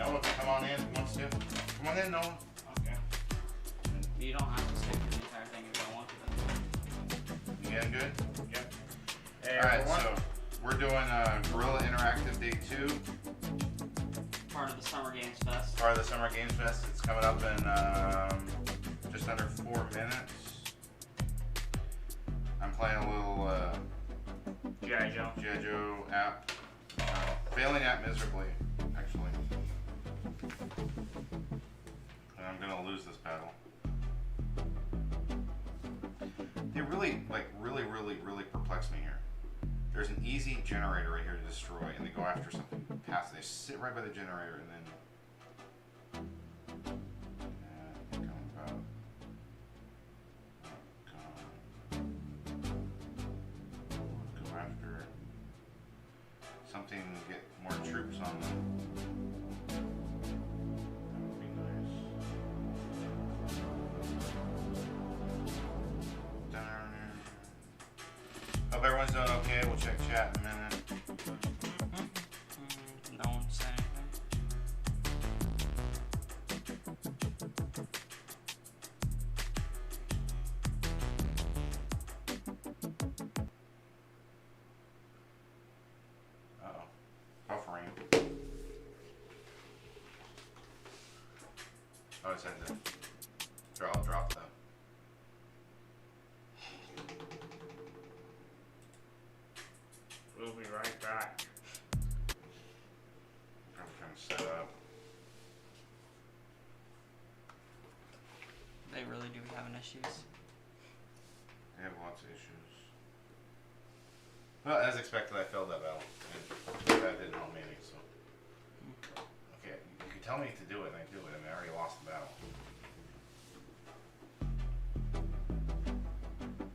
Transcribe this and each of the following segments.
Noah, come on in. Who wants to? Come on in, Noah. Okay. You don't have to stick to the entire thing if you don't want to. You getting good? Yep. Hey, all right, everyone. so we're doing Guerrilla Interactive Day 2. Part of the Summer Games Fest. Part of the Summer Games Fest. It's coming up in just under 4 minutes. I'm playing a little G.I. Joe. G.I. Joe app. Failing at miserably, actually. And I'm gonna lose this battle. They really perplex me here. There's an easy generator right here to destroy, and they go after something past. They sit right by the generator, and then go after something to get more troops on them. That would be nice. Hope everyone's doing okay. We'll check chat in a minute. No one said anything. Uh-oh. Buffering. Oh, it's had to drop them. We'll be right back. I'm trying to set up. They really do be having issues. I have lots of issues. Well, as expected, I failed that battle. And that didn't help me any, so. Okay, you can tell me to do it, and I do it. I mean, I already lost the battle.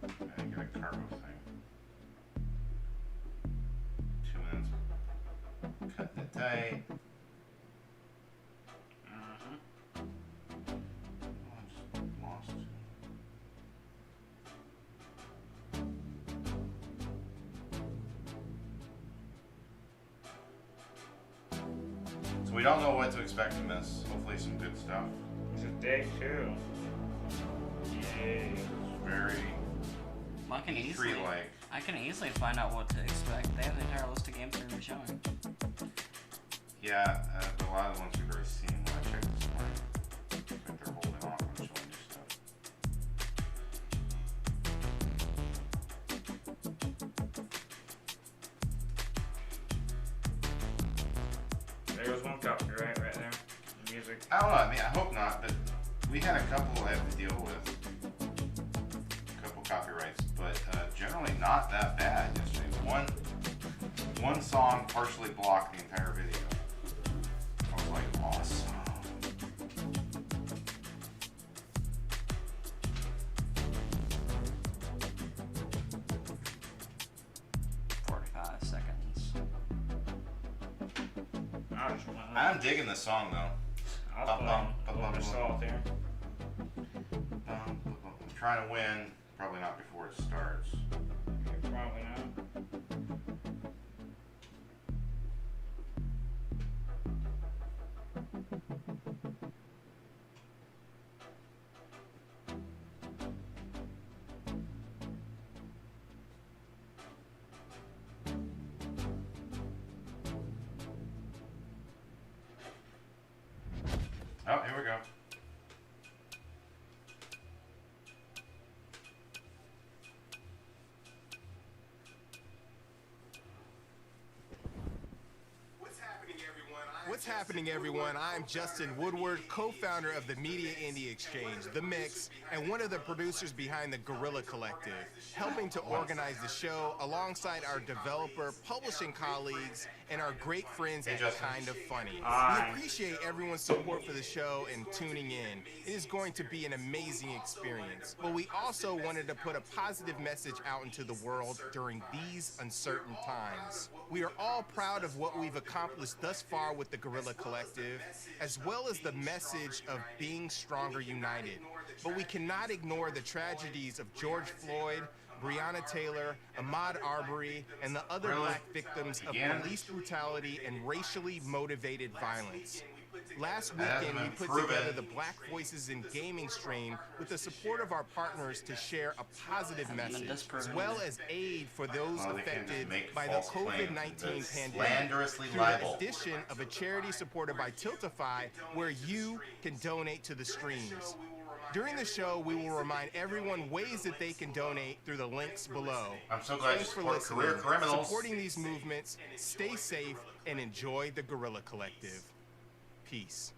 I didn't get a cargo thing. 2 minutes. Cutting it tight. Oh, I just lost. So we don't know what to expect from this. Hopefully some good stuff. This is day 2. Yay. It's very I can easily, E3-like. I can easily find out what to expect. They have the entire list of games they're going to be showing. Yeah, but a lot of the ones we've already seen when I checked this morning. I think they're holding off on showing new stuff. There goes one copyright right there. The music. I don't know, I mean, I hope not, but we had a couple I have to deal with. A couple copyrights, but generally not that bad yesterday. One song partially blocked the entire video. I was like, awesome. 45 seconds. I'm digging this song though. I'll play Solitaire. I'm trying to win. Probably not before it starts. Probably not. Oh, here we go. What's happening, everyone? I'm Justin Woodward, co-founder of the Media Indie Exchange, The Mix, and one of the producers behind the Guerrilla Collective, helping to organize the show alongside our developer, publishing colleagues, and our great friends at Kind of Funny. We appreciate everyone's support for the show and tuning in. It is going to be an amazing experience. But we also wanted to put a positive message out into the world during these uncertain times. We are all proud of what we've accomplished thus far with the Guerrilla Collective, as well as the message of being stronger united. But we cannot ignore the tragedies of George Floyd, Breonna Taylor, Ahmaud Arbery, and the other black victims of police brutality and racially motivated violence. Last That weekend, we hasn't been put together proven. the Black Voices in Gaming stream with the support of our partners to share a positive message, as well as aid for those Well, they can't just affected make by the false claims COVID-19 and pandemic. slanderously Through libel. the addition of a charity supported by Tiltify, where you can donate to the streams. During the show, we will remind everyone ways that they can donate through the links below. I'm so glad you Thanks for support listening. career criminals. Supporting these movements, stay safe, and enjoy the Guerrilla Collective. Peace.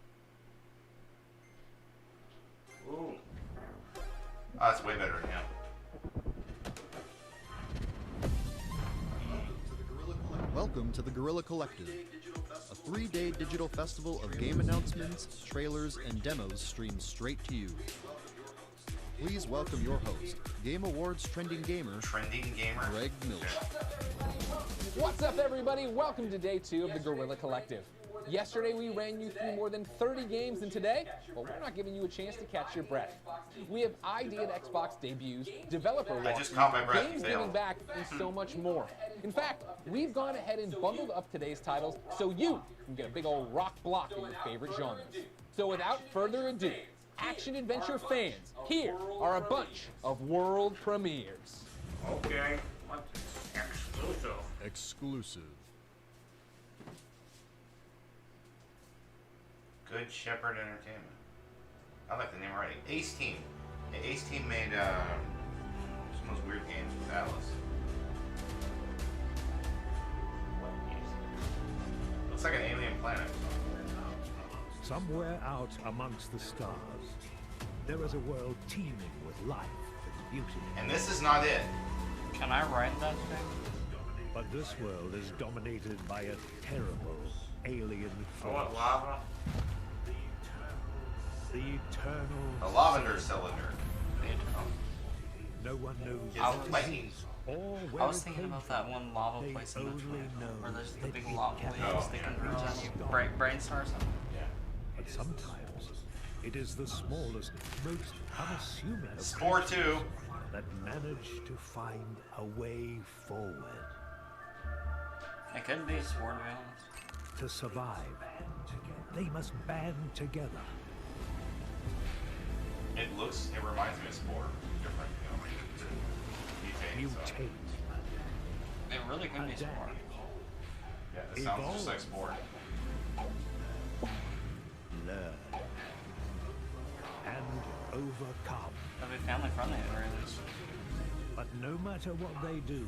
Ooh. Oh, that's way better than him. Welcome to the Guerrilla Collective, a 3-day digital festival of game announcements, trailers, and demos streamed straight to you. Please welcome your host, Game Awards Trending Gamer, Greg Milch. What's up, everybody? Welcome to day 2 of the Guerrilla Collective. Yesterday, we ran you through more than 30 games, and today, well, we're not giving you a chance to catch your breath. We have ID at Xbox debuts, developer walkthroughs, games giving back, and so much more. In fact, we've gone ahead and bundled up today's titles so you can get a big old rock block in your favorite genres. So without further ado, action-adventure fans, here are a bunch of world premieres. Okay. What's exclusive? Exclusive. Good Shepherd Entertainment. I like the name already. Ace Team. Yeah, Ace Team made some of those weird games with Atlas. Looks like an alien planet. Somewhere out amongst the stars, there is a world teeming with life and beauty. And this is not it. Can I ride that thing? But this world is dominated by a terrible alien Oh, what, force. lava? The eternal. A lavender cylinder. No one knows It's what it lightning. is or I where was it thinking came about from. that one lava They place in the only twin, know where there's the that big it lava cannot waves Oh, they yeah. converge on you. stop. Brain star or something. But sometimes it is the smallest, most unassuming of Spore creatures 2. that manage to find a way forward. It could be Sword, to be honest. To survive, they must band together. It reminds me of Spore. Different, you know, mutating, so. Mutate, It really could be Sword. Yeah, it sounds just like Spore. learn, and overcome. That'd be family friendly at the very least. But no matter what they do,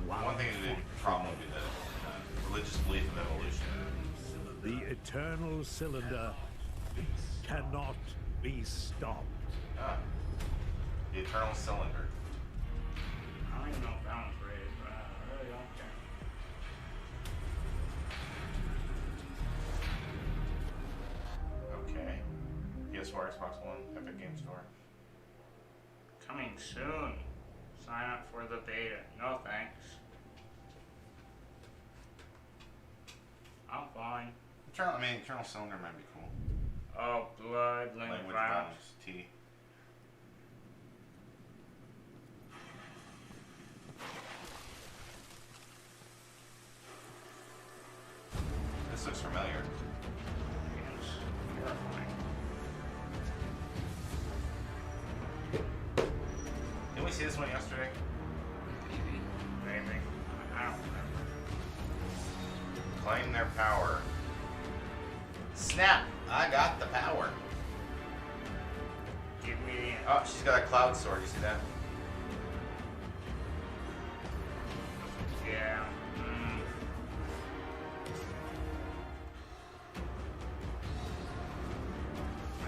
One thing that would probably be the religious belief of evolution. the eternal cylinder cannot be stopped. Ah. The Eternal Cylinder. I don't even know if that one's rated, but I really don't care. Okay. PS4, Xbox One, Epic Game Store. Coming soon. Sign up for the beta. No thanks. I'm fine. Eternal Cylinder might be cool. Oh, blood, language Language violence. Bounds, T. This looks familiar. Yes. Terrifying. Didn't we see this one yesterday? Maybe. I don't remember. Claim their power. Snap! I got the power. Give me the Oh, she's got a cloud sword. You see that? Yeah.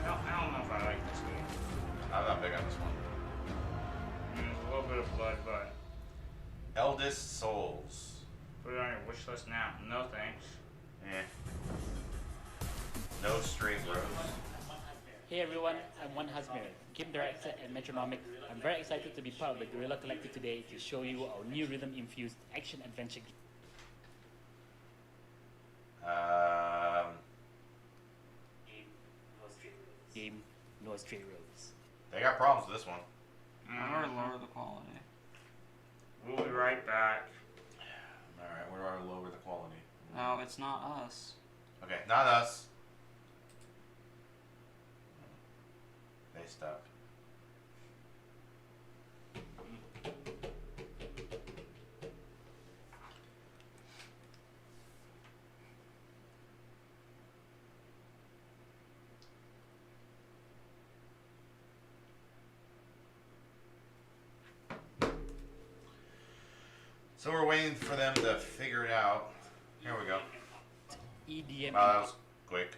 I don't know if I like this game. I'm not big on this one. There's a little bit of blood, but Eldest Souls. put it on your wish list now. No thanks. Eh. No Straight Roads. Hey everyone, I'm One Husband, game director at Metronomic. I'm very excited to be part of the Guerrilla Collective today to show you our new rhythm-infused action-adventure game, No Straight Roads. They got problems with this one. I'm gonna lower the quality. We'll be right back. Alright, where do I lower the quality? No, it's not us. Okay, not us. They stuck. So we're waiting for them to figure it out. Here we go. EDM. Wow, that was quick.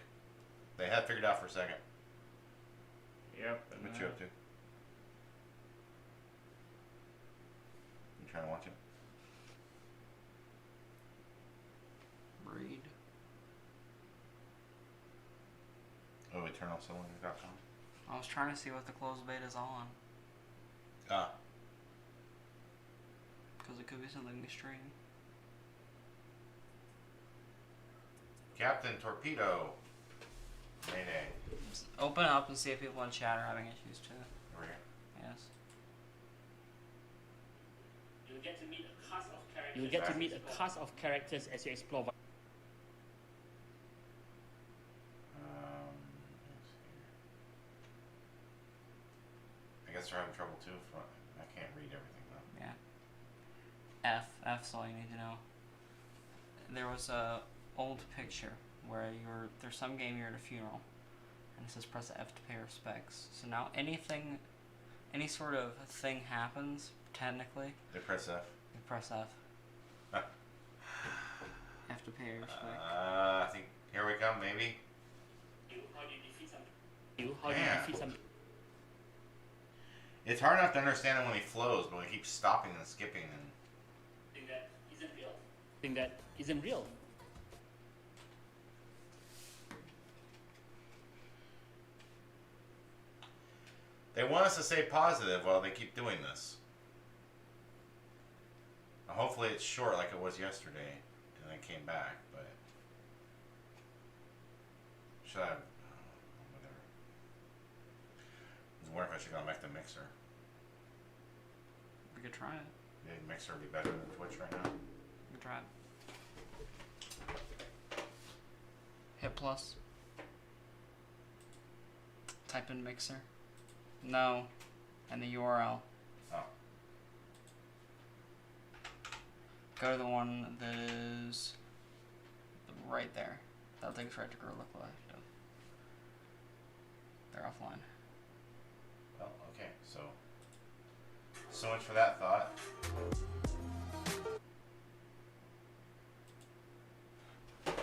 They had figured it out for a second. Yep. What you up to? You trying to watch it? Read. Oh, eternalcylinder.com. I was trying to see what the closed beta's on. Ah. Because it could be something we stream. Captain Torpedo. Mayday. Just open up and see if people in chat are having issues too. Over here. Yes. You'll get to meet a cast of characters. You'll get to meet a cast of characters as you explore. Let's see. I guess they're having trouble too. I can't read everything though. Yeah. F's all you need to know. There was a old picture where there's some game you're at a funeral, and it says press F to pay respects. So now any sort of thing happens, technically, They press F. you press F. F to pay respect. I think here we come. Maybe. How do you defeat something? Yeah. Defeat something? It's hard enough to understand it when he flows, but when he keeps stopping and skipping and. Thing that isn't real. Thing that isn't real. They want us to stay positive while they keep doing this. Hopefully it's short like it was yesterday, and then came back, but... Should I... whatever. I was wondering if I should go back to Mixer. We could try it. Maybe Mixer would be better than Twitch right now. We could try it. Hit plus. Type in Mixer. No. And the URL. Oh. Go to the one that is right there. That'll take us right to Guerrilla Collective. They're offline. Well, okay, so much for that thought. It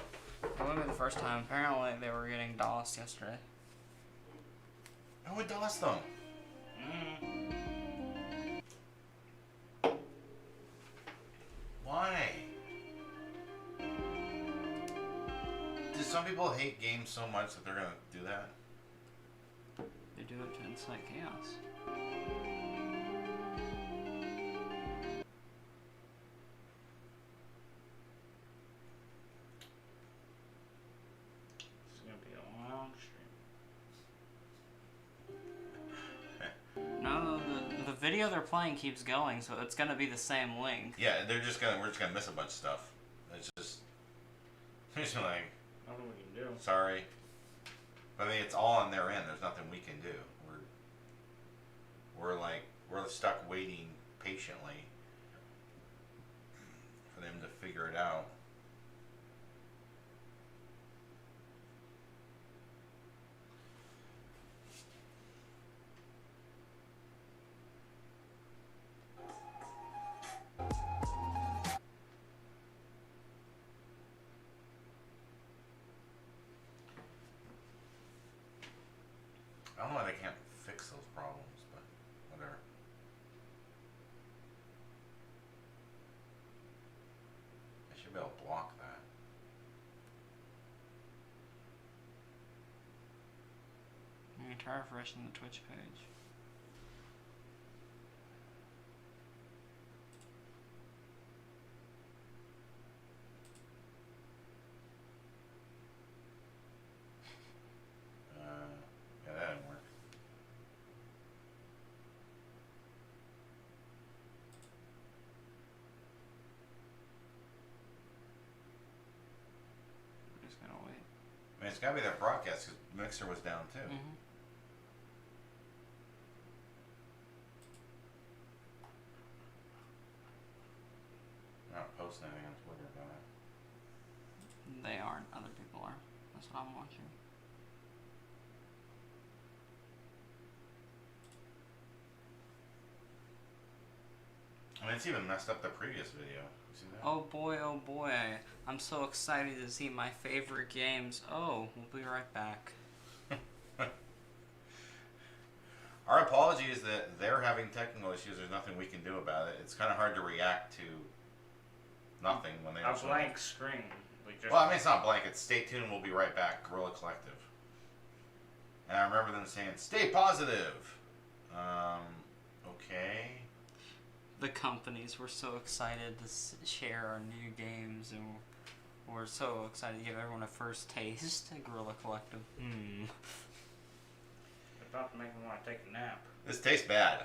wouldn't be the first time. Apparently they were getting DOS yesterday. Who would DOS them? Why? Do some people hate games so much that they're gonna do that? They do it to incite chaos. It's gonna be a long stream. No, the video they're playing keeps going, so it's gonna be the same link. Yeah, we're just gonna miss a bunch of stuff. It's just like, Nothing we can do. sorry. But I mean, it's all on their end. There's nothing we can do. We're stuck waiting patiently for them to figure it out. I don't know why they can't fix those problems, but whatever. I should be able to block that. I'm gonna try refreshing the Twitch page. Yeah, that didn't work. We're just gonna wait. I mean, it's gotta be their broadcast because Mixer was down too. Mm-hmm. smart other people are. That's what I'm watching. I mean, it's even messed up the previous video. You see that? Oh boy, I'm so excited to see my favorite games. Oh, we'll be right back. Our apologies that they're having technical issues. There's nothing we can do about it. It's kind of hard to react to nothing when they A don't show blank up. screen. We just Well, I mean, it's not blank. It's stay tuned. We'll be right back. Guerrilla Collective. And I remember them saying, "Stay positive." Okay. The companies were so excited to share our new games, and we're so excited to give everyone a first taste at Guerrilla Collective. It's about to make me want to take a nap. This tastes bad.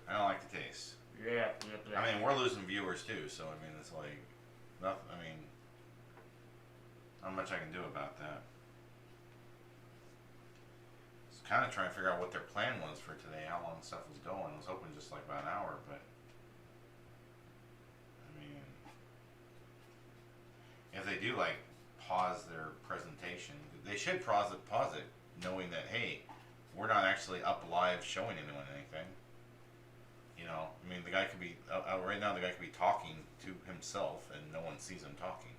I don't like the taste. Yeah. I mean, we're losing viewers too, so I mean, it's like nothing. I mean, not much I can do about that. I was kind of trying to figure out what their plan was for today, how long stuff was going. I was hoping just like about an hour, but I mean, if they do like pause their presentation, they should pause it, knowing that hey, we're not actually up live showing anyone anything. You know, I mean, the guy could be right now. The guy could be talking to himself, and no one sees him talking.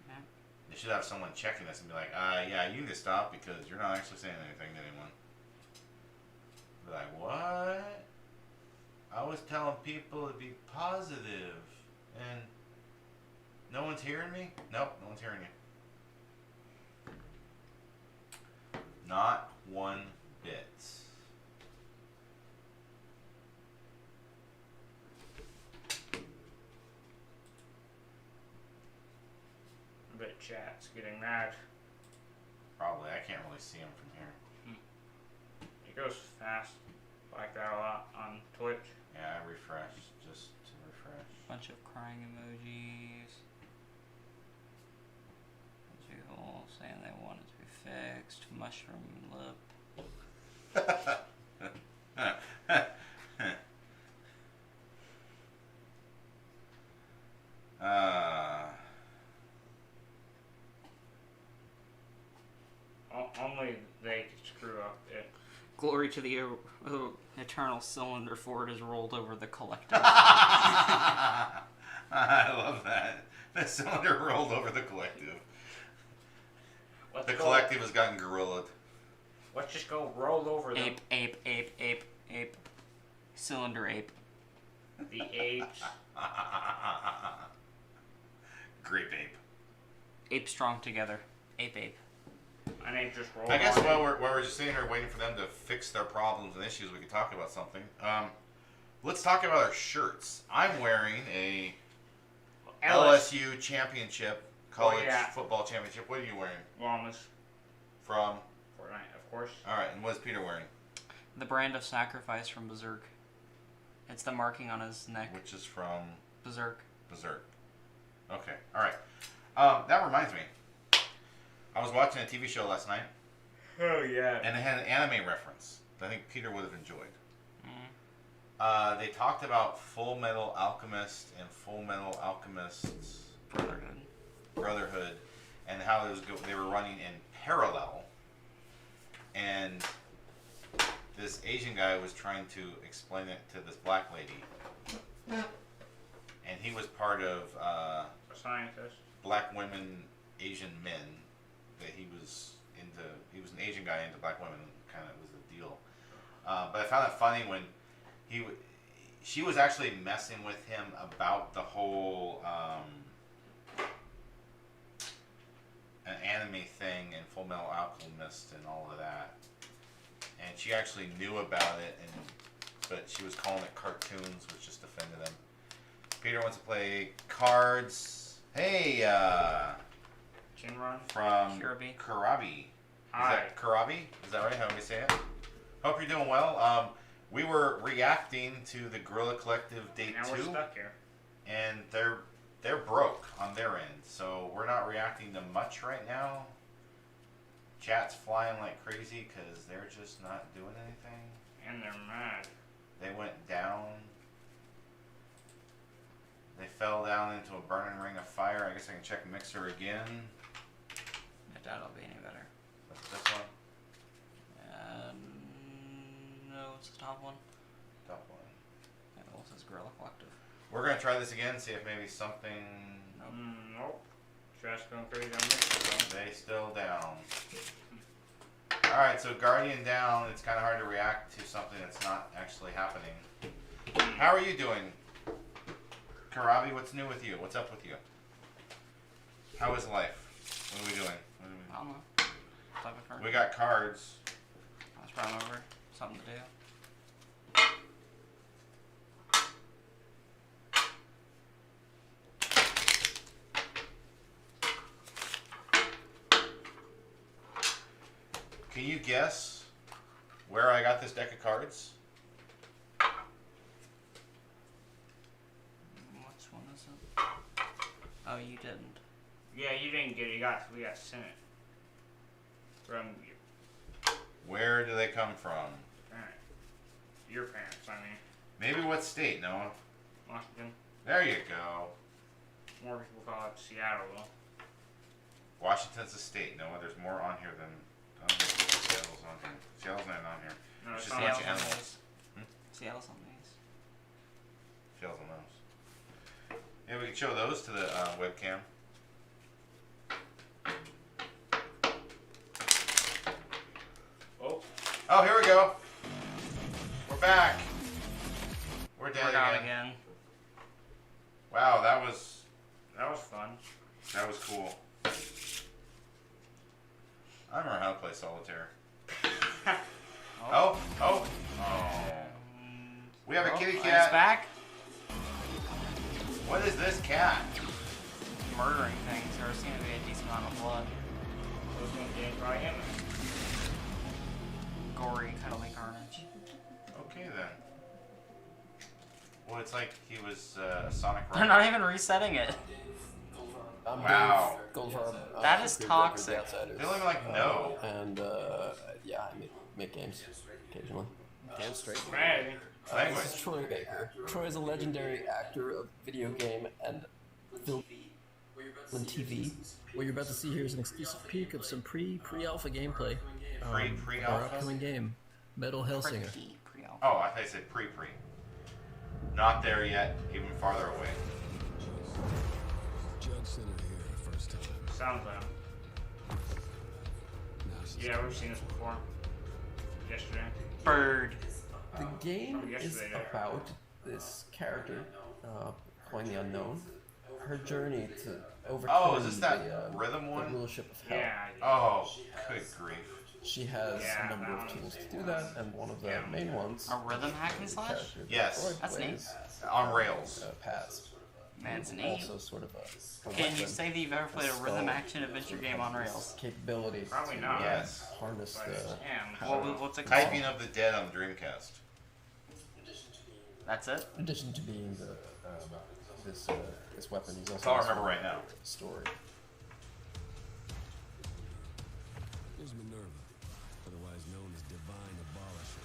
Yeah. They should have someone checking this and be like, yeah, you need to stop because you're not actually saying anything to anyone. Be like, what? I was telling people to be positive, and no one's hearing me? Nope, no one's hearing you. Not one bit. I bet chat's getting mad. Probably. I can't really see him from here. It goes fast like that a lot on Twitch. Yeah, I refreshed just to refresh. Bunch of crying emojis. People saying they want it to be fixed. Mushroom lip. Only they could screw up it. Glory to the eternal cylinder Ford is rolled over the collector. I love that. The cylinder rolled over the collective. The collective has gotten gorillaed. Let's just go roll over them. Ape. Cylinder ape. The apes. Grape ape. Ape strong together. Ape. And they just roll I guess on while we're just sitting here waiting for them to fix their problems and issues, we can talk about something. Let's talk about our shirts. I'm wearing a LSU championship, college football championship. What are you wearing? Llamas. From? Fortnite, of course. Alright, and what is Peter wearing? The brand of sacrifice from Berserk. It's the marking on his neck. Which is from? Berserk. Okay, alright. That reminds me. I was watching a TV show last night. Oh, yeah. And it had an anime reference that I think Peter would have enjoyed. They talked about Full Metal Alchemist and Full Metal Alchemist's Brotherhood, and how they were running in parallel. And this Asian guy was trying to explain it to this black lady. And he was part of a scientist. Black women, Asian men. That he was an Asian guy into black women, kind of was the deal. But I found it funny when she was actually messing with him about the whole an anime thing and Full Metal Alchemist and all of that. And she actually knew about it, but she was calling it cartoons, which just offended him. Peter wants to play cards. Hey, Shinron? From Kurabi. Hi. Is that Kurabi? Is that right? How do we say it? Hope you're doing well. We were reacting to the Guerrilla Collective Day 2. Now we're stuck here. And they're broke on their end, so we're not reacting to much right now. Chat's flying like crazy because they're just not doing anything. And they're mad. They went down. They fell down into a burning ring of fire. I guess I can check Mixer again. We're gonna try this again, see if maybe something. Nope. Trash going crazy on Mexico. They still down. Alright, so Guardian down. It's kind of hard to react to something that's not actually happening. How are you doing? Karabi, what's new with you? What's up with you? How is life? What are we doing? I don't know. Type of card. We got cards. Let's run over. Something to do. Can you guess where I got this deck of cards? Which one is it? Oh, you didn't. Yeah, you didn't get it. We got sent it. From Where do they come from? your parents, I mean. Maybe what state, Noah? Washington. There you go. More people call it Seattle, though. Washington's a state, Noah. There's more on here than. I don't think Seattle's on here. Seattle's not on here. No, It's it's just a not. bunch of animals. Seattle's on these. Seattle's on those. Yeah, we can show those to the webcam. Oh, here we go. We're back. We're dead again. Wow, that was fun. That was cool. I don't know how to play solitaire. Oh. We have a kitty cat. It's back. What is this cat? Murdering things. There seems to be a decent amount of blood. Gory, cuddly carnage. Okay then. Well, it's like he was Sonic. They're not even resetting it. Wow. That is toxic. They don't even like know. And yeah, I make games occasionally. Damn straight. This is Troy Baker. Troy is a legendary actor of video game and film and TV. What you're about to see here is an exclusive peek of some pre-alpha gameplay. Pre-alpha? Our upcoming game, Metal Hellsinger. Oh, I thought you said pre. Not there yet. Even farther away. Sounds like. Yeah, we've seen this before. Yesterday. Bird. The game Oh, is yesterday, yeah. about this character, playing the unknown. Her journey to overcome Oh, is this that rhythm the one? rulership of hell. Yeah. Oh, good grief. She has Yeah, a number of that tools one's to do that, and one of the main ones. A rhythm hack and slash? character that Yes. Troy That's neat. plays, On rails. Pass. Man, it's neat. Also, sort of a Can you weapon, say that you've ever played a spell, rhythm action adventure game on has rails? Capability Probably to not. Yes. harness the Damn. power. What's it called? Typing of the Dead on Dreamcast. That's it? In addition to being the this weapon, he's also That's all I has remember right now. a story. Here's Minerva, otherwise known as Divine Abolisher.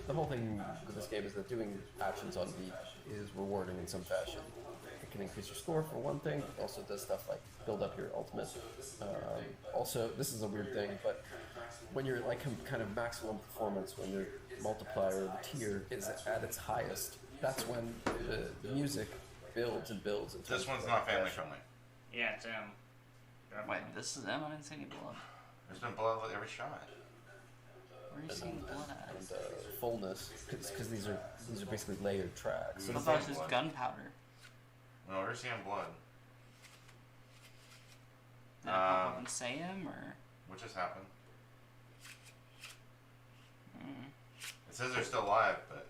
The whole thing with this game is that doing actions on beat is rewarding in some fashion. It can increase your score for one thing, but also does stuff like build up your ultimate. Also, this is a weird thing, but when you're like kind of maximum performance, when your multiplier, the tier, is at its highest, that's when the music builds and builds. This one's not family friendly. Yeah, it's him. Wait, this is them? I didn't see any blood. There's been blood with every shot. Where are you seeing blood at? And fullness, because these are basically layered tracks. What about just gunpowder? No, we're seeing blood. Did it pop up and say him, or? What just happened? Mm. It says they're still alive, but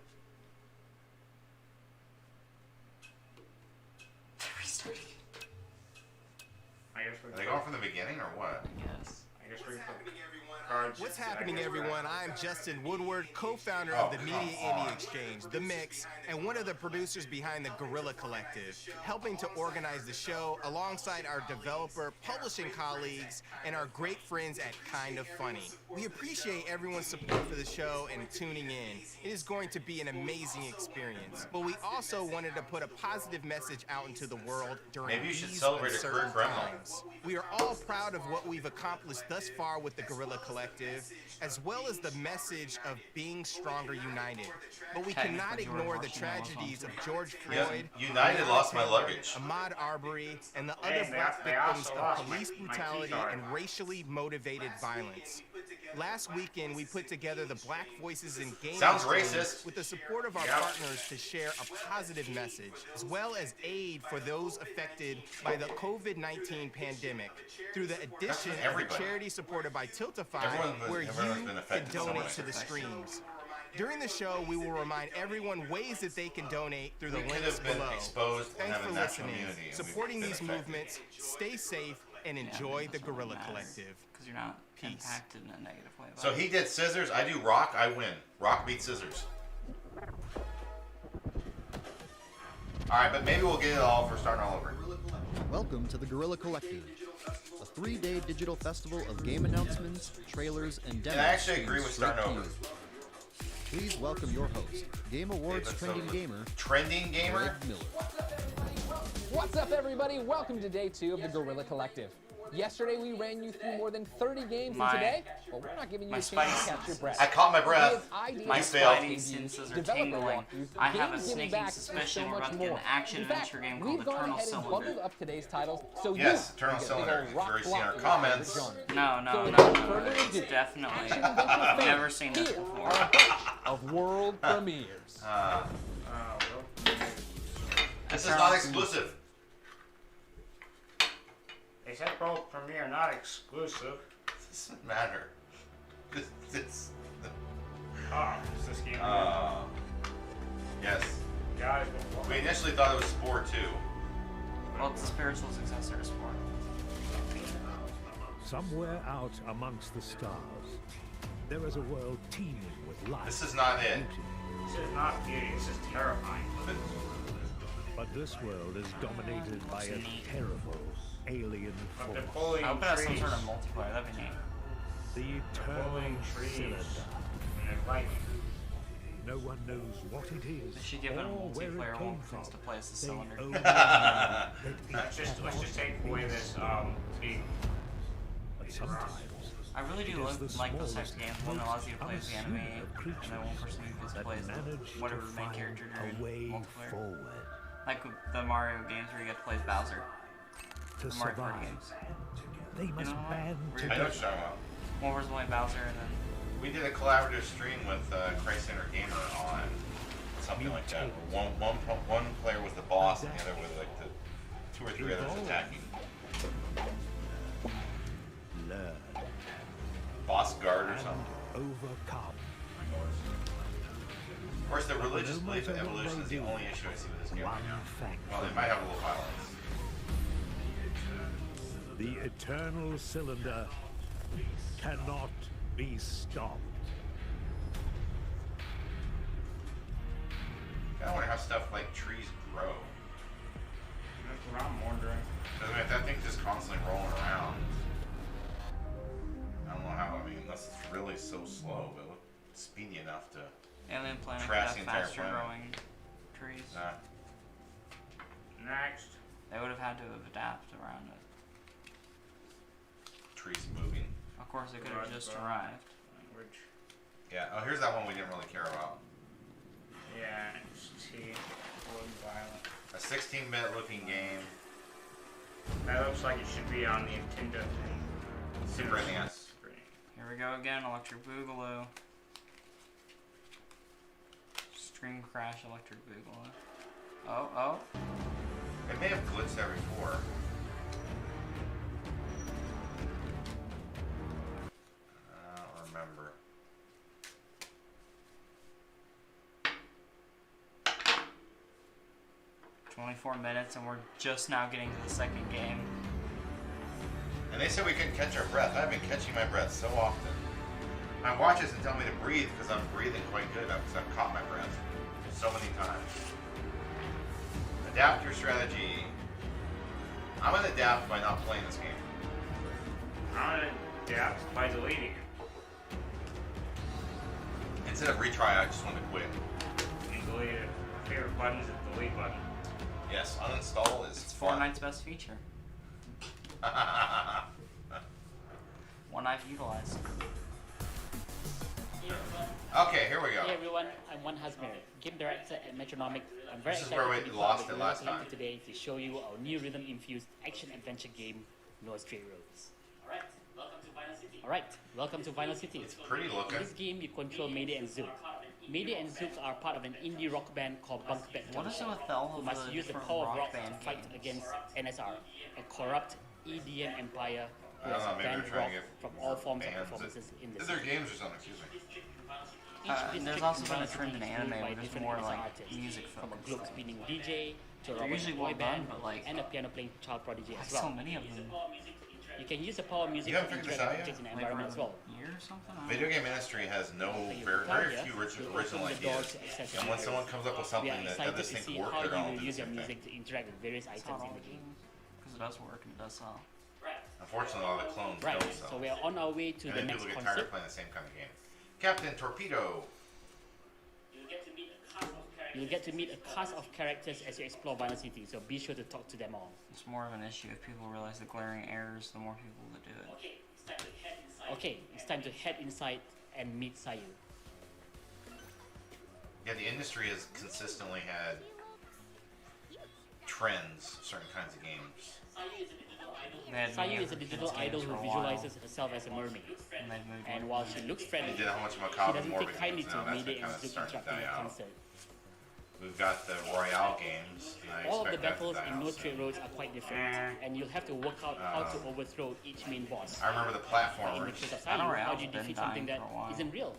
Restarting. I guess we are they going from the beginning or what? Yes. I guess we put cards. What's happening, everyone? I'm Justin Woodward, co-founder of the Media Indie Exchange, The Mix, and one of the producers behind the Guerrilla Collective, helping to organize the show alongside our developer, publishing colleagues, and our great friends at Kind of Funny. We appreciate everyone's support for the show and tuning in. It is going to be an amazing experience. But we also wanted to put a positive message out into the world during Maybe you should these celebrate a uncertain career criminal. times. We are all proud of what we've accomplished thus far with the Guerrilla Collective, as well as the message of being stronger united. But we cannot ignore the tragedies of George Floyd, United lost my luggage. Ahmaud Arbery, and the other black victims of police brutality and racially motivated violence. Last weekend, we put together the Black Voices in Gaming Sounds racist. with the support of our partners to share a positive message, as well as aid for those affected by the COVID-19 pandemic, through the addition of a charity supported by Tiltify, where you can donate to the streams. During the show, we will remind everyone ways that they can donate through the links below. Thanks for listening, supporting these movements, stay safe, and enjoy the Guerrilla Collective. Because you're not impacted in a negative way. So he did scissors, I do rock, I win. Rock beats scissors. Alright, but maybe we'll get it all for starting all over. Welcome to the Guerrilla Collective, a 3-day digital festival of game announcements, trailers, and demos. And I actually agree with straight starting to over. you. Please welcome your host, Game Awards Trending Gamer, Trending Gamer? Greg Miller. What's up, everybody? Welcome to day 2 of the Guerrilla Collective. Yesterday, we ran you through more than 30 games, and today, well, we're not giving you a chance to catch your breath. I caught my breath. My spidey senses are tingling. I have a sneaking suspicion we're about to get an action-adventure game called Eternal Cylinder. Bundled up today's titles, so yes, Eternal Cylinder. You've already seen our comments. No. It's definitely. I've never seen this before. Of world premieres. This is not exclusive. They said world premiere, not exclusive. It doesn't matter. It's Oh, is this game? yes. Guys, We initially thought it was Spore 2. Well, it's the spiritual successor to Spore. Somewhere out amongst the stars, there is a world teeming with life. This is not it. This is not beauty, this is terrifying. But this world is dominated by a terrible alien But force. they're pulling I hope it has some trees. sort of multiplayer. That'd be neat. The eternal Pulling trees. cylinder. And they're lightning. No one knows what it is They should give it a or where multiplayer it came one from. things to play as the They cylinder. only know that Let's it just take cannot away be this seen. big. But sometimes I really do it is the like those types of smallest, games. One that allows you to play as the enemy, unassuming of and creatures then one person who gets to that play as manage whatever to the main find character a during way multiplayer. forward. Like the Mario games where you get to play as Bowser. To The Mario Party survive, games. they must know what? band Where I you know together. what you're talking about. One was only Bowser, and then We did a collaborative stream with Christ Center Gamer on something like that. Where one player was the boss and the other was like the 2 or 3 others attacking. Learn Boss guard or and something. overcome. Of course, the religious belief in evolution is the only issue I see with this game right now. One Well, they might have a little violence. The eternal cylinder cannot be stopped. I wonder how stuff like trees grow. That's what I'm wondering. Because I mean, if that thing's just constantly rolling around, I don't know how. I mean, unless it's really so slow, but it looked speedy enough to. Alien Planet could Trash have the entire faster planet. growing trees. Next. They would have had to have adapted around it. Trees moving. Of course, it could have just Right, arrived. Language. Yeah. Oh, here's that one we didn't really care about. Yeah, it's T. Wood violent. A 16-bit looking game. That looks like it should be on the Nintendo thing. Super NES. Here we go again, Electric Boogaloo. Stream crash, Electric Boogaloo. Oh. It may have glitched there before. I don't remember. "24 minutes and we're just now getting to the second game." And they said we couldn't catch our breath. I've been catching my breath so often. My watches and tell me to breathe because I'm breathing quite good because I've caught my breath so many times. Adapt your strategy. I'm gonna adapt by not playing this game. I'm gonna adapt by deleting it. Instead of retry, I just want to quit. And delete it. My favorite button is the delete button. Yes, uninstall is It's fun. Fortnite's best feature. One I've utilized. Okay, here we go. Hey everyone, I'm One Hasmir, game director at Metronomic. I'm very This is excited where to we be part lost of the it Guerrilla last time. Collective today to show you our new rhythm-infused action-adventure game, No Straight Roads. Alright, welcome to Vinyl City. It's pretty looking. In this game, you control Mayday and Zook. Mayday and Zook are part of an indie rock band called Bunk Bed. What is it with all who of must the use the different power of rock rock to band fight games? against NSR, a corrupt EDM empire who I don't has know, maybe banned they're trying rock to get from all forms of bands performances in the that- city. They're games or something, excuse me. And there's also been a trend in anime where there's more like music from a focused. globe spinning DJ to a They're robot usually boy well done, band but like and a piano playing child prodigy as so well. many of them. You can use the power of music You to haven't figured this interact out with yet? objects in the Like environment as well. a year or something. I don't Video know. game industry has no you very come very here, few you original open the door ideas. to access And when the someone comes up with We something are that excited this to thing see can work, how they're you all will do the use your same thing. music to interact with various That's items not in all the game. because it does work and it does sell. Unfortunately, a lot of the clones Right, don't sell. so we are on our way to And the then next people get tired of concert. playing the same kind of game. Captain Torpedo. You'll get to meet a cast of characters as you explore Vinyl City, so be sure to talk to them all. It's more of an issue if people realize the glaring errors, the more people that do it. Okay, it's time to head inside and meet Sayu. Yeah, the industry has consistently had trends, certain kinds of games. They had Sayu video is a digital games idol for who a while, visualizes herself as a mermaid. and they've moved And on. while she looks friendly, They did a whole bunch of she macabre doesn't morbid take kindly games to now. That's Mayday kind and of Zook starting to interrupting die the out. concert. We've got the Royale games. And I All of the expect that to battles die in out No soon. Straight Roads are quite different, and you'll have to work out how to overthrow each main boss. I remember the But in the platformers. case of Battle Sayu, how Royale's do you been defeat something dying that for a while. isn't real?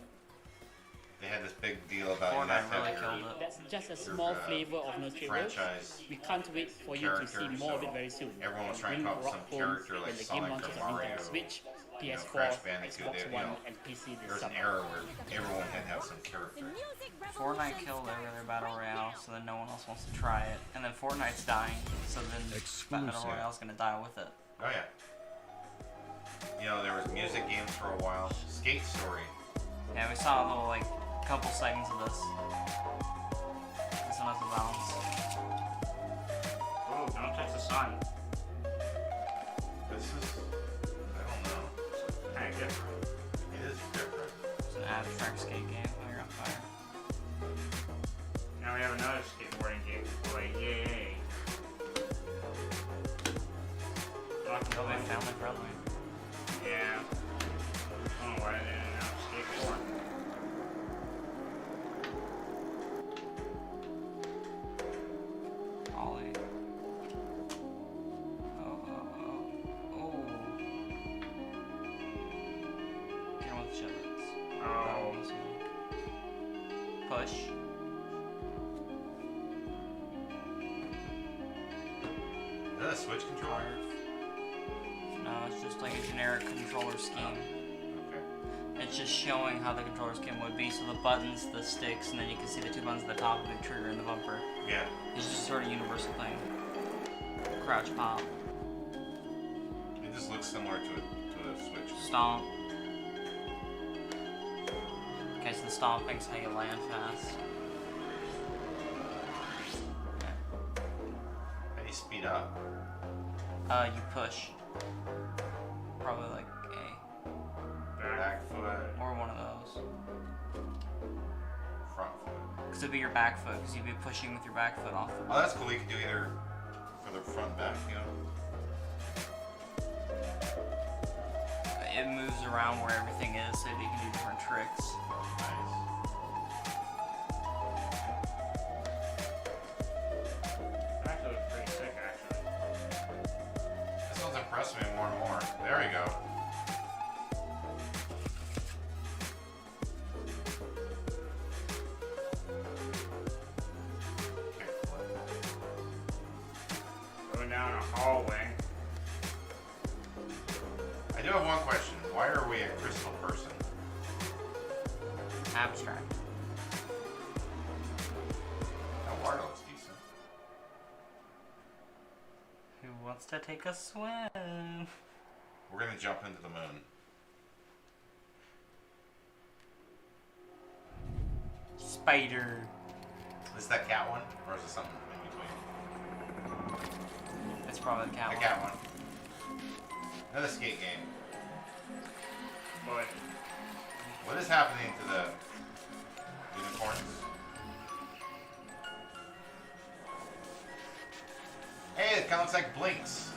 They had this big deal about you Fortnite have to really have killed your it. That's just a small flavor of No Straight Roads. franchise We can't wait for you to see character, more of so it very soon. everyone was trying to Bring come up with rock some home character like when the game Sonic or launches on Mario, Nintendo Switch, you know, PS4, Crash Bandicoot, Xbox they- One, you know, and PC there this was an summer. era where everyone had to have some character. Fortnite killed every other battle royale, so then no one else wants to try it. And then Fortnite's dying, so then battle Exclusive. royale's gonna die with it. Oh yeah. You know, there was music games for a while. Skate Story. Yeah, we saw a little like couple seconds of this. This one has a balance. Oh, don't touch the sun. This is, I don't know. Kind of different. It is different. It's an abstract skate game. Oh, you're on fire. Now we have another skateboarding game to play. Yay. Lock It'll be and family friendly. Yeah. I don't know why they didn't announce skateboarding. Ollie. Oh. Get on with the shivets. Oh. Push. Is that a Switch controller? No, it's just like a generic controller scheme. Okay. It's just showing how the controller scheme would be. So the buttons, the sticks, and then you can see the two buttons at the top, the trigger and the bumper. Yeah. It's just sort of universal thing. Crouch pop. It just looks similar to a Switch. Stomp. Okay, so the stomping's how you land fast. How do you speed up? You push. Probably like A. Back foot, Or one of those. front foot. Because it'd be your back foot, because you'd be pushing with your back foot off the Oh, that's cool. You can do either for the front and back, you know? It moves around where everything is, so you can do different tricks. Nice. That actually looks pretty sick, actually. This one's impressing me more and more. There we go. Going down a hallway. I do have one question. Why are we a crystal person? Abstract. That water looks decent. Who wants to take a swim? We're gonna jump into the moon. Spider. Is that cat one? Or is it something in between? It's probably the cat The one. cat one. Another skate game. Boy. What is happening to the unicorns? Hey, it kind of looks like Blinks.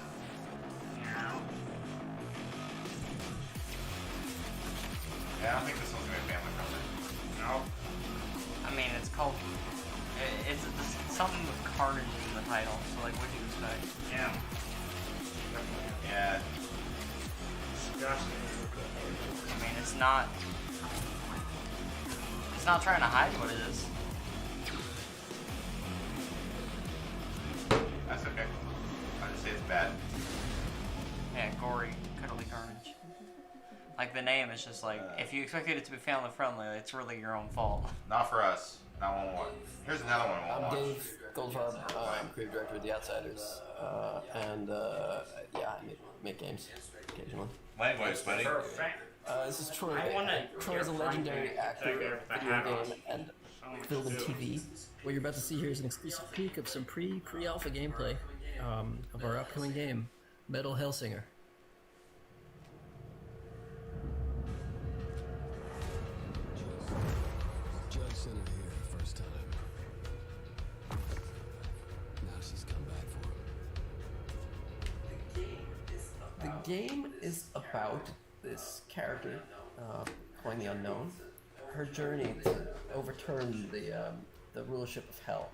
Yeah, I don't think this one's gonna be family friendly. No. I mean, it's called. It's something with carnage in the title, so like, what do you expect? Yeah. Yeah. Disgusting. I mean, it's not. It's not trying to hide what it is. That's okay. I just say it's bad. Yeah, gory, cuddly carnage. Like the name is just like, if you expected it to be family friendly, it's really your own fault. Not for us. Not one more. Here's another one we'll I'm watch. Dave Goldfarb. I'm creative director of The Outsiders, yeah, I make games occasionally. Language, buddy. Perfect. This is Troy. I wanna Troy is a hear legendary Frankie actor figure of the video hat on. game and Someone film and do. TV. What you're about to see here is an exclusive peek of some pre-alpha gameplay of our upcoming game, Metal Hellsinger. Judge sent her here the first time. Now she's come back for him. The game is about this character, calling the Unknown. Her journey to overturn the rulership of Hell.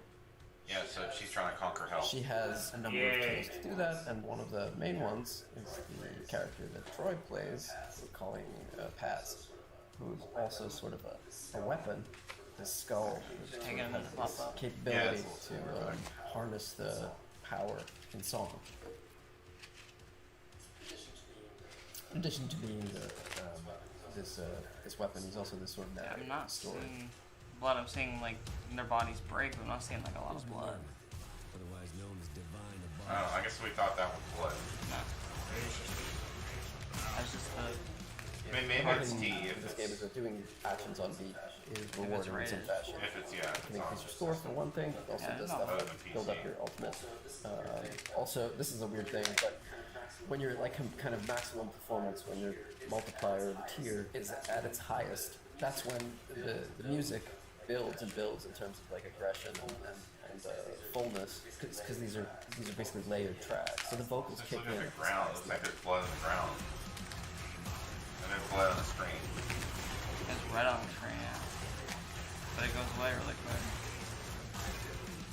Yeah, so she's trying to conquer hell. She has a number of tools to do that, and one of the main ones is the character that Troy plays, we're calling Paz, who's also sort of a weapon, this skull, which Taking sort of a minute has to pop this up. capability Yes. to harness the power in song. In addition to being this weapon, he's also this sort of narrative I'm not story. seeing blood. I'm seeing like their bodies break, but I'm not seeing like a lot of blood. Otherwise known as divine Oh, abomination. I guess we thought that was blood. No. That's just the. I mean, maybe Part it's in tea if this it's, game is that doing actions on beat is rewarding in some rated. fashion. if it's, yeah. It If can it's increase on. your score for one thing, but also Yeah, does no. stuff Other like than build up PC. your ultimate. Also, this is a weird thing, but when your like kind of maximum performance, when your multiplier, the tier, is at its highest, that's when the music builds and builds in terms of like aggression and fullness, because these are basically layered tracks. So the vocals Just kick look in. at at the its ground. It highest looks like level. there's blood on the ground. And there's blood on the screen. It's red on the screen, yeah. But it goes away really quick.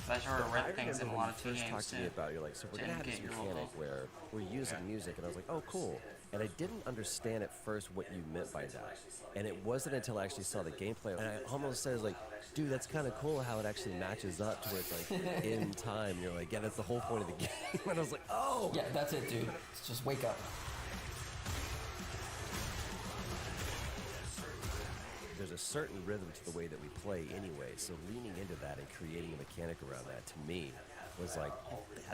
That's sort of I red things in a remember lot when of you T first games talked to me too. about it, you're like, so we're To gonna have this indicate your mechanic level. where we're using music, and I was like, oh, cool. And I didn't understand at first what you meant by that. And it wasn't until I actually saw the gameplay, and I almost said, like, dude, that's kind of cool how it actually matches up to where it's like in time. You're like, yeah, that's the whole point of the game. And I was like, oh. Yeah, that's it, dude. It's just wake up. There's a certain rhythm to the way that we play anyway, so leaning into that and creating a mechanic around that, to me, was like,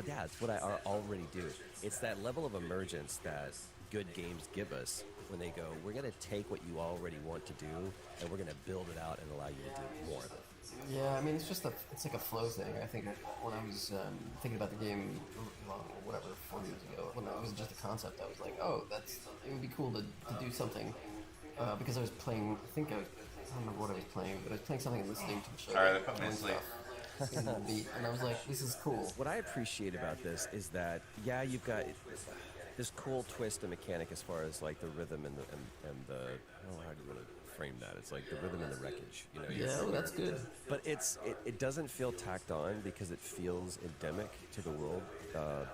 yeah, that's what I already do. It's that level of emergence that good games give us when they go, we're going to take what you already want to do, and we're going to build it out and allow you to do more of it. Yeah, I mean, it's like a flow thing. I think when I was thinking about the game, well, whatever, 4 years ago, when it was just a concept, I was like, oh, it would be cool to do something, because I was playing, I don't remember what I was playing, but I was playing something and listening to the show. Sorry, they put me to doing sleep. stuff in the beat, and I was like, this is cool. What I appreciate about this is that, yeah, you've got this cool twist and mechanic as far as like the rhythm and the I don't know how do you want to frame that. It's like the rhythm and the wreckage, you know. Yeah, well, that's good. But it doesn't feel tacked on because it feels endemic to the world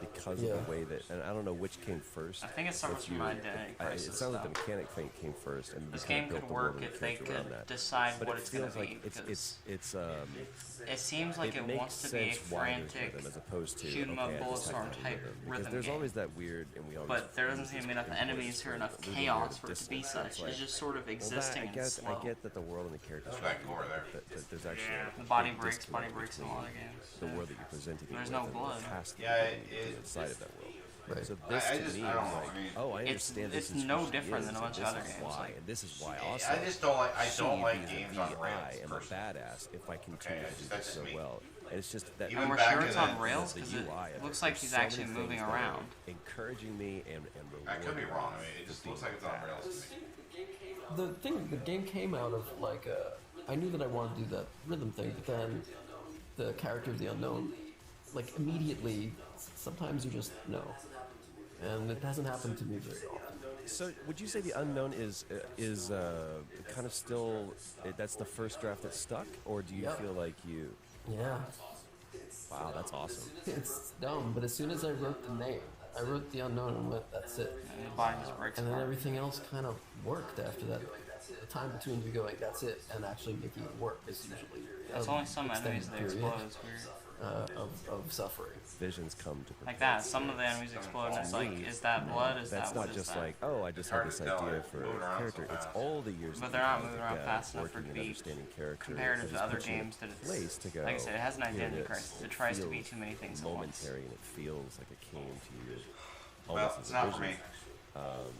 because of the way that, and I don't know which came first. I think it suffers If from you- identity It crisis, sounds like though. the mechanic thing came first, and This you kinda game built could the world work and the if they character around could that. decide But what it it's gonna feels like be, it's It seems like it makes wants to be a sense why there's frantic rhythm as opposed to shoot 'em up okay, I bullet just storm have to type because rhythm there's game. always that weird, and we always. But there doesn't use seem to this be enough invoice enemies or for enough losing chaos your for it to be distance. such. It's like, It's just sort of well, that- existing I and guess slow. I get that the world and the characters. There's that gore there. That there's actually Yeah. a The body big breaks disconnect in a lot of between games. the Yeah. world that you're presenting. There's with no and blood. the past Yeah, that you it- inside of that world. Right. So this I to just- me I is don't know, like, I mean- oh, I It's- understand it's this is no who she different is, than a and bunch of this other is games, why, like- and this is why I also. just don't like. I she don't like being a games on VI rails. am a personally. badass if I continue Okay, to do that's this so just me. well. And it's just that. Even And we're back sure in it's the- on rails the because UI it of looks it, like there's he's so many actually moving things that are around. encouraging me and I could be rewarding wrong. I me mean, it for just being looks like it's on badass. rails to me. the game came out of like I knew that I wanted to do that rhythm thing, but then the character of the unknown, like immediately, sometimes you just know, and it hasn't happened to me very often. So, would you say the unknown is kind of still that's the first draft that stuck, or do you feel like you? Yeah. Wow, that's awesome. It's dumb, but as soon as I wrote the name, I wrote the unknown and went, that's it. And then everything else kind of worked after that. The time between you going, that's it, and actually making it work is usually There's only some enemies that explode. It's weird. Of suffering. Visions come to like that. Some of the enemies explode, and it's like, is that blood? Is that's that not what just is that? like, oh, I just had this idea for a character. It's all the years. But they're not moving around fast enough for it to be comparative to other games that it's place to go. Like I said, it has an identity Here crisis. It tries to be too many things at once. Momentary, and it feels like it came to you Well, almost it's as a not for vision. me.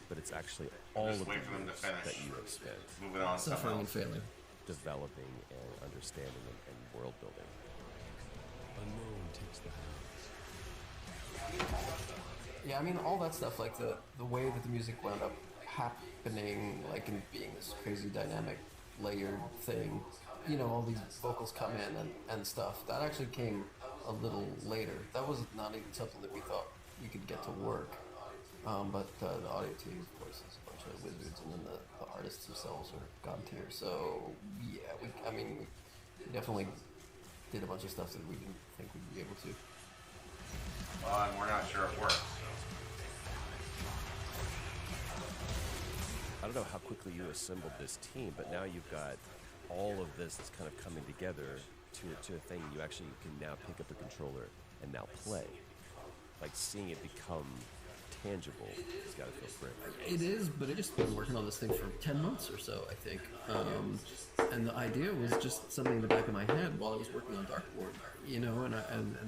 But it's actually all Just of the wait for them to years finish. that you have spent Moving on to something Suffering and else. failing. developing and understanding and world building. Unknown takes the house. Yeah, I mean, all that stuff, like the way that the music wound up happening, like and being this crazy dynamic layered thing, you know, all these vocals come in and stuff, that actually came a little later. That was not even something that we thought we could get to work. But the audio team, of course, is a bunch of wizards, and then the artists themselves are god tier. So, yeah, we definitely did a bunch of stuff that we didn't think we'd be able to. Well, and we're not sure it works. I don't know how quickly you assembled this team, but now you've got all of this that's kind of coming together to a thing you actually can now pick up the controller and now play. Like seeing it become tangible, it's got to feel great. It is, but I've just been working on this thing for 10 months or so, I think. And the idea was just something in the back of my head while I was working on Darkboard, you know, and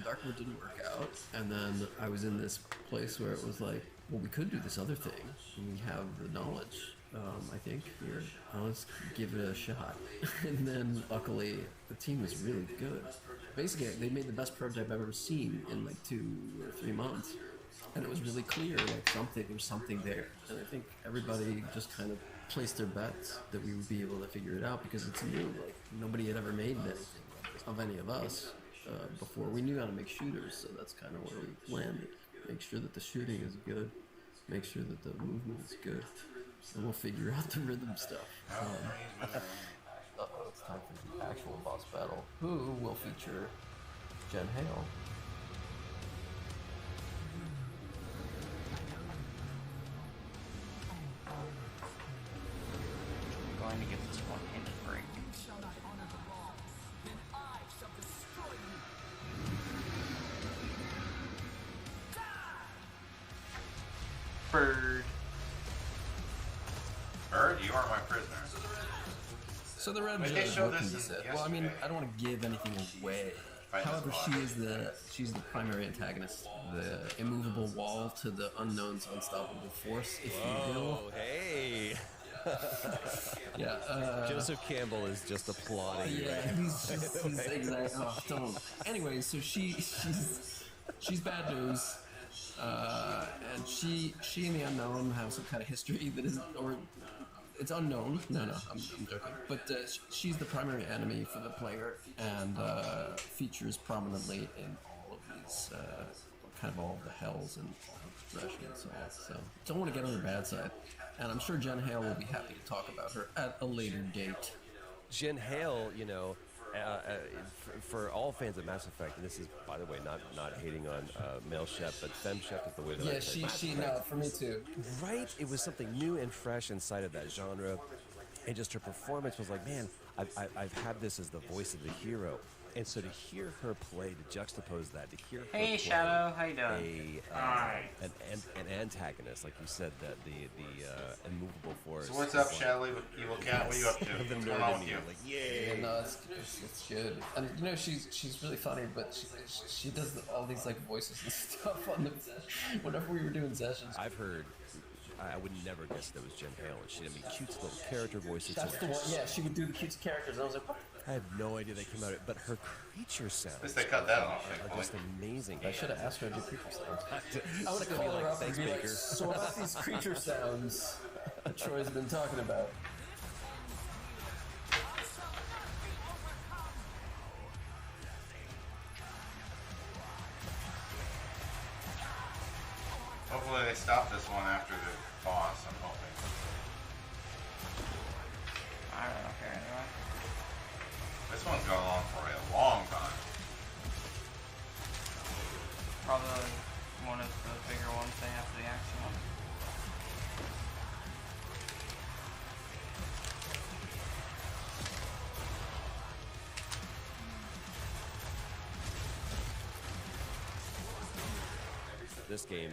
Darkboard didn't work out. And then I was in this place where it was like, well, we could do this other thing. And we have the knowledge, I think, here. Let's give it a shot. And then, luckily, the team was really good. Basically, they made the best prototype I've ever seen in like 2 or 3 months. And it was really clear, like there's something there. And I think everybody just kind of placed their bets that we would be able to figure it out because it's new. Like nobody had ever made anything of any of us before. We knew how to make shooters, so that's kind of where we landed. Make sure that the shooting is good. Make sure that the movement is good. And we'll figure out the rhythm stuff. It's time for the actual boss battle, who will feature Jen Hale. Going to give this one-handed break. Bird. Bird, you are my prisoner. So the red Wait, judge, they showed what can this be said? in Well, I mean, yesterday. I don't want to give anything away. However, she's the primary antagonist, the immovable wall to the unknown's unstoppable force, if you will. Oh, hey! Yeah. Joseph Campbell is just applauding. you Yeah, right he's now. exactly. Oh, don't. Anyway, so she's bad news, and she and the unknown have some kind of history that is, or it's unknown. No, I'm joking. But she's the primary enemy for the player, and features prominently in all of these kind of all of the hells and all of the progression and so on. So don't want to get on her bad side. And I'm sure Jen Hale will be happy to talk about her at a later date. Jen Hale, you know, for all fans of Mass Effect, and this is, by the way, not hating on male Shep, but femme Shep is the way that I Yeah, say she no, for me too. Right? It was something new and fresh inside of that genre, and just her performance was like, man, I've had this as the voice of the hero. And so to hear her play, to juxtapose that, to hear her Hey, play Shadow, how you doing? an antagonist, like you said, that the immovable force. So what's up, Shadow? You look cat. What are you up to? The What's nerd going on in with me, you? like, yay! Yeah, no, it's good. And you know, she's really funny, but she does all these like voices and stuff on the whenever we were doing sessions. I've heard. I would never guess that was Jen Hale. She had cute little character voices. That's the one. Yeah, she would do the cutest characters. And I was like, what? I have no idea they came out of it, but her creature sounds At least they cut that off. are just amazing. I should have asked her to do creature sounds. I would have Be called like, her up "Thanks, and be like, Baker." so about these creature sounds. what Troy's been talking about. Hopefully they stop this one after the boss, I'm hoping. I don't care anyway. This one's going on for a long time. Probably one of the bigger ones they have for the action one. This game,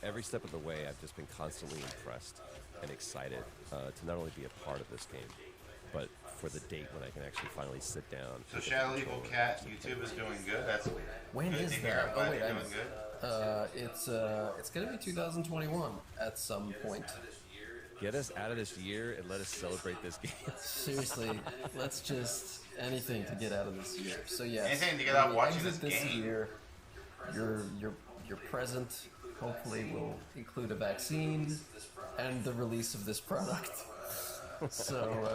every step of the way, I've just been constantly impressed and excited to not only be a part of this game, but for the date when I can actually finally sit down. So Shadow Evil Cat YouTube is doing good. That's When good is to hear. that? I'm glad Oh wait, you're doing good. it's gonna be 2021 at some point. Get us out of this year and let us celebrate this game. Seriously, let's just anything to get out of this year. So yes, Anything to get out when we watching exit this game. year. Your present hopefully will include a vaccine and the release of this product. So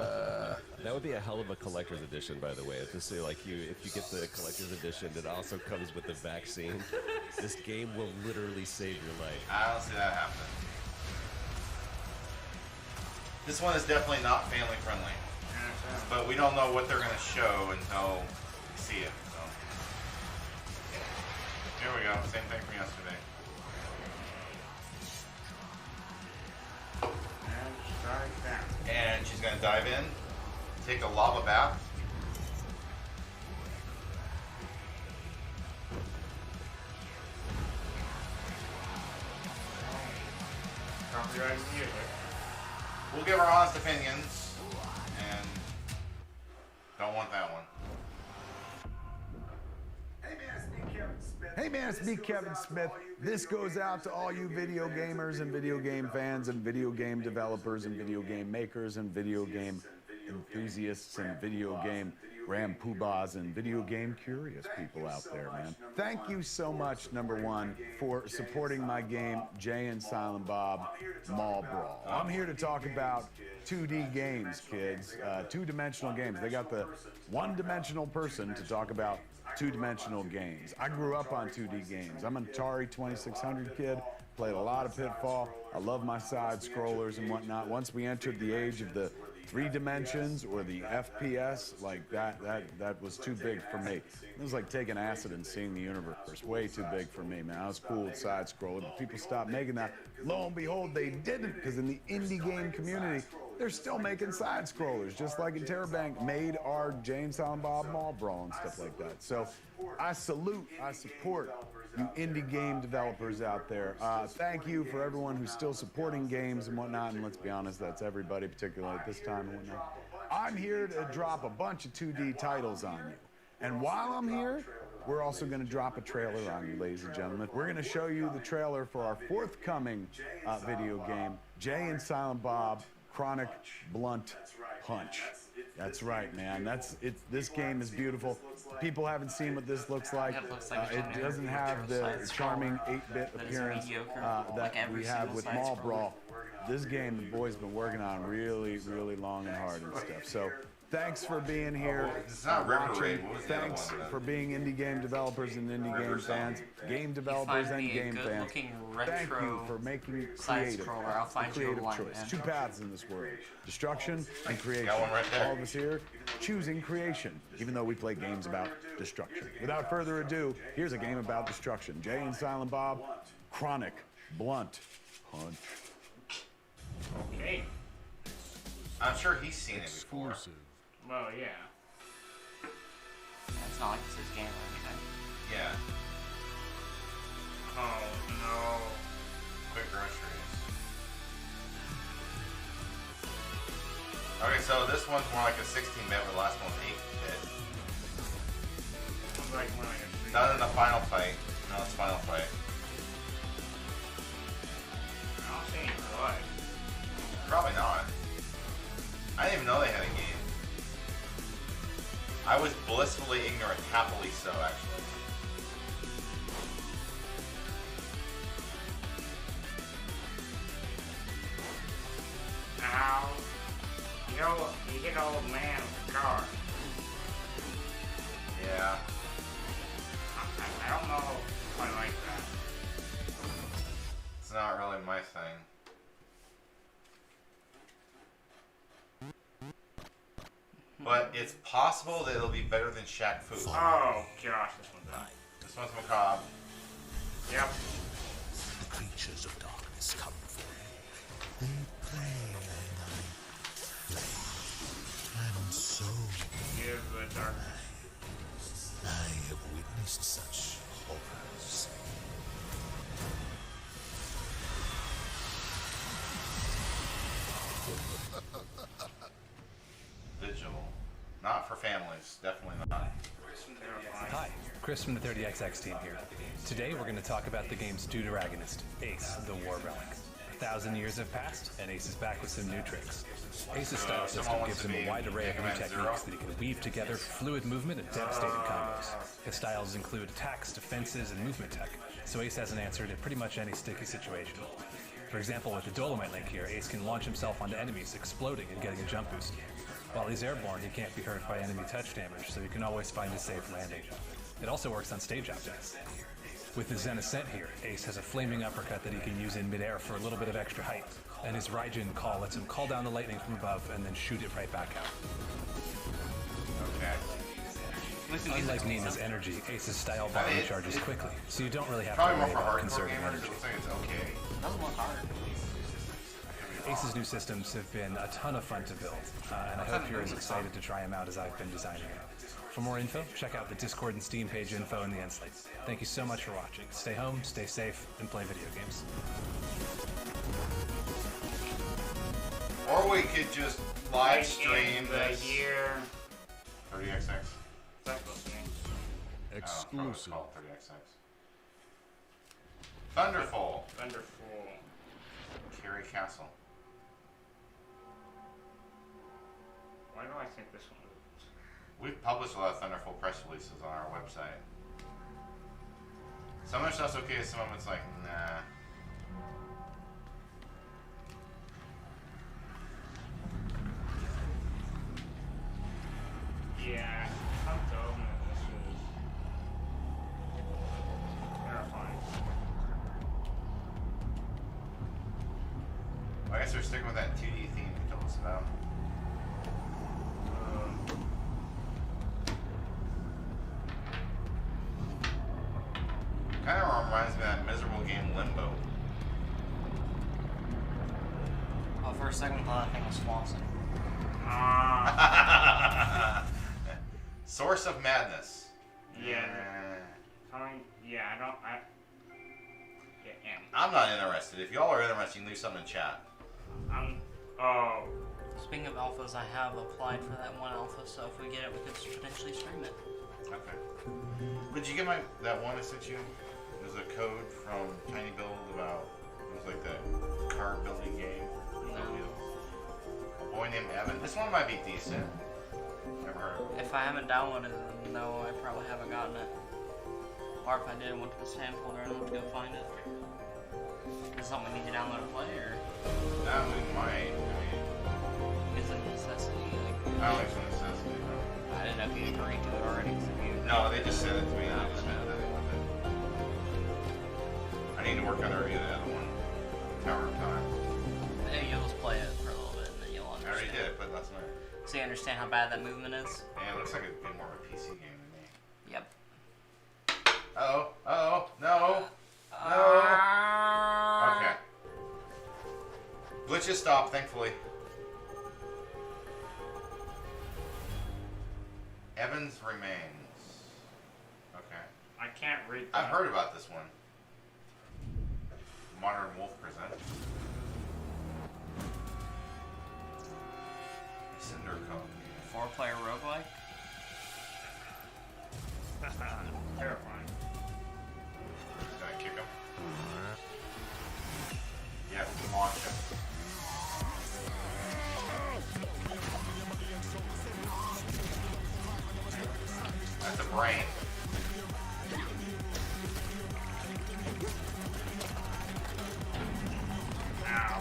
that would be a hell of a collector's edition, by the way. If this if you get the collector's edition that also comes with the vaccine, this game will literally save your life. I don't see that happening. This one is definitely not family friendly, but we don't know what they're going to show until we see it. So here we go. Same thing from yesterday. And she's going to dive in, take a lava bath. Copyright music. We'll give our honest opinions, and don't want that one. Hey man, it's me, Kevin Smith. This goes out to all you video gamers and video game fans and video game developers and video game makers and video game enthusiasts and video game rampoobahs and video game curious people out there, man. Thank you so much, number one, for supporting my game, Jay and Silent Bob Mall Brawl. I'm here to talk about 2D games, kids. Two-dimensional games. They got the one-dimensional person to talk about two-dimensional games. I grew up on 2D games. I'm an Atari 2600 kid, played a lot of Pitfall. I love my side scrollers and whatnot. Once we entered the age of the 3 dimensions or the FPS, like that was too big for me. It was like taking acid and seeing the universe. Way too big for me, man. I was cool with side scrolling, but people stopped making that. Lo and behold, they didn't, because in the indie game community, they're still making side scrollers, just like Interbank made our Jay and Silent Bob Mall Brawl and stuff like that. So I salute, I support you indie game developers out there. Thank you for everyone who's still supporting games and whatnot, and let's be honest, that's everybody, particularly at this time and whatnot. I'm here to drop a bunch of 2D titles on you. And while I'm here, we're also going to drop a trailer on you, ladies and gentlemen. We're going to show you the trailer for our forthcoming video game, Jay and Silent Bob Chronic Blunt Punch. That's right, man. This game is beautiful. People haven't seen what this looks like. It doesn't have the charming 8-bit appearance that we have with Mall Brawl. This game the boys been working on really, really long and hard and stuff. So thanks for being here. It's not River Raid. What was the other Thanks one? for being indie game developers and indie game fans, game developers and game fans. Thank you for making creative, I'll find you creative online, choice. man. 2 paths in this world: destruction and creation. Got one right there. All of us here choosing creation, even though we play games about destruction. Without further ado, here's a game about destruction: Jay and Silent Bob, Chronic Blunt Punch. Okay. I'm sure he's seen it before. Well, yeah. It's not like it's his game or anything. Yeah. Oh no. Quick groceries. Okay, so this one's more like a 16-bit, where the last one was 8-bit. Like when I get Not in the final fight. No, it's final fight. I don't see any blood. Probably not. I didn't even know they had a game. I was blissfully ignorant, happily so, actually. Ow. You hit old man with a car. Yeah. I don't know if I like that. It's not really my thing. But it's possible that it'll be better than Shaq Fu. Oh gosh, this one's done. This one's macabre. Yep. The creatures of darkness come for you. They play all night, flame, and so Give the darkness. I have witnessed such horrors. Vigil. Not for families. Definitely not. Hi, Chris from the 30XX team here. Today we're going to talk about the game's deuteragonist, Ace, the War Relic. 1,000 years have passed, and Ace is back with some new tricks. Ace's style system gives him a wide array of new techniques that he can weave together for fluid movement and devastating combos. His styles include attacks, defenses, and movement tech, so Ace has an answer to pretty much any sticky situation. For example, with the Dolomite link here, Ace can launch himself onto enemies, exploding and getting a jump boost. While he's airborne, he can't be hurt by enemy touch damage, so he can always find a safe landing. It also works on stage objects. With his Zen Ascent here, Ace has a flaming uppercut that he can use in midair for a little bit of extra height, and his Raijin call lets him call down the lightning from above and then shoot it right back out. Okay. Unlike Nina's energy, Ace's style bomb recharges quickly, so you don't really have to Probably more worry for about hardcore conserving gamers. energy. It looks like it's okay. Doesn't look hard. Ace's new systems have been a ton of fun to build, and I hope you're as excited to try them out as I've been designing them. For more info, check out the Discord and Steam page info in the end slate. Thank you so much for watching. Stay home, stay safe, and play video games. Or we could just live stream the this. year. 30XX. That's listening. Exclusive. Called 30XX. Thunderfall. Thunderfall. Carrie Castle. Why do I think this one? We've published a lot of Thunderfall press releases on our website. Some of the stuff's okay, some of it's like, nah. Yeah, I'm dumb that this is terrifying. Well, I guess we're sticking with that 2D theme you told us about. Kind of reminds me of that miserable game Limbo. Well, for a second, I thought that thing was Swanson. Source of Madness. Yeah. Yeah, I'm not interested. If y'all are interested, you can leave something in chat. Speaking of alphas, I have applied for that one alpha, so if we get it, we could potentially stream it. Okay. Did you get that one I sent you? It was a code from Tiny Build about, it was like that car building game. No. A boy named Evan. This one might be decent. Never heard of it. If I haven't downloaded it, no, I probably haven't gotten it. Or if I did, I went to the spam folder and I went to go find it. Is it something we need to download and play, or? We might. Is it a necessity? I don't think it's a necessity. I didn't know if you agreed to it already. No, they just said it to me. I just said that they wanted it. I need to work on the review of the other one. Tower of Time. Maybe you'll just play it for a little bit and then you'll I understand. already did it, but last night. So you understand how bad that movement is? Yeah, it looks like it'd be more of a PC game than me. Yep. Uh-oh. Uh-oh. No. No. Okay. Glitches stopped, thankfully. Evans Remains. Okay. I can't read that. I've heard about this one. Modern Wolf presents. Cinder Cone. 4-player roguelike? Terrifying. Just gonna kick him. Yeah, launch him. That's a brain. Ow.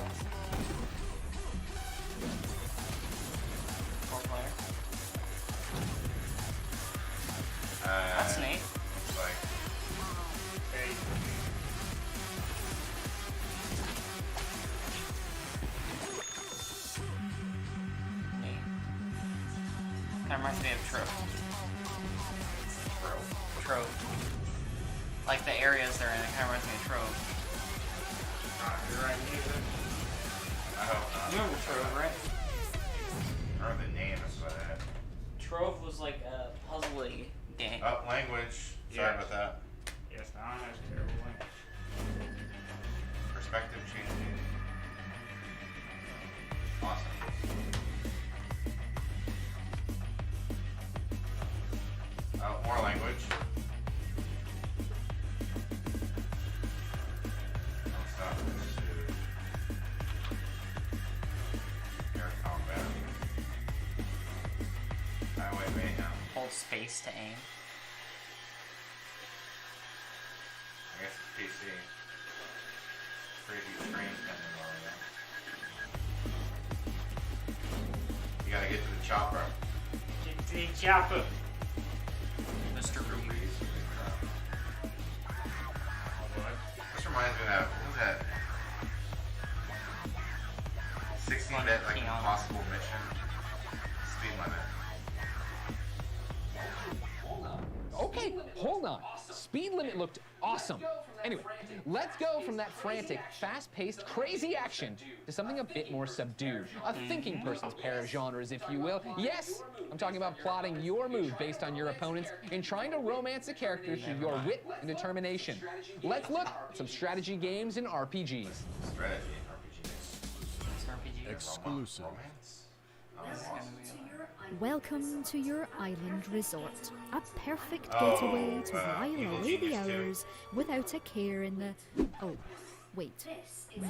Kind of reminds me of Trove. Trove. Like the areas they're in, it kind of reminds me of Trove. You're right, neither. I hope not. You remember Trove, right? I remember the name, that's about it. Trove was like a puzzly game. Oh, language. Sorry about that. Yes, that one has terrible language. Perspective changing. Awesome. More language. Stop this shit. Air combat. Highway mayhem. Hold space to aim. I guess it's PC. Crazy train coming on. You gotta get to the chopper. Get to the chopper. Mr. Ruby. This reminds me of that, what was that? 16-bit, like, impossible mission. Speed limit. Okay, hold on. Speed limit looked awesome. Anyway, let's go from that frantic, fast-paced, crazy action to something a bit more subdued. A thinking person's pair of genres, if you will. Yes, I'm talking about plotting your move based on your opponents and trying to romance a character through your wit and determination. Let's look at some strategy games and RPGs. Strategy RPG. Exclusive. Welcome to your island resort. A perfect getaway to while away the hours without a care in the... Oh, wait. No.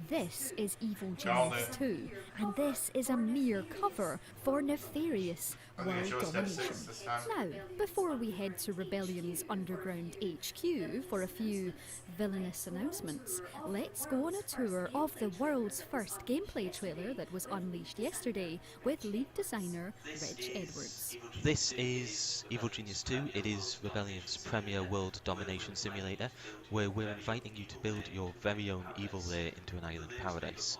This is Evil Genius 2, and this is a mere cover for nefarious world domination. Now, before we head to Rebellion's underground HQ for a few villainous announcements, let's go on a tour of the world's first gameplay trailer that was unleashed yesterday with lead designer Rich Edwards. This is Evil Genius 2. It is Rebellion's premier world domination simulator, where we're inviting you to build your very own evil lair into an island paradise.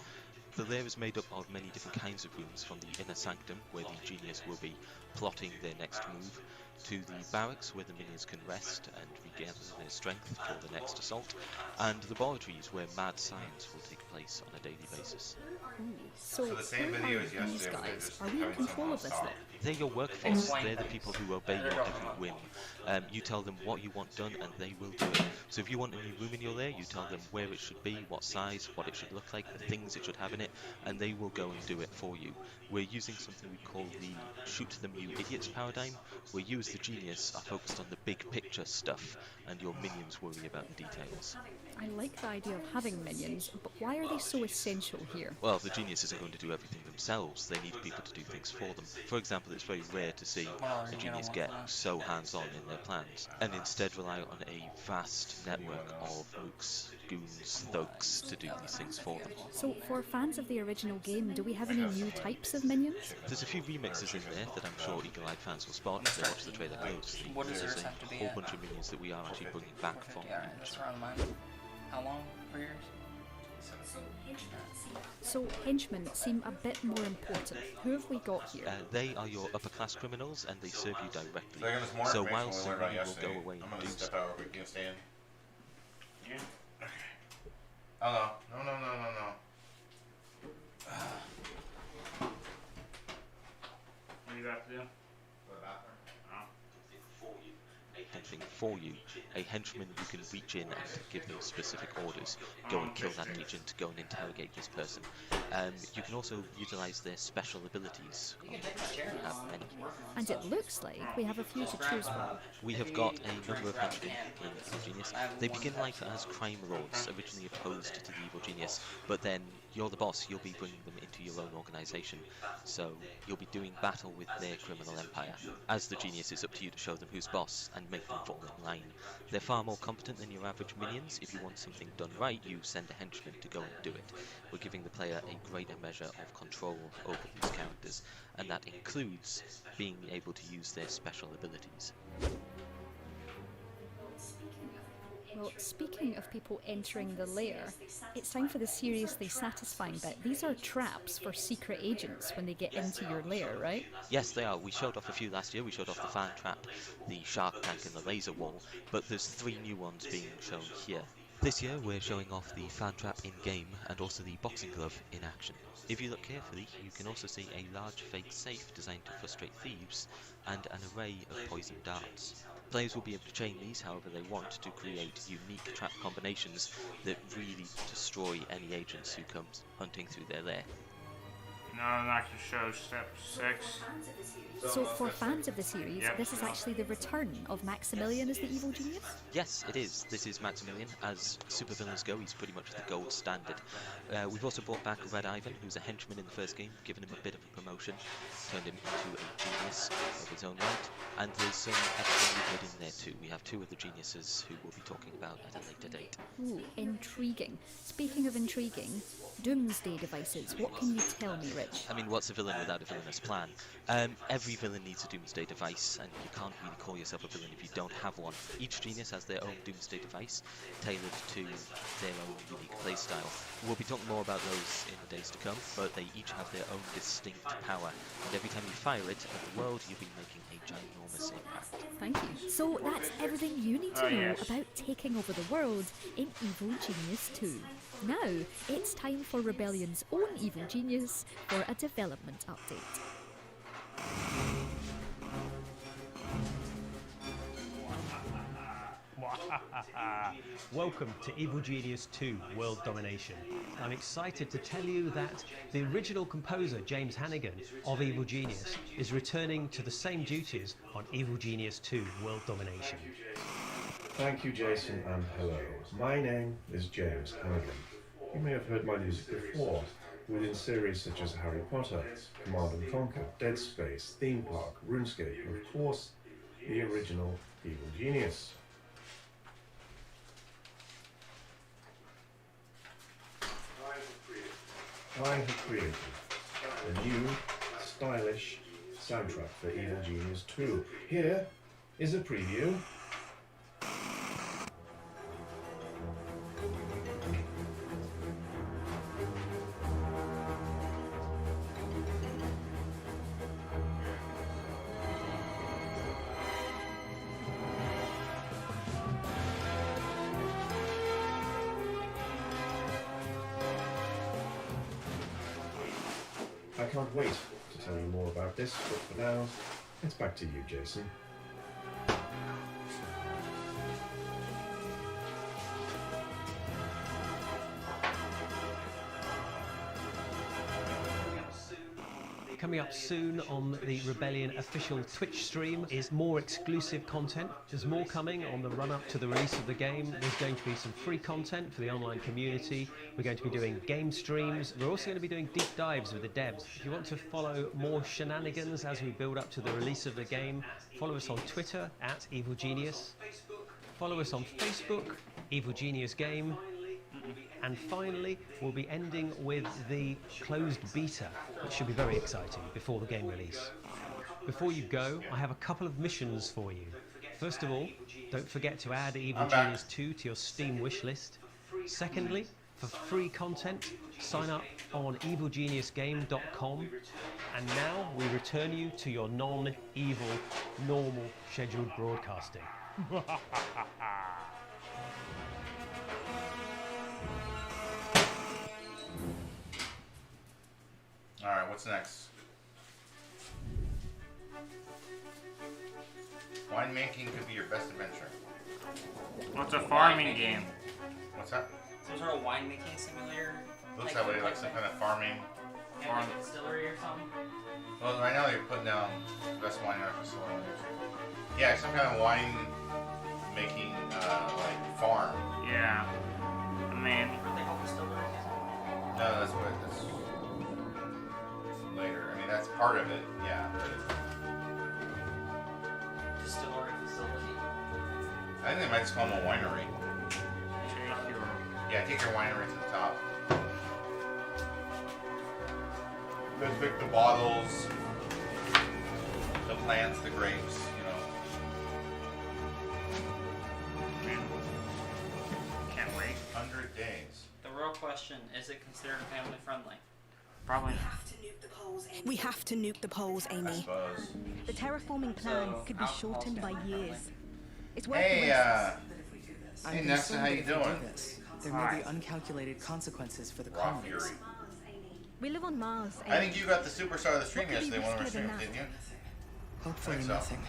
The lair is made up of many different kinds of rooms, from the inner sanctum, where the genius will be plotting their next move, to the barracks, where the minions can rest and regather their strength for the next assault, and the laboratories, where mad science will take place on a daily basis. So the same who video are as these yesterday, but they're guys? just Are we in having control of someone this stop. then? They're your workforce. They're the people who obey your every whim. You tell them what you want done and they will do it. So if you want a new room in your lair, you tell them where it should be, what size, what it should look like, the things it should have in it, and they will go and do it for you. We're using something we call the shoot them you idiots paradigm, where you as the genius are focused on the big picture stuff and your minions worry about the details. I like the idea of having minions, but why are they so essential here? Well, the genius isn't going to do everything themselves. They need people to do things for them. For example, it's very rare to see a genius get so hands-on in their plans, and instead rely on a vast network of mooks, goons, thugs to do these things for them. So, for fans of the original game, do we have any new types of minions? There's a few remixes in there that I'm sure eagle-eyed fans will spot if they watch the trailer closely. What does There's yours a have to be whole at? bunch of minions that we are actually bringing back from the Alright, that's around mine. How long for yours? So, henchmen seem a bit more important. Who have we got here? They are your upper-class criminals, and they serve you directly. there's more So information while we some learned about will yesterday. go away I'm and gonna do step out real quick. You can stay in. Yeah. Okay. Oh no. What do you got to do? Anything for you, a henchman you can reach in and give them specific orders. Go and kill that agent, go and interrogate this person. You can also utilize their special abilities. You have many. And it looks like we have a few to choose from. We have got a number of henchmen in Evil Genius. They begin life as crime lords, originally opposed to the Evil Genius, but then you're the boss, you'll be bringing them into your own organization, so you'll be doing battle with their criminal empire. As the genius, it's up to you to show them who's boss and make them fall in line. They're far more competent than your average minions. If you want something done right, you send a henchman to go and do it. We're giving the player a greater measure of control over these characters, and that includes being able to use their special abilities. Well, speaking of people entering the lair, it's time for the seriously satisfying bit. These are traps for secret agents when they get into your lair, right? Yes, they are. We showed off a few last year. We showed off the fan trap, the shark tank, and the laser wall, but there's 3 new ones being shown here. This year we're showing off the fan trap in-game and also the boxing glove in action. If you look carefully, you can also see a large fake safe designed to frustrate thieves and an array of poison darts. Players will be able to chain these however they want to create unique trap combinations that really destroy any agents who come hunting through their lair. No, I'm not going to show step 6. So for fans of the series, this is actually the return of Maximilian as the evil genius? Yes, it is. This is Maximilian. As supervillains go, he's pretty much the gold standard. We've also brought back Red Ivan, who's a henchman in the first game, given him a bit of a promotion, turned him into a genius of his own right, and there's some extra new blood in there too. We have 2 of the geniuses who we'll be talking about at a later date. Ooh, intriguing. Speaking of intriguing, doomsday devices, what can you tell me, Rich? I mean, what's a villain without a villainous plan? Every villain needs a doomsday device, and you can't really call yourself a villain if you don't have one. Each genius has their own doomsday device, tailored to their own unique playstyle. We'll be talking more about those in the days to come, but they each have their own distinct power, and every time you fire it at the world, you'll be making a ginormous impact. Thank you. So that's everything you need to know about taking over the world in Evil Genius 2. Now, it's time for Rebellion's own Evil Genius for a development update. Welcome to Evil Genius 2 World Domination. I'm excited to tell you that the original composer James Hannigan of Evil Genius is returning to the same duties on Evil Genius 2 World Domination. Thank you, Jason, and hello. My name is James Hannigan. You may have heard my music before within series such as Harry Potter, Command & Conquer, Dead Space, Theme Park, RuneScape, and of course, the original Evil Genius. I have created a new, stylish soundtrack for Evil Genius 2. Here is a preview. I can't wait to tell you more about this, but for now, it's back to you, Jason. Coming up soon on the Rebellion official Twitch stream is more exclusive content. There's more coming on the run-up to the release of the game. There's going to be some free content for the online community. We're going to be doing game streams. We're also going to be doing deep dives with the devs. If you want to follow more shenanigans as we build up to the release of the game, follow us on Twitter at Evil Genius. Follow us on Facebook, Evil Genius Game. And finally, we'll be ending with the closed beta, which should be very exciting before the game release. Before you go, I have a couple of missions for you. First of all, don't forget to add Evil Genius 2 to your Steam wishlist. Secondly, for free content, sign up on evilgeniusgame.com. And now we return you to your non-evil, normal scheduled broadcasting. Alright, what's next? Winemaking could be your best adventure. What's a farming game? What's that? Some sort of winemaking simulator? Looks that way, like some kind of farming. Yeah, like a distillery or something? Well, right now they're putting down the best wine out of the soil. Yeah, some kind of wine making, like, farm. Yeah. I mean... No, that's what that's later. I mean, that's part of it, yeah. But Distillery facility. I think they might just call them a winery. Yeah, take your winery to the top. Go pick the bottles, the plants, the grapes, you know. question. Is it considered family friendly? Probably not. We have to nuke the poles, Amy. The terraforming plan could be shortened by years. It's worth the risk. Hey, Nessa, how you doing? There may be uncalculated consequences for the Raw colonies. Fury. We live on Mars, Amy. I think you got the superstar of the stream What could be yesterday, one of our riskier than streams, that? didn't you? Hopefully I think so. nothing.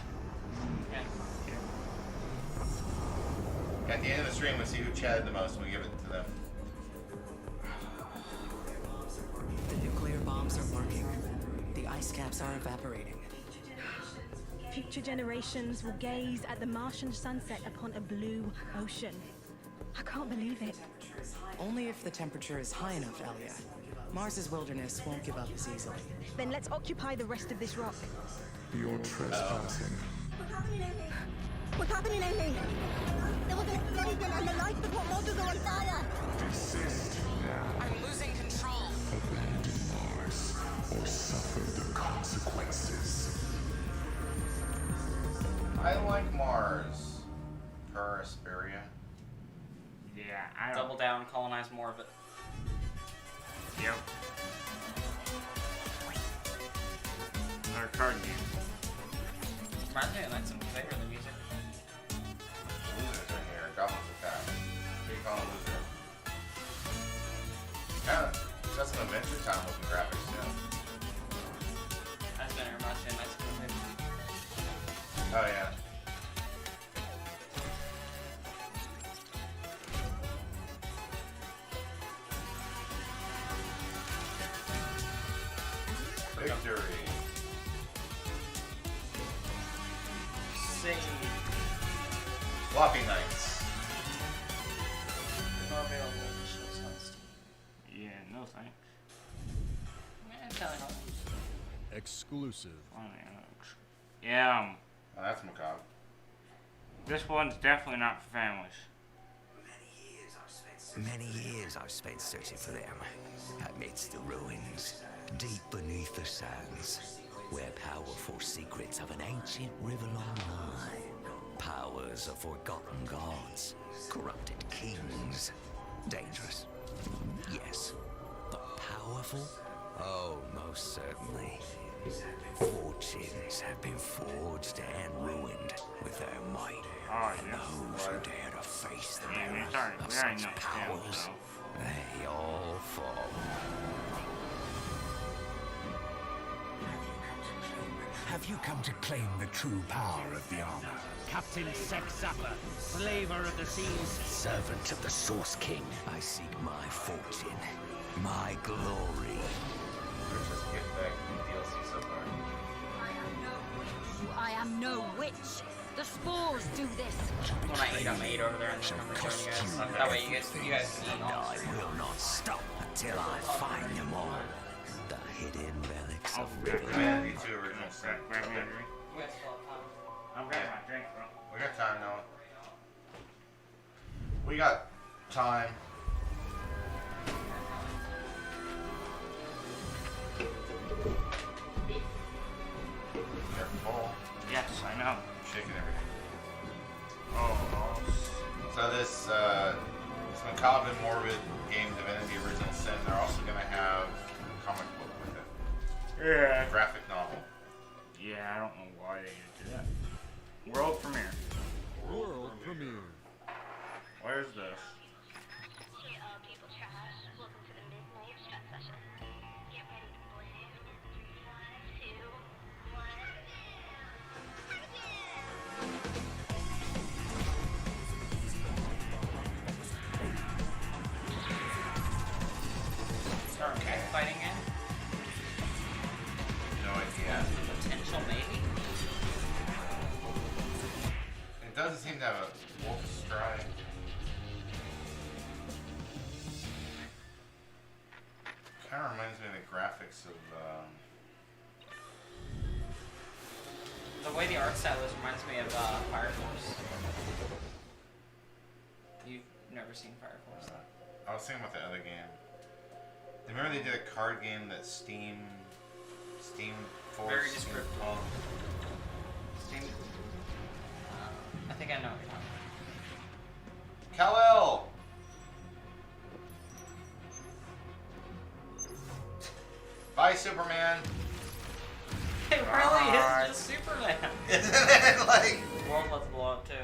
At the end of the stream, we'll see who chatted the most and we give it to them. The nuclear bombs are working. The ice caps are evaporating. Future generations will gaze at the Martian sunset upon a blue ocean. I can't believe it. Only if the temperature is high enough, Elia. Mars's wilderness won't give up as easily. Then let's occupy the rest of this rock. You're trespassing. What's happening, Amy? There was an explosion and the life support modules are on fire. Desist now. I'm losing control. Abandon Mars or suffer the consequences. I like Mars. Per Asperia. Yeah, I Double down, colonize more of it. Yep. Another card game. Reminds me of like some flavor of the music. Losers are here. Goblins attack. Big on loser. Kinda got some Adventure Time looking graphics too. That's gonna remind me of nice movie. Oh yeah. Victory. Save. Floppy Knights. Not available. Shows on Steam. Yeah, no thanks. Exclusive. Yeah. Oh, that's macabre. This one's definitely not for families. Many years I've spent searching for them, amidst the ruins, deep beneath the sands, where powerful secrets of an ancient river lie. Powers of forgotten gods, corrupted kings. Dangerous, yes, but powerful? Oh, most certainly. Fortunes have been forged and ruined with their might. Oh, yeah. Those who dare to face the Yeah, bearer it's already of very such nice, powers, they all fall. Have you come to claim the true power of the armor? Captain Sex-Zapper, slaver of the seas. Servant of the Source King, I seek my fortune, my glory. Let's just get back to the DLC so far. I am no witch. The spores do this. When I eat, I'm 8 over there and then I'm returning you guys. So that way you guys can eat all. I will not stop until I find them all. The hidden relics of Humanity 2 original sin. Grab me a drink. You guys still have time. I'm grabbing my drink, bro. We got time now. We got time. Careful. Yes, I know. Shaking everything. Oh. So this macabre and morbid game, Divinity Original Sin, they're also going to have a comic book with it. Yeah. Graphic novel. Yeah, I don't know why they did that. World premiere. World premiere. Where's this? Start fighting in? No idea. Potential maybe? It doesn't seem to have a wolf stride. Kind of reminds me of the graphics of. The way the art style is reminds me of Fire Force. You've never seen Fire Force? I was thinking about the other game. Remember they did a card game that Steam Force. Very descriptive. Steam. I think I know what you're talking Kal-El! Bye, Superman. It really is just Superman. Isn't it? Like... The world lets blow up, too.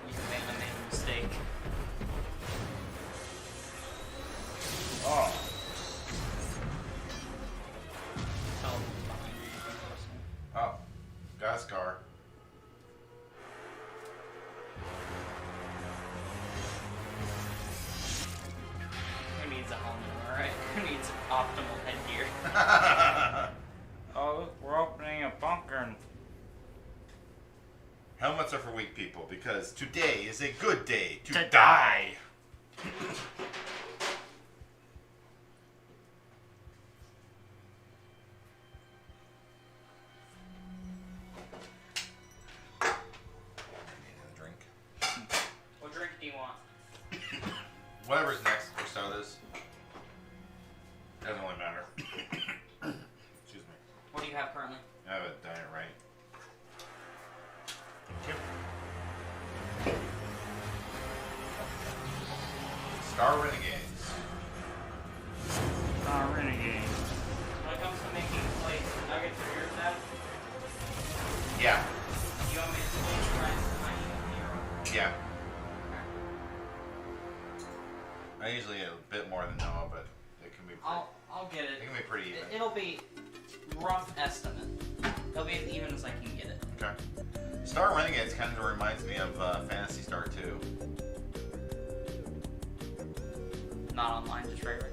You made a mistake. Oh. Oh. Gas car. Who needs a helmet, alright? Who needs optimal headgear? Oh, look, we're opening a bunker. Helmets are for weak people because today is a good day to die. Die. What drink do you want? Whatever's next for sodas. Doesn't really matter. Excuse me. What do you have currently? I have a Diet Right. Star Renegades. Star Renegade. When it comes to making plates and nuggets for your set, Yeah. you want me to switch friends to my hero? Yeah. I usually get a bit more than Noah, but it can be pretty, I'll get it. it can be pretty even. It'll be rough estimate. It'll be as even as I can get it. Okay. Star Renegades kind of reminds me of Phantasy Star 2. Not online, just regular.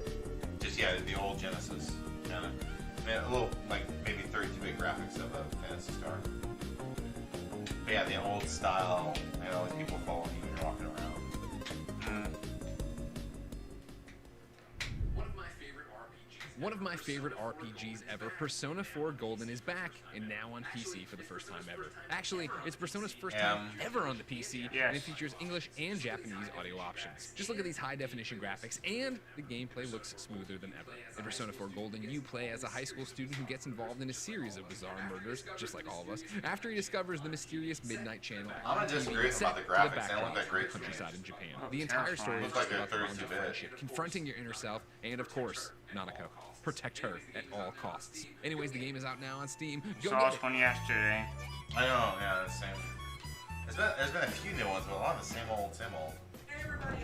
Just, yeah, the old Genesis. Kind of. I mean, a little, like, maybe 32-bit graphics of a Phantasy Star. But yeah, the old style, and all these people following you when you're walking around. One of my favorite RPGs ever, Persona 4 Golden, is back and now on PC for the first time ever. Actually, it's Persona's first time ever on the PC, and it features English and Japanese audio options. Just look at these high-definition graphics, and the gameplay looks smoother than ever. In Persona 4 Golden, you play as a high school student who gets involved in a series of bizarre murders, just like all of us, after he discovers the mysterious Midnight Channel. I'm gonna disagree about the graphics. They don't look that great to me. Countryside in Japan. The entire story is Looks like just they're about the bonds of 32-bit. friendship, confronting your inner self, and of course, Nanako. Protect her at all costs. Anyways, the game is out now on Steam. Go Saw get this it. one yesterday. I know, yeah, the same. There's been a few new ones, but a lot of the same old.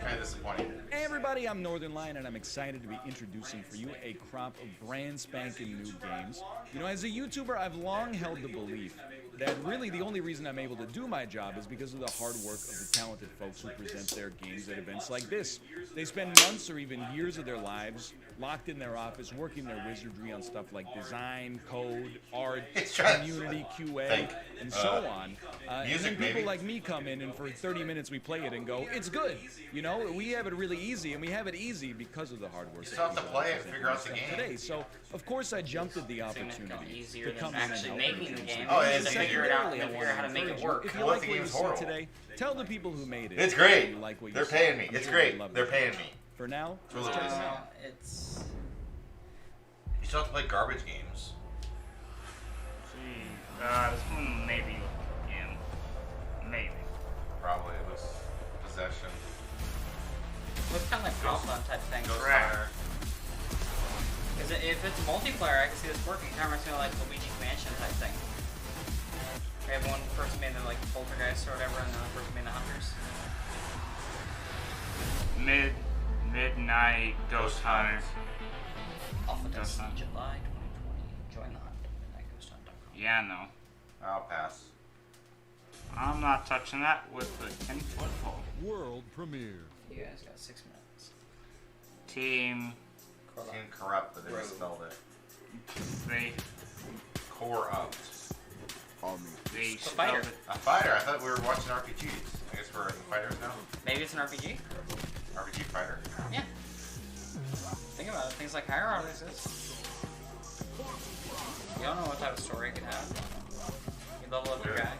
Kind of disappointing. Hey everybody, I'm Northern Lion, and I'm excited to be introducing for you a crop of brand spanking new games. You know, as a YouTuber, I've long held the belief that really the only reason I'm able to do my job is because of the hard work of the talented folks who present their games at events like this. They spend months or even years of their lives locked in their office working their wizardry on stuff like design, code, art, community, QA, and so on. And then people like me come in and for 30 minutes we play it and go, it's good. You know, we have it really easy, and we have it easy because of the hard work. You still have to play it and figure out the game. Today. So, of course, I jumped at the opportunity to come in and actually help making the introduce game. Oh, It's it's to figure it out and I figure wanna out how to make it encourage you, work. If you Well, like the what you game's see horrible. today, tell the people who made it. It's great. You like what you They're see. paying me. I'm It's sure great. you'll love They're it. paying me. For now, It's really check good. it out. It's. You still have to play garbage games. Gee, this one maybe again. Maybe. Probably. It was Possession. It's kind of like Pop-Up type thing. Ghostfire. Because if it's multiplayer, I can see this working. It kind of reminds me of like Luigi's Mansion type thing. We have one person made the like Poltergeist or whatever, and another person made the Hunters. Midnight Ghost Hunters. Alpha Ghost Test Hunt. July 2020. Join the hunt. MidnightGhostHunt.com. Yeah, no. I'll pass. I'm not touching that with the 10-foot pole. World premiere. You guys got 6 minutes. Team. Incorrupt, but they misspelled it. They. Corrupt. They A fighter. A fighter. I thought we were watching RPGs. I guess we're fighters now. Maybe it's an RPG? RPG fighter. Yeah. Think about it. Things like Hierarchy exist. You don't know what type of story it could have. You level up your guy.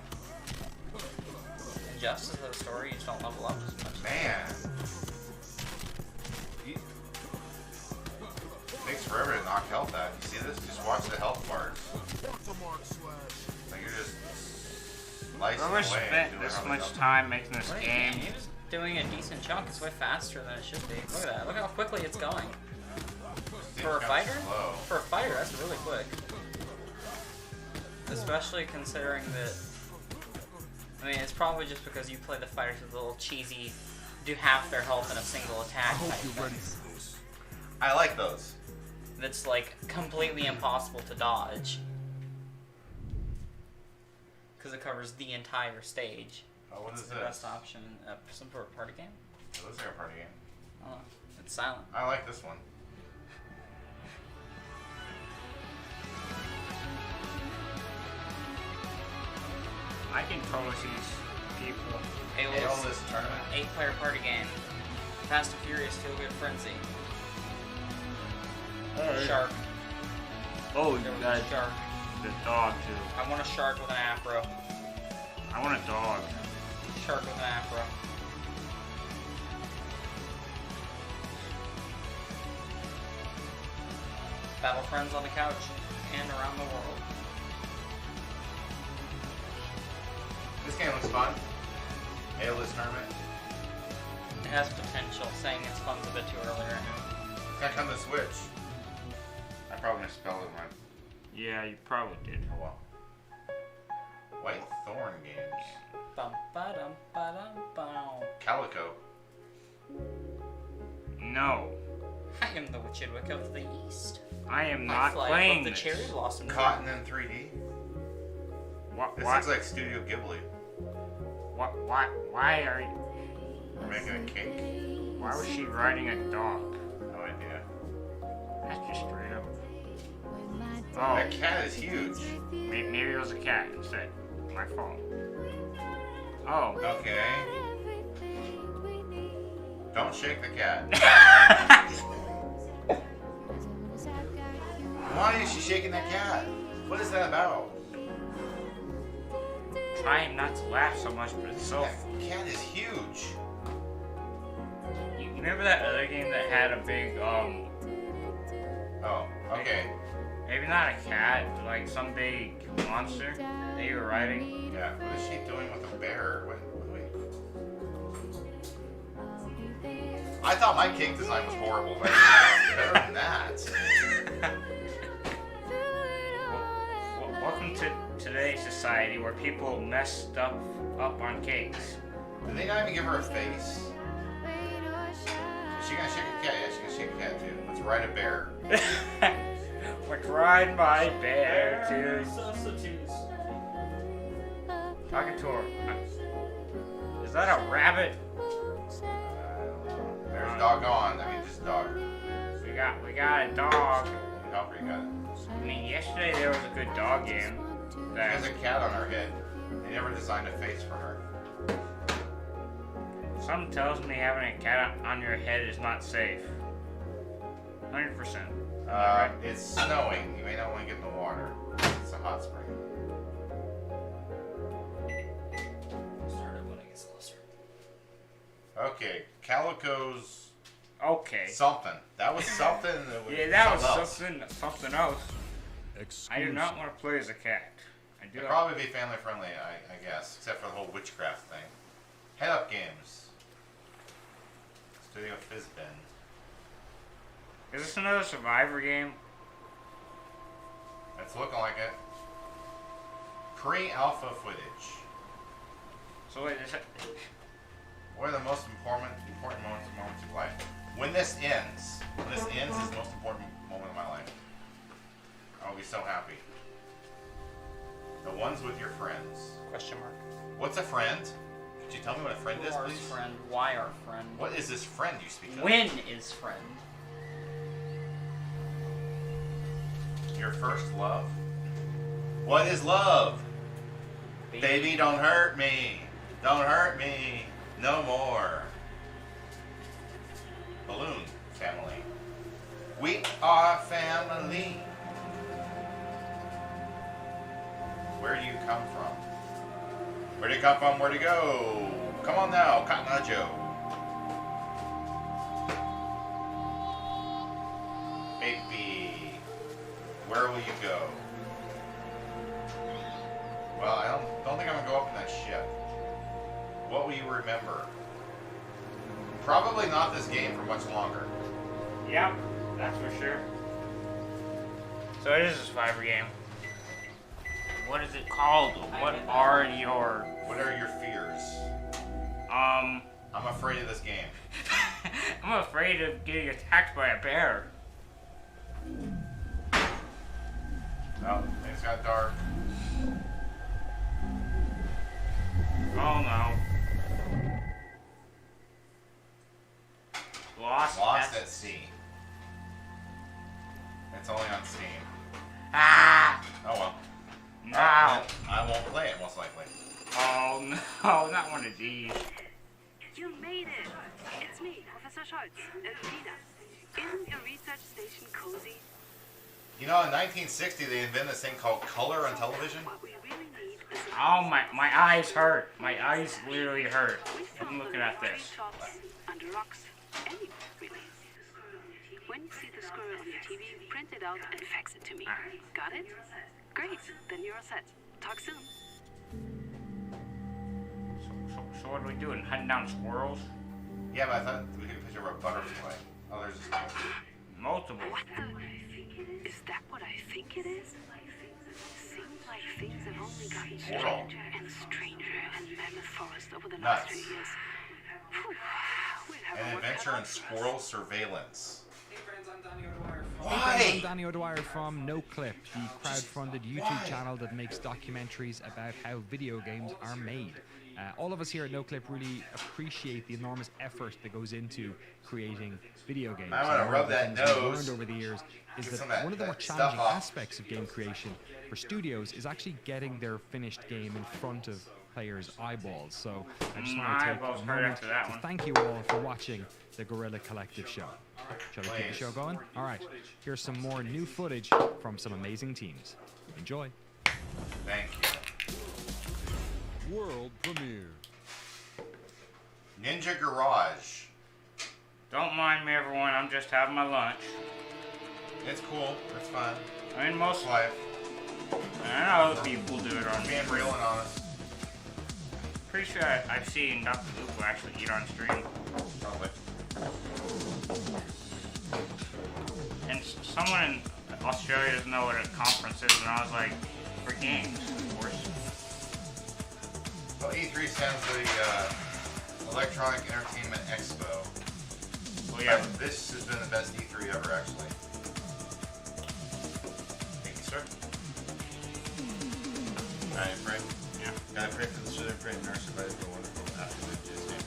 Injustice is a story, you just don't level up as much. Man. It takes forever to knock health out. You see this? Just watch the health bars. Like you're just License Whoever away, spent doing this other much stuff. time making this Right, game. It was doing a decent chunk. It's way faster than it should be. Look at that. Look how quickly it's going. For a fighter? Slow. For a fighter, that's really quick. Especially considering that... I mean, it's probably just because you play the fighters with a little cheesy, do half their health in a single attack type thing. I like those. That's like completely impossible to dodge. Because it covers the entire stage. Oh, what it's is the this? best option. Some sort of party game? It looks like a party game. Oh, it's silent. I like this one. I can totally see these people. Aeolus tournament. 8-player party game. Fast and Furious Feel Good Frenzy. Shark. Oh, There you was got a shark. the dog too. I want a shark with an afro. I want a dog. Shark with an afro. Battle friends on the couch and around the world. This game looks fun. Aeolus tournament. It has potential. Saying it's fun's a bit too early right now. It's gonna come to Switch. I probably misspelled it right. Yeah, you probably did. Oh well. White Thorn Games. Bum ba dum ba dum bum. Calico. No. I am the Witchedwick of the East. I am I not fly playing above the this. cherry blossom. Cotton in 3D. What? This What? looks like Studio Ghibli. What? Why are you? We're making a cake. Why was she riding a dog? No idea. That's just straight up. Oh, that cat is huge. Maybe it was a cat instead. My fault. Oh. Okay. Don't shake the cat. Why is she shaking that cat? What is that about? Trying not to laugh so much, but it's so. That cat is huge. You remember that other game that had a big Oh, okay. Maybe not a cat, but like some big monster that you were riding. Yeah. What is she doing with a bear? Wait. I thought my cake design was horrible, but it's better than that. Welcome to today's society where people mess stuff up on cakes. Did they not even give her a face? Is she gonna shake a cat? Yeah, she's gonna shake a cat too. Let's ride a bear. Let's ride my bear too. Substitutes. Talking to her. Is that a rabbit? There's doggone. That means just dog. We got a dog. How you got it? I mean, yesterday there was a good dog game. She has a cat on her head. They never designed a face for her. Something tells me having a cat on your head is not safe. 100%. It's snowing. You may not want to get in the water. It's a hot spring. Started when it gets closer. Okay, Calico's. Okay. Something. That was something. That was Yeah, that was something else. something else. I do not want to play as a cat. I do It'd probably be family friendly, I guess, except for the whole witchcraft thing. Head Up Games. Studio Fizzbin. Is this another Survivor game? It's looking like it. Pre-alpha footage. So wait, is it... What are the most important moments of life? When this ends is the most important moment of my life. I'll be so happy. The ones with your friends. Question mark. What's a friend? Could you tell me what a friend is, Who please? is friend? Why our friend? What is this friend you speak of? When is friend? Your first love? What is love? Baby, don't hurt me. Don't hurt me. No more. Balloon family. We are family. Where do you come from? Where do you come from? Where to go? Come on now, Cotton Eye Joe. Baby, where will you go? Well, I don't think I'm gonna go up in that remember. Probably not this game for much longer. Yep, that's for sure. So it is a survivor game. What is it called? What are your fears? I'm afraid of this game. I'm afraid of getting attacked by a bear. Oh, things got dark. Oh no. Lost at Sea. It's only on Steam. Ah! Oh well. No. I won't play it most likely. Oh no, not one of these. You made it! It's me, Professor Scholz, Nina. Isn't your research station cozy? You know, in 1960 they invented this thing called color on television. Oh my eyes hurt. My eyes literally hurt. I'm looking at this. Under rocks, anywhere, really. When you see the squirrel on your TV, print it out and fax it to me. Got it? Great, then you're all set. Talk soon. So what are we doing? Hunting down squirrels? Yeah, but I thought we could picture a butterfly. Oh, there's this thing. Multiple. What the? Is that what I think it is? Seems like things have only gotten stranger and stranger in Mammoth Forest over the last few years. An adventure in squirrel surveillance. Hey friends, I'm Danny O'Dwyer. Why? Hey friends, I'm Danny O'Dwyer from NoClip, the crowdfunded YouTube channel that makes documentaries about how video games are made. All of us here at NoClip really appreciate the enormous effort that goes into creating video games. I want to rub that One of the things nose. we've learned over the years is that one of the more challenging aspects of game creation for studios is actually getting their finished game in front of players' eyeballs. So I just want to take a moment to thank you all for watching the Guerrilla Collective show. Shall we keep the show going? All right, here's some more new footage from some amazing teams. Enjoy. Thank you. World premiere. Ninja Garage. Don't mind me, everyone. I'm just having my lunch. It's cool. It's fun. I mean, most life. I know other people do it on being real and honest. Pretty sure I've seen Dr. Lupo actually eat on stream. Probably. And someone in Australia doesn't know what a conference is, and I was like, for games, of course. Well, E3 stands for the Electronic Entertainment Expo. Well, yeah. This has been the best E3 ever, actually. Thank you, sir. Alright, Frank. Yeah. Gotta pray for the children, pray and nurse everybody for a wonderful afternoon. Just name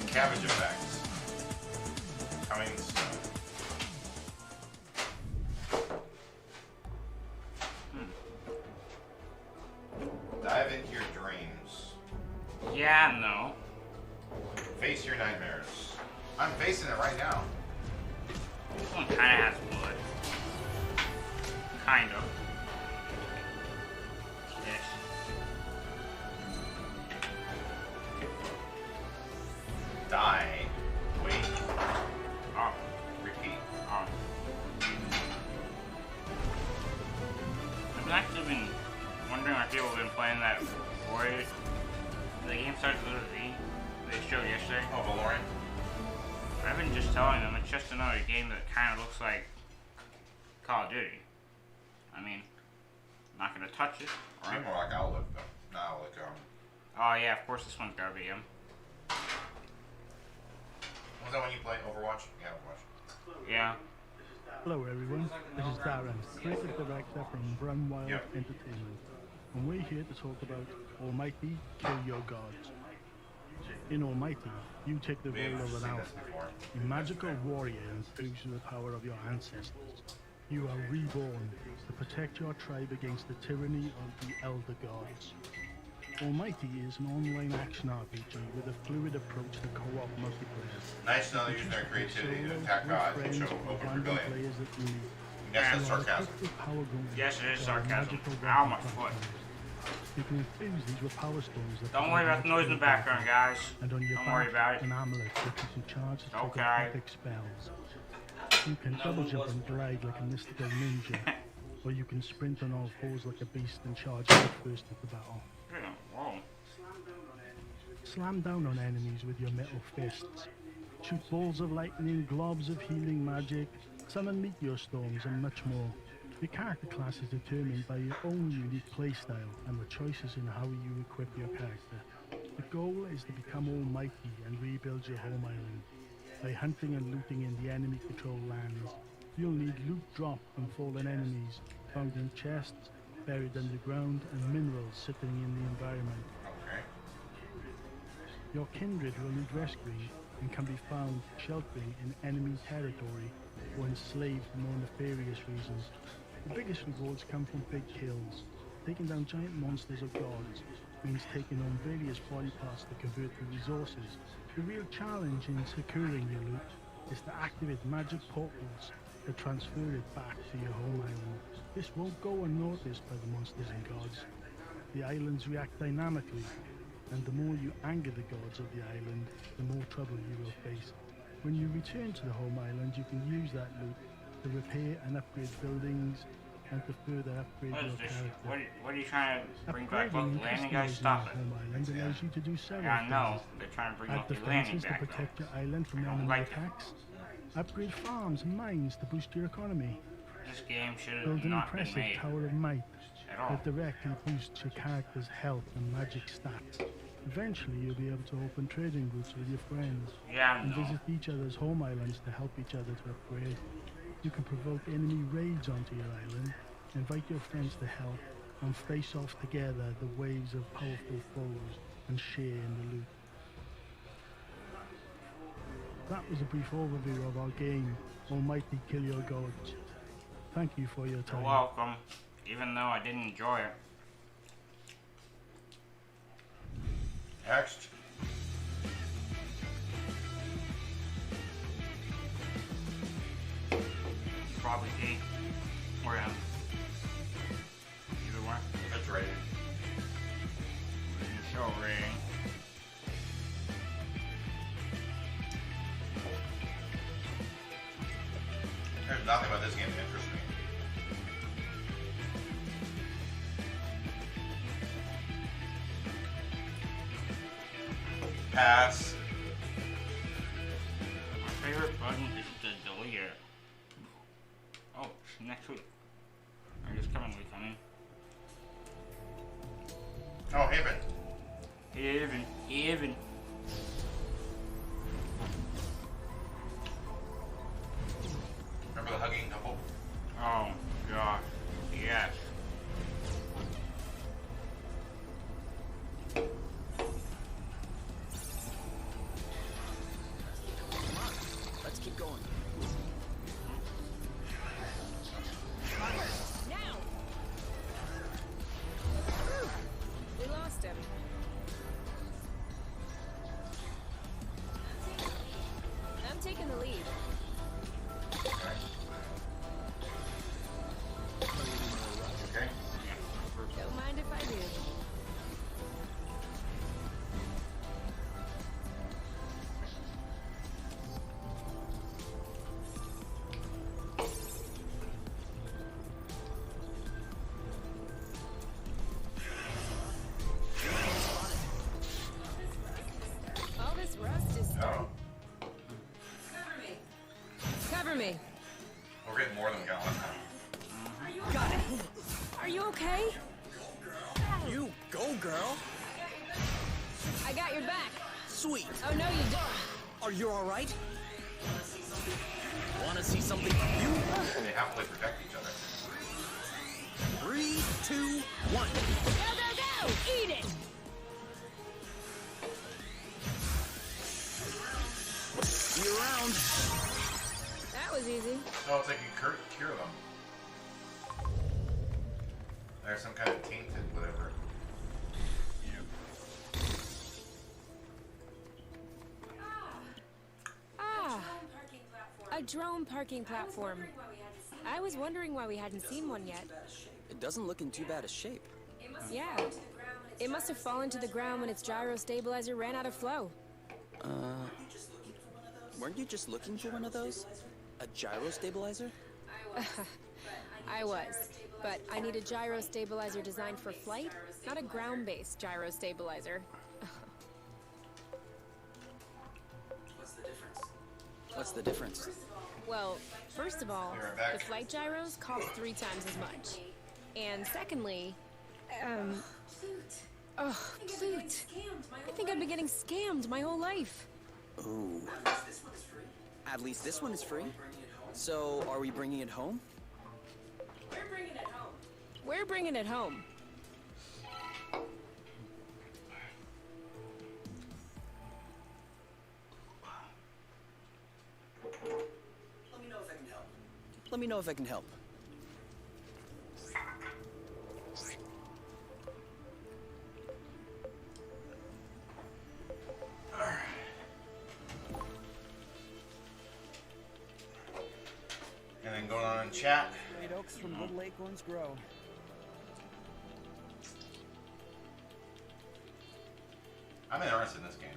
you. Cabbage effect. Coming soon. Dive into your dreams. Yeah, no. Face your nightmares. I'm facing it right now. This one kind of has blood. Kind of. Yes. Die. Wait. Oh. Repeat. Oh. I've actually been wondering why people have been playing that before the game started with Z. They showed yesterday. Oh, Valorant. I've been just telling them it's just another game that kind of looks like Call of Duty. I mean, not gonna touch it. Right? More like Outlook, though. Not Outlook. Oh yeah, of course this one's gotta be him. Was that when you played Overwatch? Yeah, Overwatch. Yeah. Hello everyone, this is Darren, creative director from Brunwild Entertainment, and we're here to talk about Almighty Kill Your Gods. In Almighty, you take the role of an alpha, a magical warrior enthused with the power of your ancestors. You are reborn to protect your tribe against the tyranny of the Elder Gods. Almighty is an online action RPG with a fluid approach to co-op multiplayer. Nice to know they're using their creativity to attack gods and show open rebellion. That's not sarcasm. Yes, it is sarcasm. Ow, my foot. You can infuse these with power stones that Don't worry about the noise in the background, guys. And on your Don't worry about it. An amulet that is in charge to take epic spells. You can double jump and glide like a mystical ninja, or you can sprint on all fours like a beast and charge headfirst into battle. Yeah, whoa. Slam down on enemies with your metal fists. Shoot balls of lightning, globs of healing magic, summon meteor storms, and much more. Your character class is determined by your own unique playstyle and the choices in how you equip your character. The goal is to become almighty and rebuild your home island. By hunting and looting in the enemy-controlled lands, you'll need loot drop from fallen enemies, found in chests, buried underground, and minerals sitting in the environment. Your kindred will need rescuing and can be found sheltering in enemy territory or enslaved for more nefarious reasons. The biggest rewards come from big kills. Taking down giant monsters or gods means taking on various body parts to convert to resources. The real challenge in securing your loot is to activate magic portals to transfer it back to your home island. This won't go unnoticed by the monsters and gods. The islands react dynamically, and the more you anger the gods of the island, the more trouble you will face. When you return to the home island, you can use that loot to repair and upgrade buildings and to further upgrade your character. What are you trying to bring back? Upgrading Look, and landing guys, customizing stop your it. home island allows you to do several Yeah, I know. things. They're trying to bring Add up the landing defenses to back. protect your island from I don't enemy like it. attacks. Upgrade farms and mines to boost your economy. This game should Build have an not been impressive made Tower of Might at all. that directly boosts your character's health and magic stats. Eventually, you'll be able to open trading routes with your friends Yeah, and no. visit each other's home islands to help each other to upgrade. You can provoke enemy raids onto your island, invite your friends to help, and face off together the waves of powerful foes and share in the loot. That was a brief overview of our game, Almighty Kill Your Gods. Thank you for your time. You're welcome, even though I didn't enjoy it. Next. Probably D or M. Either one. That's rated. Show rating. There's nothing about this game that interests me. Pass. My favorite button is to delete it. Oh, it's next week. Or this coming week, I mean. Oh, Haven. Haven. Remember the hugging couple? Oh, gosh. Yes. Let's keep going. Now! We lost him. I'm taking the lead. Okay. Don't mind if I do. All this rust is Oh. Cover me. We're getting more than we got last time. Got it. Are you okay? You go, girl. I got your back. Sweet. Oh no, you don't. Are you all right? Want to see something new? They happily protect each other. 3, 2, 1. Go! Eat it. See you around. That was easy. Oh, it's like you cure them. There's some kind of tainted whatever. Ah, a drone parking platform. I was wondering why we hadn't seen one yet. It doesn't look in too bad a shape. Yeah. It must have fallen to the ground when its gyro stabilizer ran out of flow. Weren't you just looking for one of those? A gyro stabilizer? I was. But I need a gyro stabilizer designed for flight, not a ground-based gyro stabilizer. What's the difference? Well, first of all, the flight gyros cost 3 times as much. And secondly, flute. I think I've been getting scammed my whole life. Ooh. At least this one is free. So, are we bringing it home? We're bringing it home. Let me know if I can help. And then going on in chat. Great oaks from good acorns grow. I'm interested in this game.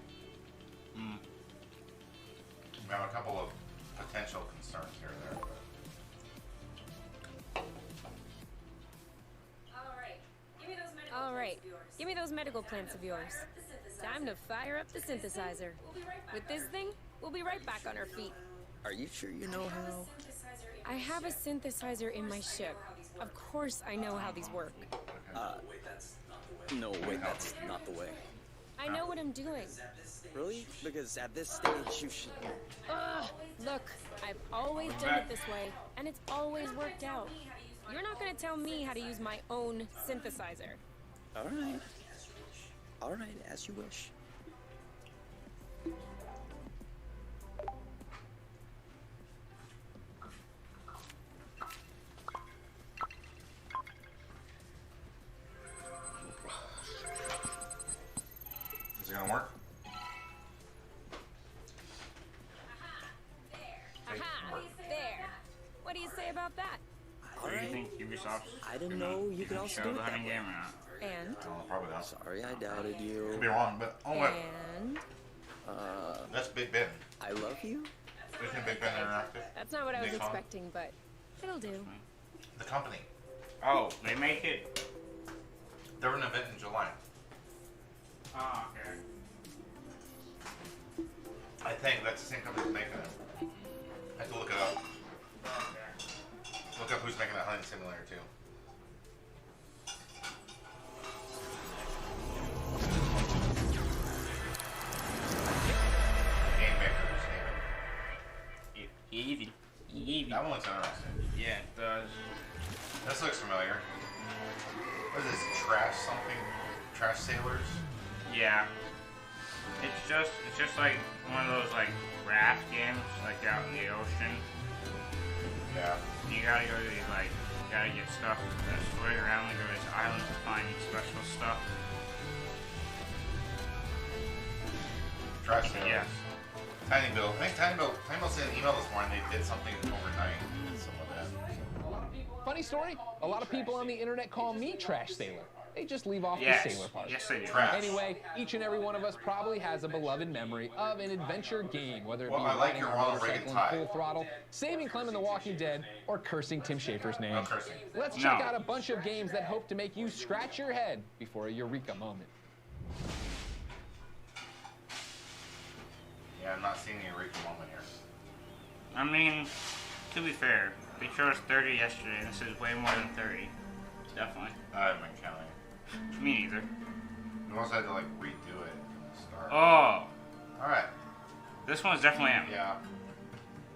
We have a couple of potential concerns here and there. All right, give me those medical plants of yours. Time to fire up the synthesizer. With this thing, we'll be right back on our feet. Are you sure you know how? I have a synthesizer in my ship. Of course I know how these work. No, wait, that's not the way. I know what I'm doing. Really? Because at this stage, you should... Look, I've always done it this way, and it's always worked out. You're not gonna tell me how to use my own synthesizer. All right. All right, as you wish. Is it gonna work? Aha! There. What do you say about that? What do you think Ubisoft? I didn't know you could also do it the that hunting way. game or not. And? Oh, probably not. Sorry, I doubted you. Could be wrong, but wait. And? That's Big Ben. I love you. Isn't Big Ben Interactive? That's not what I was Nick expecting, but it'll do. The company. Oh, they make it. They're an event in July. Oh, okay. I think that's the same company that's making it. I have to look it up. Look up who's making that hunting simulator too. Game makers, Easy. That one looks interesting. Yeah, it does. This looks familiar. What is this? Trash something? Trash sailors? Yeah. It's just like one of those like raft games, like out in the ocean. Yeah. You gotta go to these you gotta get stuff that's floating around. You go to these islands to find special stuff. Trash sailors. Yes. Tiny Bill. I think Tiny Bill sent an email this morning. They did something overnight. They did some of that. Funny story, a lot of people on the internet call me Trash Sailor. They just leave off Yes. the sailor part. Yes, they do. Trash. Anyway, each and every one of us probably has a beloved memory of an adventure game, whether it be Well, I like riding your a Ronald motorcycle Reagan in tie. full throttle, saving Clem in The Walking Dead, or cursing Tim Schafer's name. No cursing. Let's No. check out a bunch of games that hope to make you scratch your head before a eureka moment. Yeah, I'm not seeing the Eureka moment here. I mean, to be fair, they showed us 30 yesterday, and this is way more than 30. Definitely. I haven't been counting. Me neither. We also had to like redo it from the start. Oh. Alright. This one's definitely M. Yeah.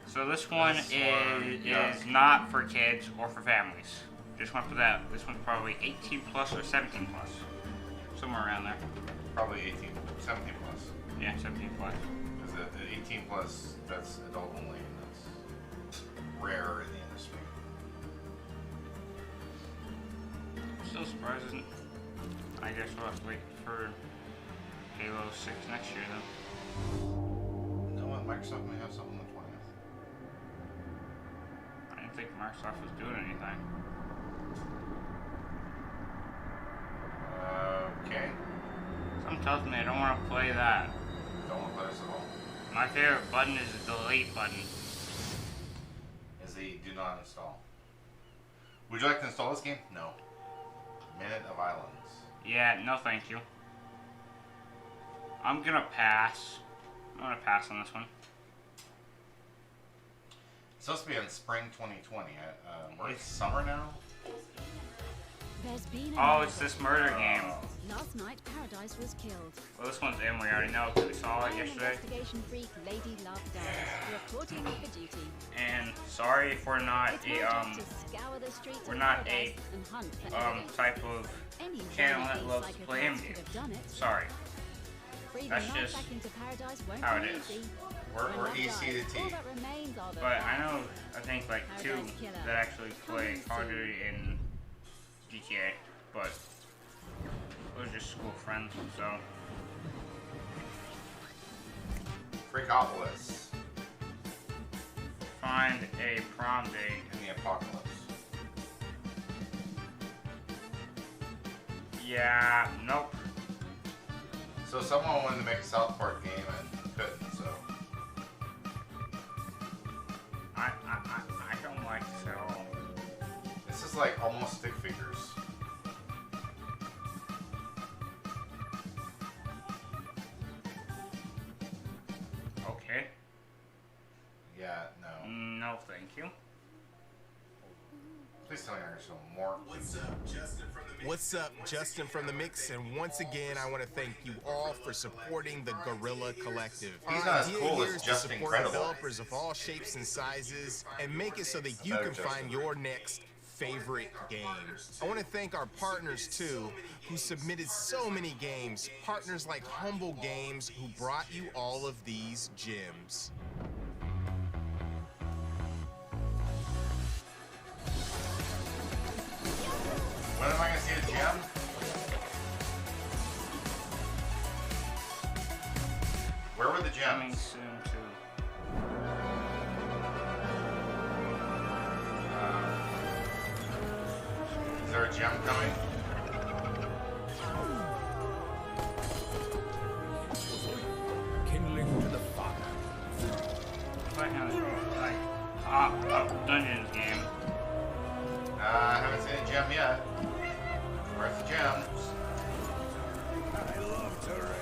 So this one This is one, yeah. not for kids or for families. Just went for that. This one's probably 18 plus or 17 plus. Somewhere around there. Probably 18, 17 plus. Yeah, 17 plus. Because the 18 plus, that's adult only, and that's rare in the industry. Still surprising. I guess we'll have to wait for Halo 6 next year then. You know what? Microsoft may have something on the 20th. I didn't think Microsoft was doing anything. Okay. Something tells me I don't want to play that. Don't want to play this at all. My favorite button is the delete button. is the do not install. Would you like to install this game? No. Minute of Islands. Yeah, no thank you. I'm gonna pass. I'm gonna pass on this one. It's supposed to be in spring 2020. We're in summer now? There's been Oh, it's this murder game. Last night, Paradise was killed. Well, this one's in. We already know because we saw it yesterday. Investigation freak Lady Love dies, reporting for duty. And sorry if we're not It's her job to scour the streets we're of not a Paradise and hunt for evidence. type of Any channel that renegade loves to play psychopaths game. could have done it. Sorry. Breathing That's life just back into Paradise won't how be it is. easy. We're When that EC dies, to T. all that remains are the But I facts. know, I think like two Paradise Killer. that actually play Call of Duty in GTA, but those are just school friends, so. Freakopolis. Find a prom date in the apocalypse. Yeah, nope. So someone wanted to make a South Park game and couldn't, so. I don't like this at all. This is like almost stick figures. Okay. Yeah, no. No, thank you. Please tell me there's some more. What's up, Justin from the Mix, and once again, I want to thank you all for supporting the Guerrilla Collective. He's Our not as idea cool here as is to Just support Incredible. developers of all shapes and sizes and make it so that you better can Justin. find your next favorite game. I want to thank our partners too, who submitted so many games. Partners like Humble Games, who brought you all of these gems. When am I gonna see a gem? Where were the gems? Coming soon too. Is there a gem coming? Kindling to the fire. Dungeons game. I haven't seen a gem yet. Where's the gems?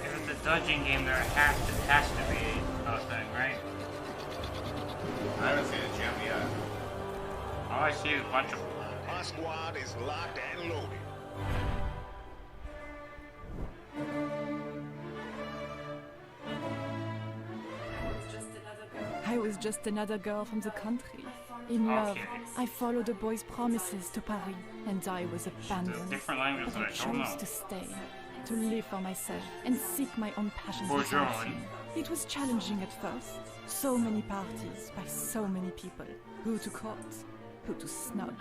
If it's a dungeon game, there has to be a thing, right? I haven't seen a gem yet. All I see is a bunch of. My squad is locked and loaded. I was just another girl from the country. In love, I followed a boy's promises to Paris, and I was abandoned. Different languages But I that I don't chose know. to stay, to live for myself, and seek my own passions Bonjour. without fear. It was challenging at first. So many parties by so many people. Who to court, who to snub.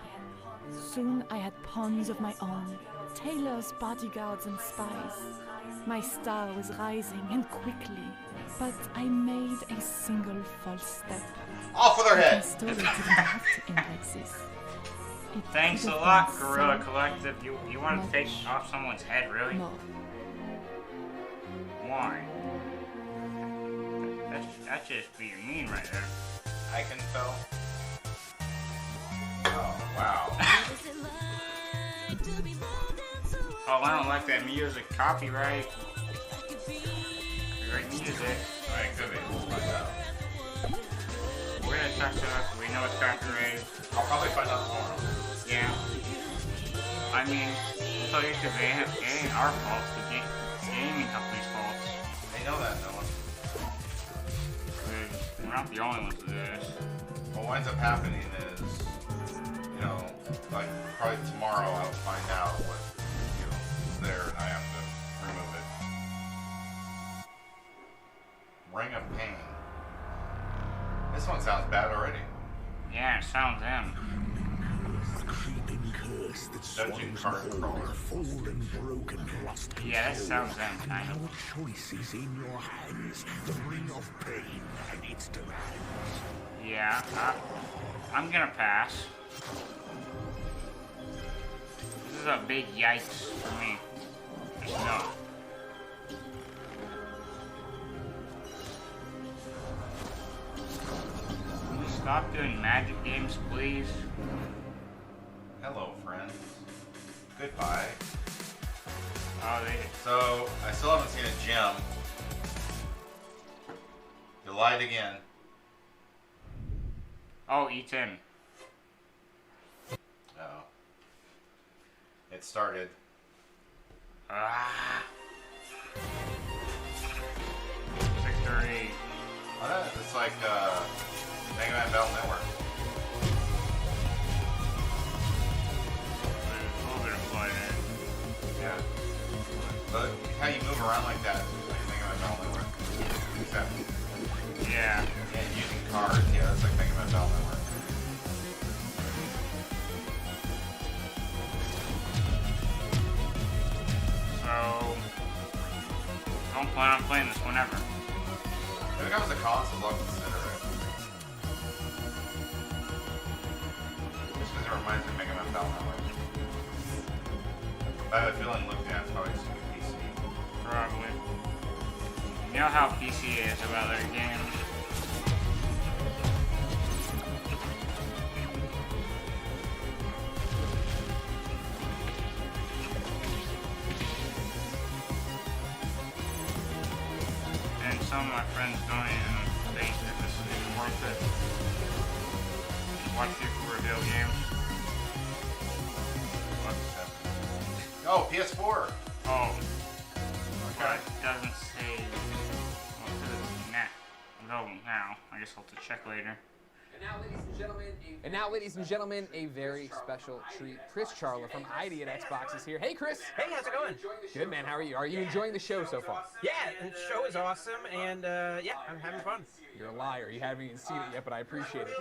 Soon I had pawns of my own, tailors, bodyguards, and spies. My star was rising and quickly, but I made a single false step. Off with her My head! story didn't have to end like this. It Thanks could a have lot, been Guerrilla so Collective. You want to take off someone's head, really? more. Why? That's just being mean right there. I can tell. Oh, wow. Oh, I don't like that music. Copyright. Copyright music. Alright, could be. We'll find out. We're gonna check it out. We know it's copyrighted. I'll probably find out tomorrow. Yeah. I mean, to tell you the truth, it ain't our fault. The gaming company's fault. They know that, no one. We're not the only ones to do this. What winds up happening is, you know, like probably tomorrow I'll find out what, you know, is there and I have to remove it. Ring of Pain. This one sounds bad already. Yeah, it sounds them. Curse that Dungeon swallows card whole crawler. their fallen, broken, lost Yeah, that control. sounds them, kind of. Your choices in your hands. The ring of pain and its demands. Yeah, I'm gonna pass. This is a big yikes for me. Just no. Stop doing magic games, please. Hello, friends. Goodbye. Oh, So, I still haven't seen a gem. You lied again. Oh, E10. Oh. It started. Ah. Victory. Oh, it's like Mega Man Battle Network. There's a little bit of blood in it. Yeah. But how you move around like that, like Mega Man Battle Network. Except, yeah. And using cards, yeah, that's like Mega Man Battle Network. So, don't plan on playing this whenever. If it comes to consoles, I'll consider it. Just because it reminds me of Mega Man Battle Network. I have a feeling looking at it's probably just gonna be PC. Probably. You know how PC is about their games. And some of my friends don't even think that this is even worth it. Watch people reveal games. Oh, PS4! Oh. Okay. It doesn't say. Well, it says nah. No, now. I guess I'll have to check later. And now, ladies and gentlemen, a very special treat. Chris Charla from ID at Xbox is here. Hey, Chris. Hey, how's it going? Good, man. How are you? Are you enjoying the show so far? Yeah, the show is awesome, and yeah, I'm having fun. You're a liar. You haven't even seen it yet, but I appreciate it.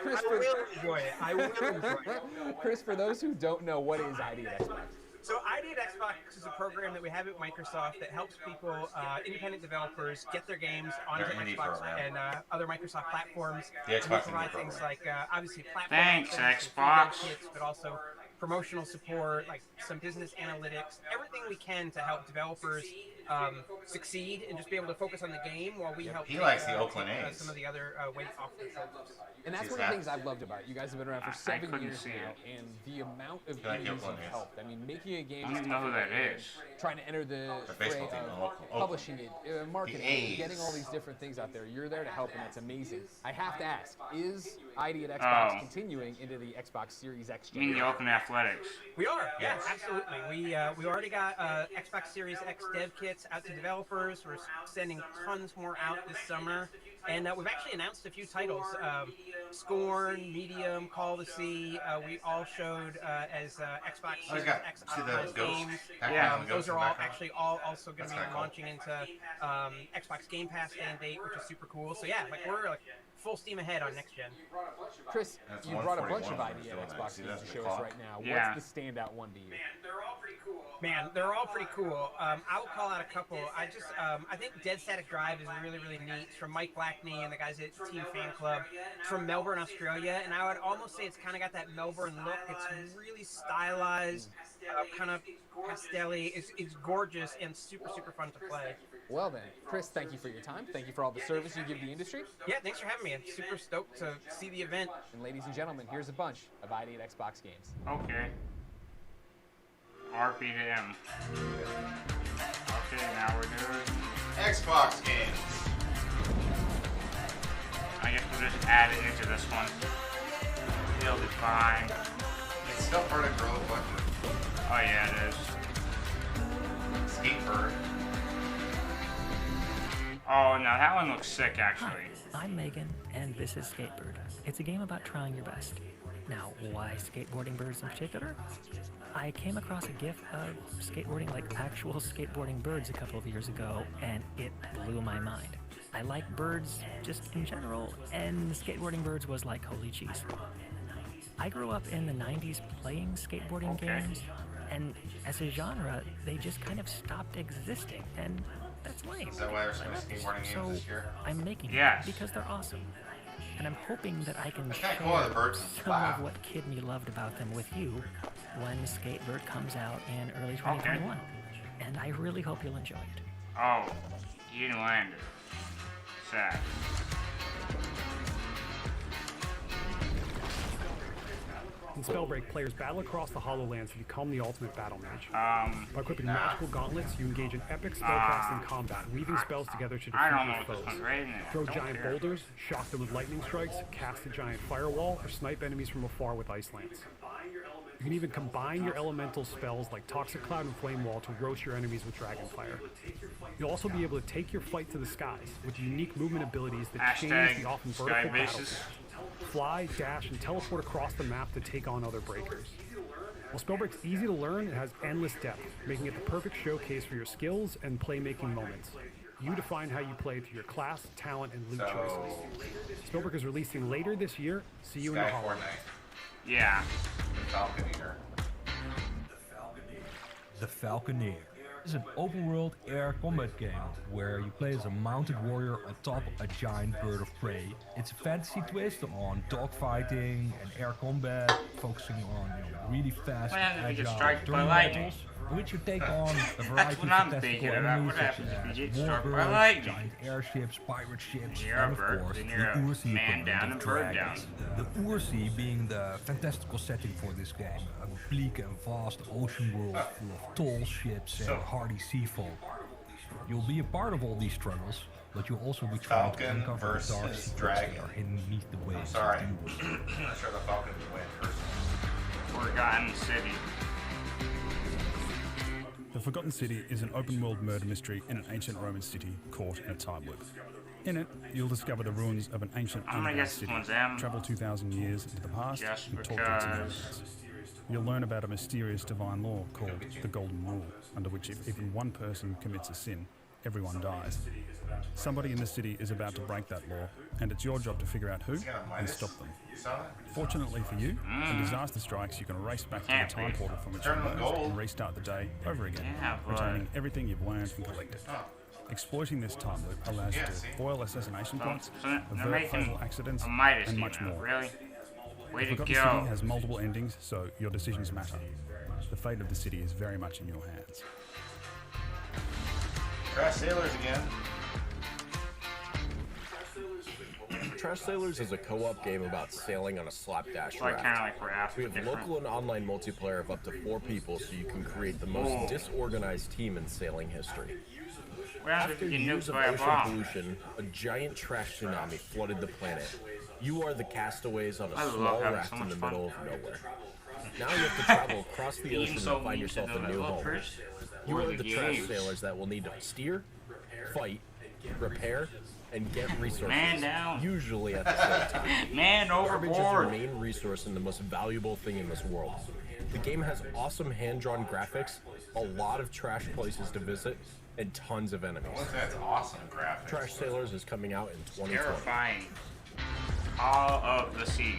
Chris, I will enjoy it. I will enjoy it. Chris, for those who don't know, what is ID at Xbox? So ID at Xbox is a program that we have at Microsoft that helps people, independent developers, get their games onto Xbox and other Microsoft platforms. The Xbox we provide Indie things program. like, obviously, platform Thanks, access, Xbox. feedback kits, but also promotional support, like some business analytics, everything we can to help developers succeed and just be able to focus on the game while we help. He likes the Oakland A's. Some of the other weight off their shoulders. And that's one of the things I've loved about it. You guys have been around for 7 years now, and the amount of games you've helped. I mean, making a game. I don't know who that is. Trying to enter the fray of publishing it, marketing it, getting all these different things out there. You're there to help, and that's amazing. I have to ask, is ID at Xbox continuing into the Xbox Series X You mean the Oakland Athletics? We are, yes, absolutely. We already got Xbox Series X dev kits out to developers. We're sending tons more out this summer. And we've actually announced a few titles. Scorn, Medium, Call to See, we all showed as Xbox Series X optimized games. Those are all actually all also going to be launching into Xbox Game Pass day and date, which is super cool. So yeah, like we're like full steam ahead on next gen. Chris, you brought a bunch of ID at Xbox games to show us right now. What's the standout one to you? Man, they're all pretty cool. I will call out a couple. I think Dead Static Drive is really, really neat. It's from Mike Blackney and the guys at Team Fan Club. It's from Melbourne, Australia, and I would almost say it's kind of got that Melbourne look. It's really stylized, kind of pastel-y. It's gorgeous and super, super fun to play. Well then, Chris, thank you for your time. Thank you for all the service you give the industry. Yeah, thanks for having me. I'm super stoked to see the event. And ladies and gentlemen, here's a bunch of ID at Xbox games. Okay. RP to M. Okay, now we're doing Xbox games. I guess we'll just add it into this one. It'll be fine. It's still part of Guerrilla Collective. Oh yeah, it is. Skatebird. Oh, now that one looks sick, actually. Hi, I'm Megan, and this is Skatebird. It's a game about trying your best. Now, why skateboarding birds in particular? I came across a GIF of skateboarding, like actual skateboarding birds, a couple of years ago, and it blew my mind. I like birds just in general, and skateboarding birds was like holy cheese. I grew up in the 90s playing skateboarding games, and as a genre, they just kind of stopped existing, and that's lame. Is that why there's so many skateboarding games this year? I'm making Yes. it because they're awesome. And I'm hoping that I can That's share kinda cool, the birds some fly. of what Kid Me loved about them with you when Skatebird comes out in early 2021. And I really hope you'll enjoy it. Oh, you didn't land it. Sad. Spellbreak, players battle across the Hollowlands to become the ultimate battle mage. By equipping magical gauntlets, you engage in epic spellcasting combat, weaving spells together to defeat your foes. Throw giant boulders, shock them with lightning strikes, cast a giant firewall, or snipe enemies from afar with ice lance. You can even combine your elemental spells like Toxic Cloud and Flame Wall to roast your enemies with Dragonfire. You'll also be able to take your fight to the skies with unique movement abilities that change the often vertical battlefield. Fly, dash, and teleport across the map to take on other breakers. While Spellbreak's easy to learn, it has endless depth, making it the perfect showcase for your skills and playmaking moments. You define how you play through your class, talent, and loot choices. Spellbreak is releasing later this year. See you in the Hollowlands. Yeah. The Falconeer is an open-world air combat game where you play as a mounted warrior atop a giant bird of prey. It's a fantasy twist on dogfighting and air combat, focusing on really fast, agile turn battles, in which you take on a variety of fantastical enemies such as warbirds, giant airships, pirate ships, and of course the Ursi equivalent of dragons. The Ursi being the fantastical setting for this game, a bleak and vast ocean world full of tall ships and hardy sea folk. You'll be a part of all these struggles, but you'll also be trying to uncover the dark secrets that are hidden beneath the waves. Sorry. I'm not sure the Falcons win first. Forgotten City. The Forgotten City is an open-world murder mystery in an ancient Roman city caught in a time loop. In it, you'll discover the ruins of an ancient underground city, travel 2,000 years into the past, and talk to its inhabitants. You'll learn about a mysterious divine law called the Golden Rule, under which if even one person commits a sin, everyone dies. Somebody in the city is about to break that law, and it's your job to figure out who and stop them. Fortunately for you, when disaster strikes, you can race back to the time portal from which you emerged and restart the day over again, retaining everything you've learned and collected. Exploiting this time loop allows you to foil assassination plots, avert fatal accidents, and much more. The Forgotten City has multiple endings, so your decisions matter. The fate of the city is very much in your hands. Trash Sailors again. Trash Sailors is a co-op game about sailing on a slapdash raft. We have local and online multiplayer of up to 4 people, so you can create the most disorganized team in sailing history. After years of ocean pollution, a giant trash tsunami flooded the planet. You are the castaways on a small raft in the middle of nowhere. Now you have to travel across the ocean to find yourself a new home. You are the trash sailors that will need to steer, fight, repair, and get resources, usually at the same time. Man overboard! Garbage is your main resource and the most valuable thing in this world. The game has awesome hand-drawn graphics, a lot of trash places to visit, and tons of enemies. That's awesome graphics. Trash Sailors is coming out in 2020. Terrifying. Call of the Sea.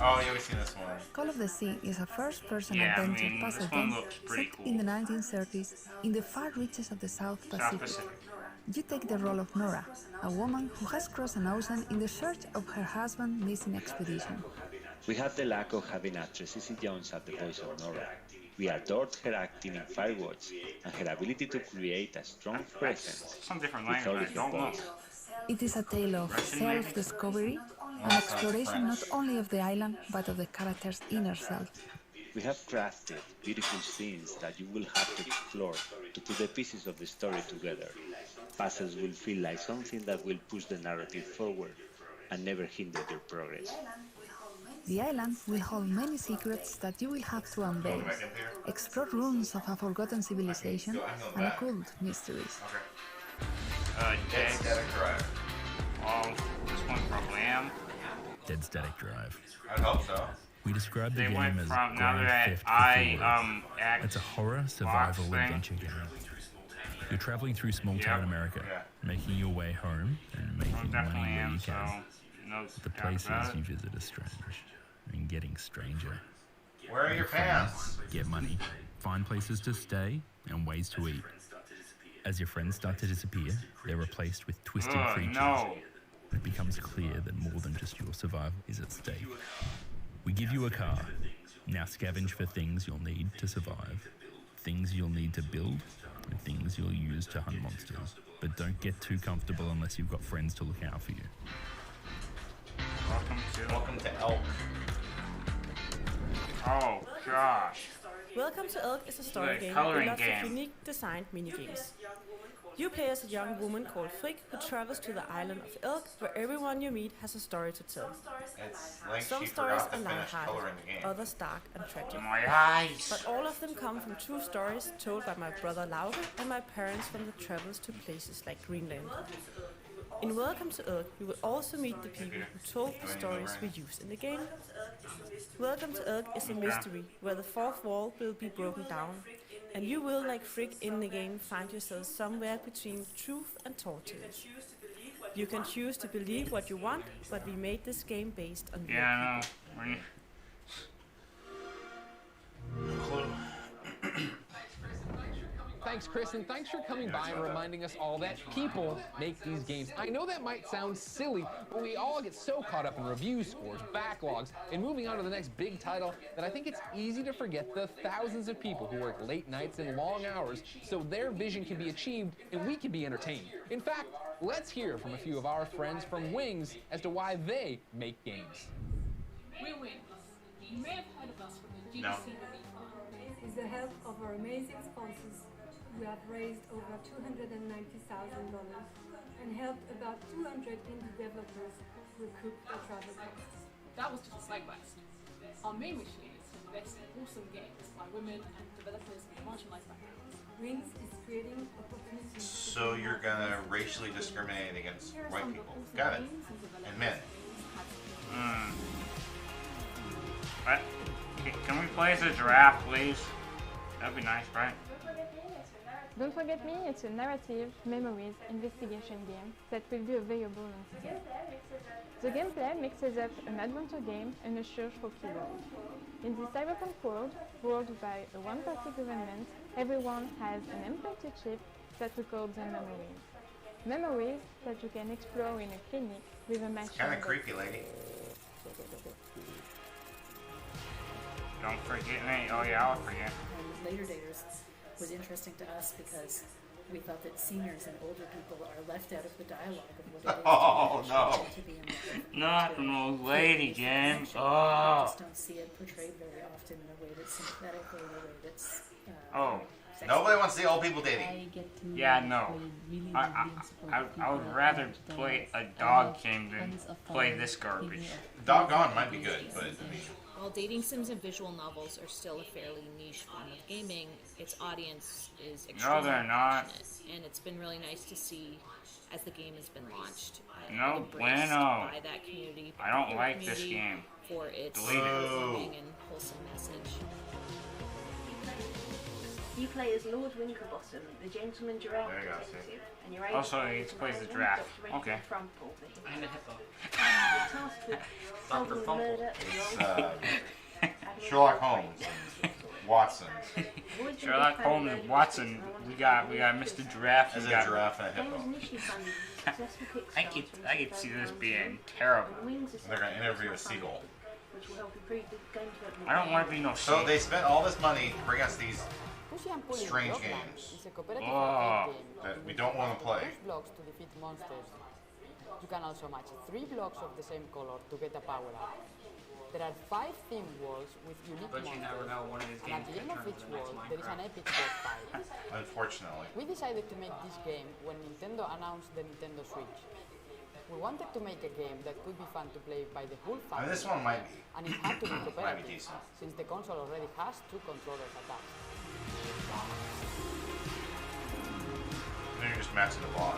Oh, yeah, we've seen this one. Call of the Sea is a first-person adventure puzzle game set in the 1930s in the far reaches of the South Pacific. You take the role of Nora, a woman who has crossed an ocean in the search of her husband's missing expedition. We had the luck of having actress Cissy Jones at the voice of Nora. We adored her acting in Firewatch and her ability to create a strong presence with all of her voice. It is a tale of self-discovery and exploration not only of the island, but of the character's inner self. We have crafted beautiful scenes that you will have to explore to put the pieces of the story together. Puzzles will feel like something that will push the narrative forward and never hinder your progress. The island will hold many secrets that you will have to unveil, explore ruins of a forgotten civilization, and occult mysteries. Dead Static Drive. Oh, this one probably am. Dead Static Drive. I hope so. We describe the They game went as from Grand Theft Auto. act It's a horror survival adventure game. You're traveling through small-town America, making your way home and making money where you can. The places you visit are strange and getting stranger. Where are your pants? Get money, find places to stay, and ways to eat. As your friends start to disappear, they're replaced with twisted creatures. It becomes clear that more than just your survival is at stake. We give you a car. Now scavenge for things you'll need to survive, things you'll need to build, and things you'll use to hunt monsters. But don't get too comfortable unless you've got friends to look out for you. Welcome to Elk. Oh gosh. Welcome to Elk is a story game with lots of unique designed minigames. You play as a young woman called Frick who travels to the island of Elk, where everyone you meet has a story to tell. Some stories are lighthearted, others dark and tragic. My eyes. But all of them come from true stories told by my brother Lauke and my parents from the travels to places like Greenland. In Welcome to Elk, you will also meet the people who told the stories we use in the game. Welcome to Elk is a mystery where the fourth wall will be broken down, and you will, like Frick in the game, find yourself somewhere between truth and tortures. You can choose to believe what you want, but we made this game based on real people. Thanks, Chris, and thanks for coming by and reminding us all that people make these games. I know that might sound silly, but we all get so caught up in review scores, backlogs, and moving on to the next big title that I think it's easy to forget the thousands of people who work late nights and long hours so their vision can be achieved and we can be entertained. In fact, let's hear from a few of our friends from Wings as to why they make games. We're Wings. You may have heard of us from the GDC Relief Fund. With the help of our amazing sponsors, we have raised over $290,000 and helped about 200 indie developers recoup their travel costs. That was just a side quest. Our main mission is to invest in awesome games by women and developers with marginalized backgrounds. Wings is creating opportunities. So you're gonna racially discriminate against white people? Got it. And men. What? Can we play as a giraffe, please? That'd be nice, right? Don't Forget Me, it's a narrative, memories, investigation game that will be available on Steam. The gameplay mixes up an adventure game and a search for keywords. In the cyberpunk world, ruled by a one-party government, everyone has an implanted chip that records their memories. Memories that you can explore in a clinic with a machine. Kind of creepy, lady. Don't forget me. Oh yeah, I'll forget. Later daters was interesting to us because we thought that seniors and older people are left out of the dialogue of what it is to be in the Not an old lady, James. I Oh. just don't see it portrayed very often in a way that's sympathetic or in a way that's sexy. Nobody wants to see old people dating. Yeah, no. I would rather play a dog game than play this garbage. Doggone might be good, but I mean. While dating sims and visual novels are still a fairly niche form of gaming, its audience is extremely they're not. passionate, and it's been really nice to see as the game has been launched. No embraced bueno. by that community, by I don't the like this community game. for its Delete it. heartwarming and wholesome message. You play as Lord Winklebottom, the gentleman giraffe There you go, detective, see. and you're able Also, to he find plays the Dr. giraffe. Reginald Okay. Frumple, the hippo. And a hippo. You're tasked with solving the murder It's Sherlock Holmes and Watson. Sherlock Holmes and Watson. We got Mr. Giraffe. As We a got giraffe and a The game was hippo. initially funded with successful I Kickstarter could see this being terrible. They're gonna interview a seagull. which will help improve the game development. I don't want to be no So shit. they spent all this money to bring us these strange games that we don't want to play. Blocks to defeat monsters. You can also match 3 blocks of the same color to get a power-up. There are 5 themed worlds with unique But you monsters. never know, one of these And games at the can end of turn each into the next world, there is an Minecraft. epic boss fight. Unfortunately. We decided to make this game when Nintendo announced the Nintendo Switch. We wanted to make a game that could be fun to play by the whole I family. mean, this one might be. And it had to be Might be cooperative, decent. since the console already has 2 controllers attached. Then you're just matching the boss.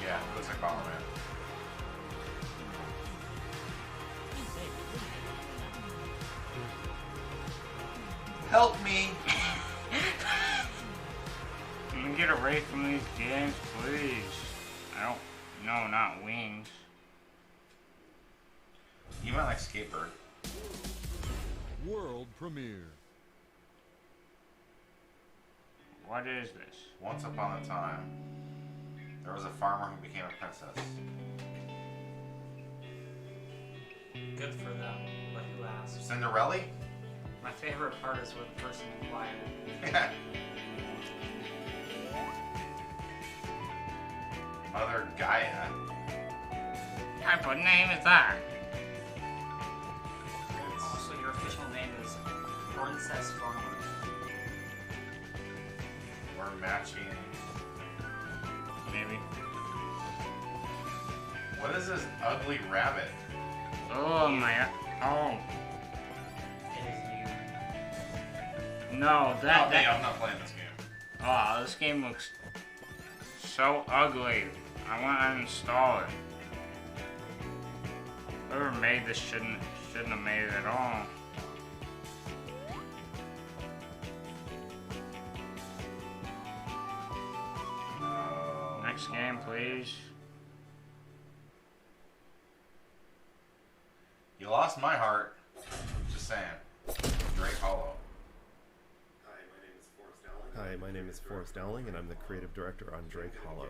Yeah, it looks like Bomberman. Help me! Can we get away from these games, please? I don't. No, not Wings. You might like Skatebird. World premiere. What is this? Once upon a time, there was a farmer who became a princess. Good for them, but who asked? Cinderella? My favorite part is when the person inquired. Mother Gaia. What type of name is that? says fun. We're matching. Maybe. What is this ugly rabbit? Oh my. Oh. It is you. No, that. I'm not playing this game. Oh, this game looks so ugly. I want to uninstall it. Whoever made this shouldn't have made it at all. Next game, please. You lost my heart. Just saying. Drake Hollow. Hi, my name is Forrest Dowling, and I'm the creative director on Drake Hollow.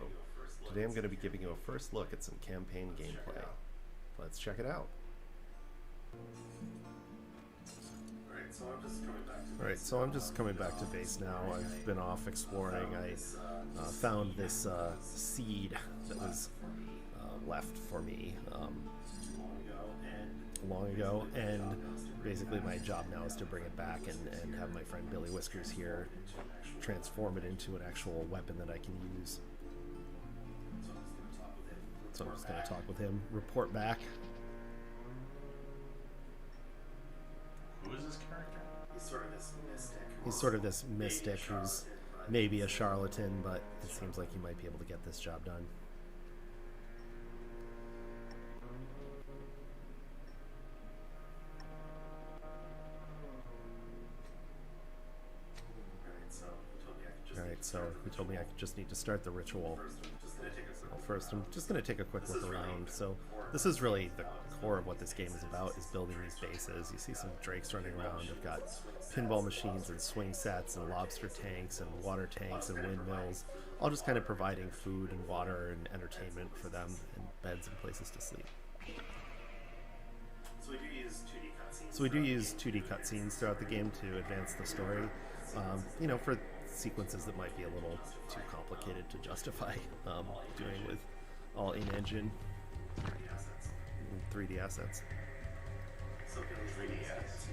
Today I'm going to be giving you a first look at some campaign gameplay. Let's check it out. Alright, so I'm just coming back to base now. I've been off exploring. I found this seed that was left for me long ago, and basically my job now is to bring it back and have my friend Billy Whiskers here transform it into an actual weapon that I can use. So I'm just going to talk with him, report back. Who is this character? He's sort of this mystic who's maybe a charlatan, but it seems like he might be able to get this job done. Alright, so he told me I just need to start the ritual. Well, first I'm just going to take a quick look around. So this is really the core of what this game is about, is building these bases. You see some drakes running around. I've got pinball machines and swing sets and lobster tanks and water tanks and windmills, all just kind of providing food and water and entertainment for them, and beds and places to sleep. So we do use 2D cutscenes throughout the game to advance the story. You know, for sequences that might be a little too complicated to justify doing with all in-engine 3D assets.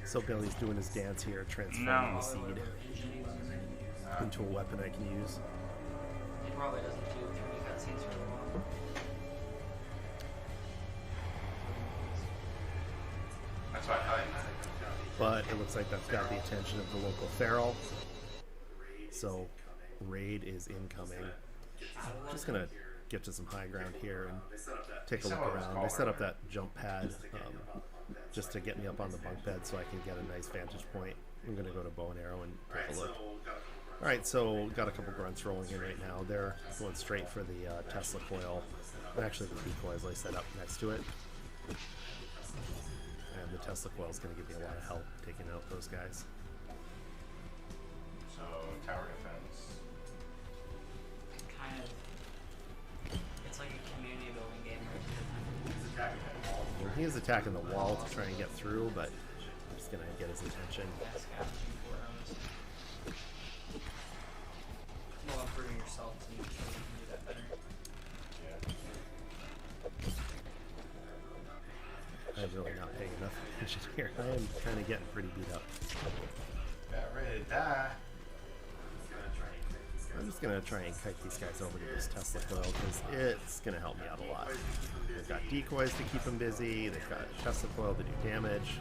So Billy's doing his dance here, transforming the seed into a weapon I can use. He probably doesn't do 3D cutscenes for long. That's why I But it looks like that's got the attention of the local feral. So raid is incoming. Just gonna get to some high ground here and take a look around. I set up that jump pad just to get me up on the bunk bed so I can get a nice vantage point. I'm gonna go to bow and arrow and take a look. Alright, so got a couple grunts rolling in right now. They're going straight for the Tesla coil. Actually, the decoys I set up next to it. And the Tesla coil is going to give me a lot of help taking out those guys. So, tower defense. Kind of. It's like a community building game. Well, he is attacking the wall to try and get through, but I'm just going to get his attention. Well, improving yourself so you can do that better. I'm really not paying enough attention here. I am kind of getting pretty beat up. Got ready to die. I'm just going to try and kite these guys over to this Tesla coil because it's going to help me out a lot. They've got decoys to keep them busy. They've got a Tesla coil to do damage.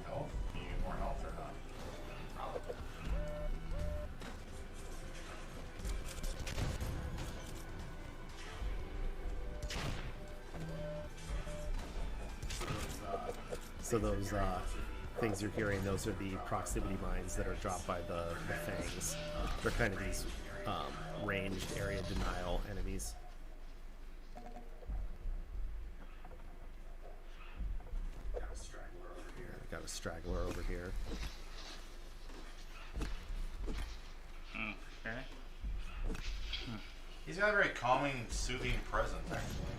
Health? You get more health or not? So those things you're hearing, those are the proximity mines that are dropped by the fangs. They're kind of these ranged area denial enemies. Got a straggler over here. Okay. He's got a very calming, soothing presence, actually.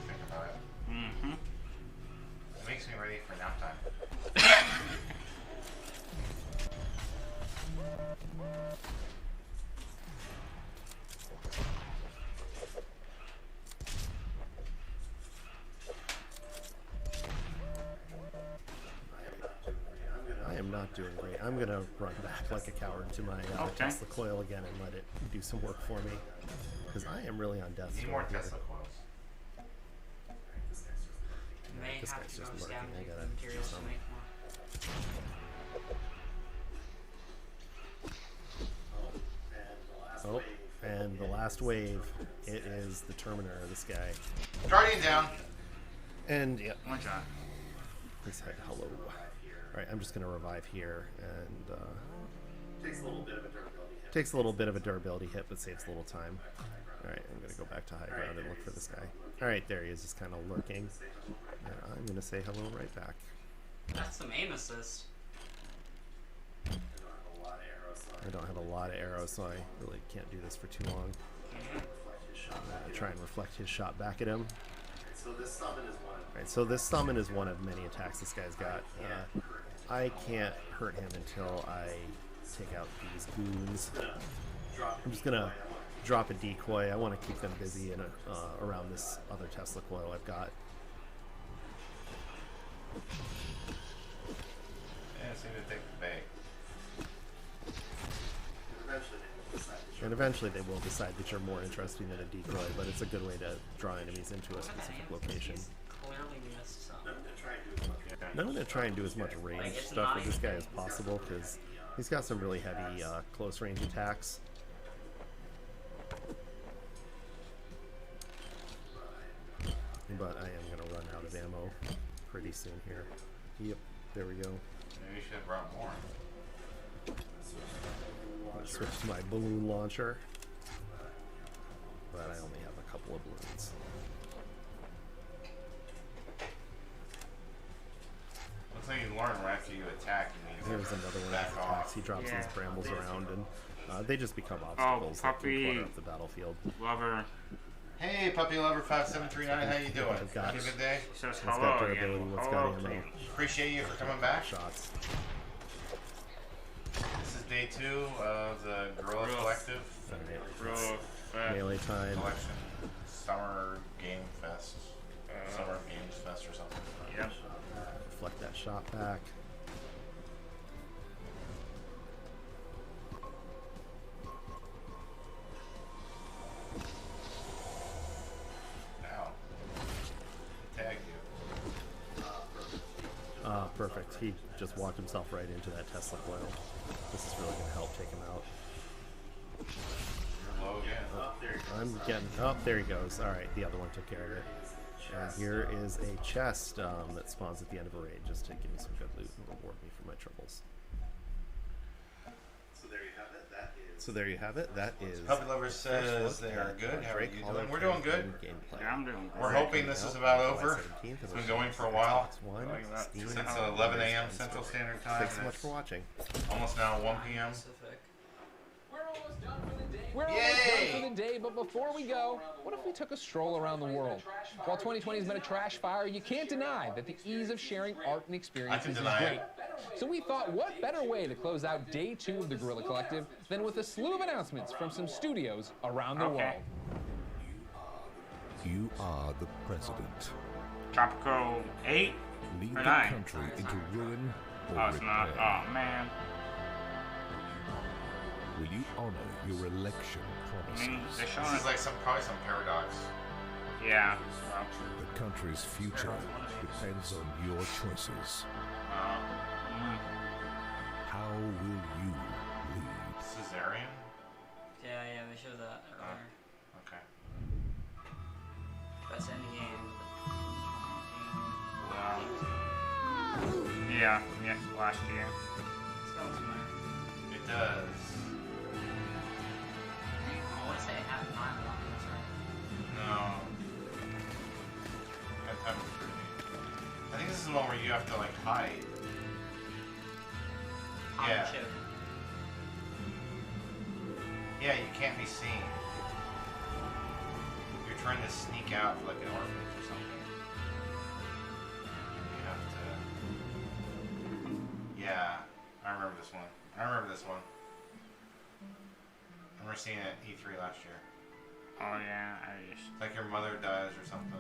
Think about it. Mm-hmm. It makes me ready for nap time. I am not not doing great. I'm gonna run back like a coward to my Tesla coil again and let it do some work for me, because I am really on death's Need door more here. Tesla coils. May This have guy's to just go lurking. I scavenging gotta for do materials to some. make more. Oh, and the last wave, it is the Terminator, this guy. Guardian down. And, yeah. One shot. He said hello. Alright, I'm just going to revive here, and, takes a little bit of a durability hit. Takes a little bit of a durability hit, but saves a little time. Alright, I'm going to go back to high ground and look for this guy. Alright, there he is, just kind of lurking. And I'm going to say hello right back. That's some aim assist. I don't have a lot of arrows, so I really can't do this for too long. Try and reflect his shot back at him. So this summon is one. Right, so this summon is one of many attacks this guy's got. I can't hurt him until I take out these goons. I'm just gonna drop a decoy. I want to keep them busy in around this other Tesla coil I've got. Yeah, seem to take the bait. And eventually they will decide that you're more interesting than a decoy, but it's a good way to draw enemies into a specific location. Clearly missed some. Now I'm going to try and do as much range stuff with this guy as possible, because he's got some really heavy close range attacks. But I am going to run out of ammo pretty soon here. Yep, there we go. Maybe you should have brought more. Switch to my balloon launcher, but I only have a couple of balloons. Looks like you learn right after you attack. There's another one of his attacks. He drops these brambles around, and they just become obstacles that can clutter up the battlefield. Lover. Hey, Puppy Lover 5739, how you doing? Having a good day? Says It's got durability, it's got ammo. Appreciate you for coming back. Shots. This is day 2 of the Guerrilla Collective. Melee time. Collection. Summer Game Fest. Summer Games Fest or something. Yep. Reflect that shot back. Now. Tag you. Perfect. He just walked himself right into that Tesla coil. This is really going to help take him out. You're low again. I'm getting... Oh, there he goes. Alright, the other one took care of it. And here is a chest that spawns at the end of a raid, just to give me some good loot and reward me for my troubles. So there you have it. That is... Puppy Lover says they are good. How are you doing? We're doing good. Yeah, I'm doing good. We're hoping this is about over. It's been going for a while. Since 11 a.m. Central Standard Time. Thanks so much for watching. Almost now 1 p.m. We're almost done for the day, but before we go, what if we took a stroll around the world? While 2020 has been a trash fire, you can't deny that the ease of sharing art and experiences is great. So we thought, what better way to close out day 2 of the Guerrilla Collective than with a slew of announcements from some studios around the world. You are the president. Tropico 8 Lead or the 9? country into ruin or Oh, it's not. repair. Oh, man. Will you honor your election promises? This is like probably some paradox. Yeah. The country's future depends on your choices. How will you lead? Caesarean? Yeah, they showed that earlier. Okay. Best ending game. Yeah, last year. It's going somewhere. It does. I want to say it had time on this, right? No. That time was pretty. I think this is the one where you have to like hide. Yeah. Yeah, you can't be seen. You're trying to sneak out like an orphanage or something. You have to. Yeah, I remember this one. I remember seeing it at E3 last year. Oh yeah, It's like your mother dies or something.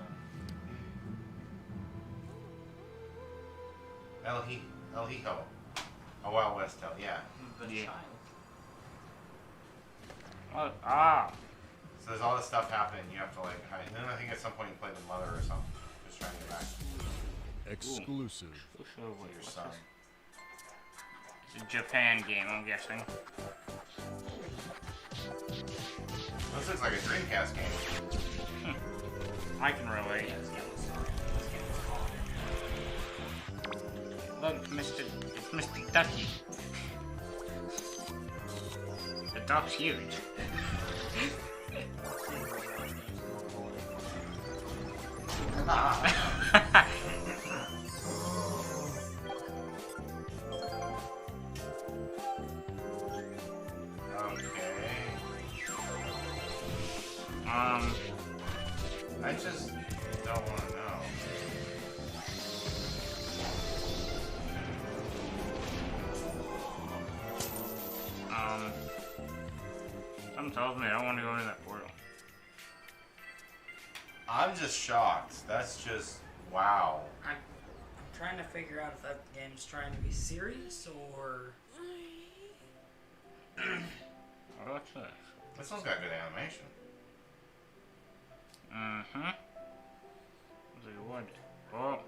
El Hijo. A Wild West tale, yeah. The Yeah. child. What? Ah. So there's all this stuff happening. You have to like hide. And then I think at some point you play the mother or something, just trying to get back. Exclusive. For your son. It's a Japan game, I'm guessing. This looks like a Dreamcast game. I can relate. Look, it's Mr. Ducky. The duck's huge. I just don't want to know. Something tells me I don't want to go into that portal. I'm just shocked. That's just wow. I'm trying to figure out if that game's trying to be serious or. What's this? This one's got good animation. What's it wood? Oh.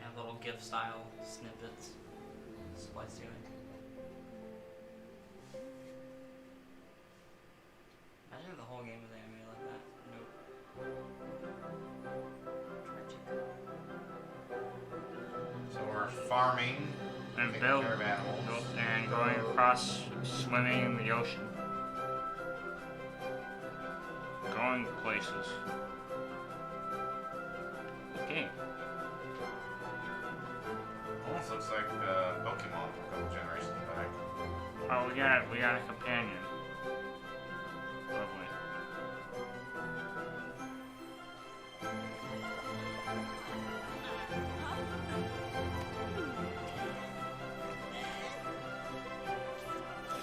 And little GIF style snippets. That's what it's doing. Imagine if the whole game was animated like that. Nope. So we're farming And taking build care of animals. and going across, swimming in the ocean. Going places. Okay. Almost looks like Pokemon from a couple generations back. Oh, we got a companion. Lovely.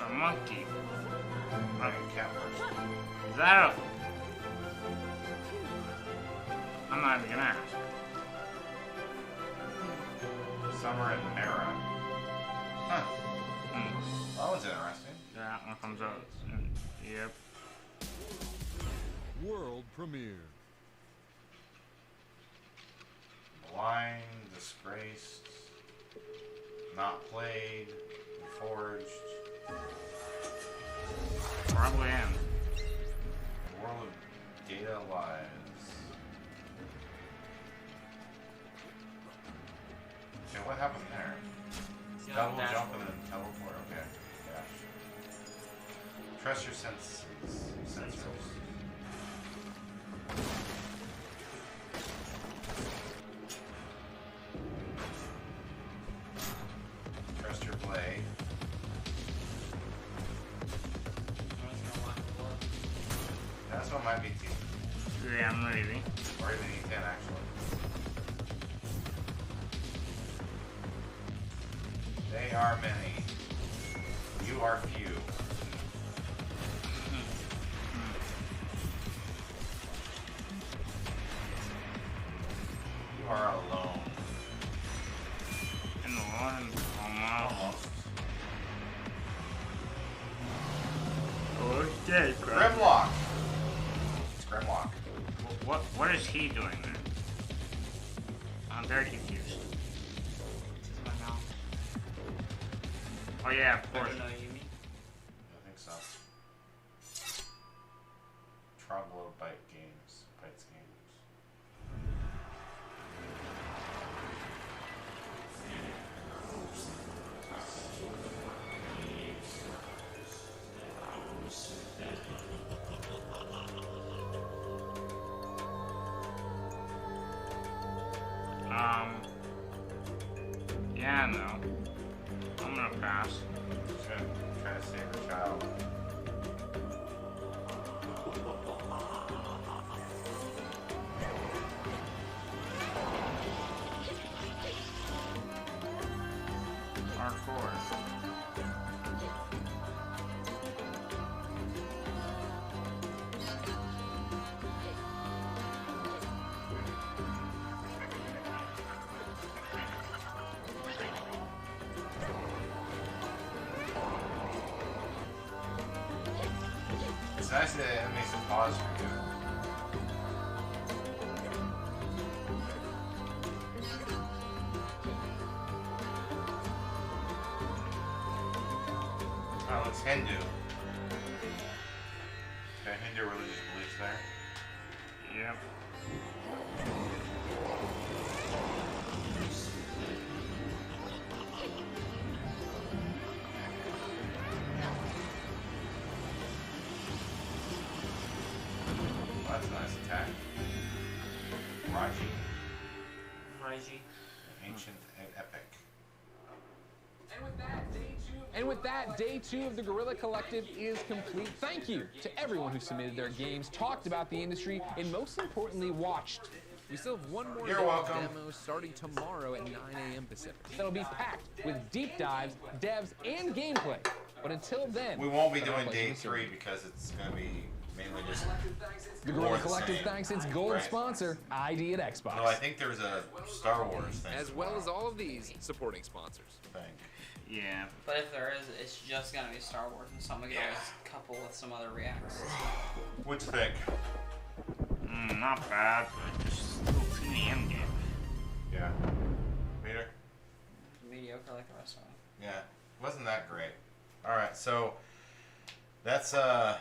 A monkey. Like a cat person. Is that a... I'm not even gonna ask. Summer and Mara. Huh. That one's interesting. That one comes out. Yep. World premiere. Blind, disgraced, not played, forged. Probably am. The world of data lives. Okay, what happened there? Double jump and then teleport. Okay. Yeah. Trust your sensors. Trust your blade. That's what might be T. Yeah, maybe. Or even E10 actually. They are many. You are few. You are alone. In the one, almost. Oh, it's dead, bro. Grimlock. It's Grimlock. What is he doing there? I'm very confused. This is my mouth. Oh yeah, of course. I don't know you mean. I think so. Troglodyte games. Bites games. Yeah, no. I'm gonna pass. She's gonna try to save her child. Hardcore. nice that it makes a pause for you. Oh, it's Hindu. Okay, Hindu religious beliefs there. Yep. That's a nice attack. Raji. Raji. Ancient epic. And with that, day 2 of the Guerrilla Collective is complete. Thank you to everyone who submitted their games, talked about the industry, and most importantly, watched. We still have one more demo starting tomorrow at 9 a.m. Pacific. That'll be packed with deep dives, devs, and gameplay. But until then, we won't be doing day 3 because it's going to be mainly just the Guerrilla Collective thanks its gold sponsor, ID at Xbox. No, I think there's a Star Wars thing. As well as all of these supporting sponsors. Yeah. But if there is, it's just gonna be Star Wars, and someone can always couple with some other reacts. What's thick? Not bad, but just a little too many end game. Yeah. Peter? Mediocre like the rest of them. Yeah. Wasn't that great. Alright, so that's kind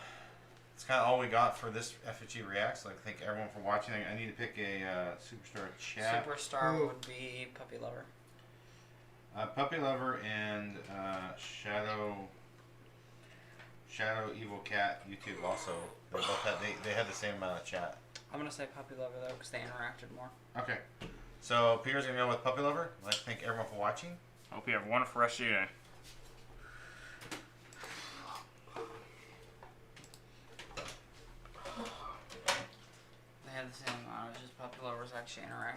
of all we got for this FFG Reacts. I'd like to thank everyone for watching. I need to pick a superstar chat. Superstar would be Puppy Lover. Puppy Lover and Shadow Evil Cat YouTube also. They both had they had the same amount of chat. I'm gonna say Puppy Lover though, because they interacted more. Okay. So Peter's gonna go with Puppy Lover. I'd like to thank everyone for watching. Hope you have a wonderful rest of your day. They had the same amount, it was just Puppy Lovers actually interacted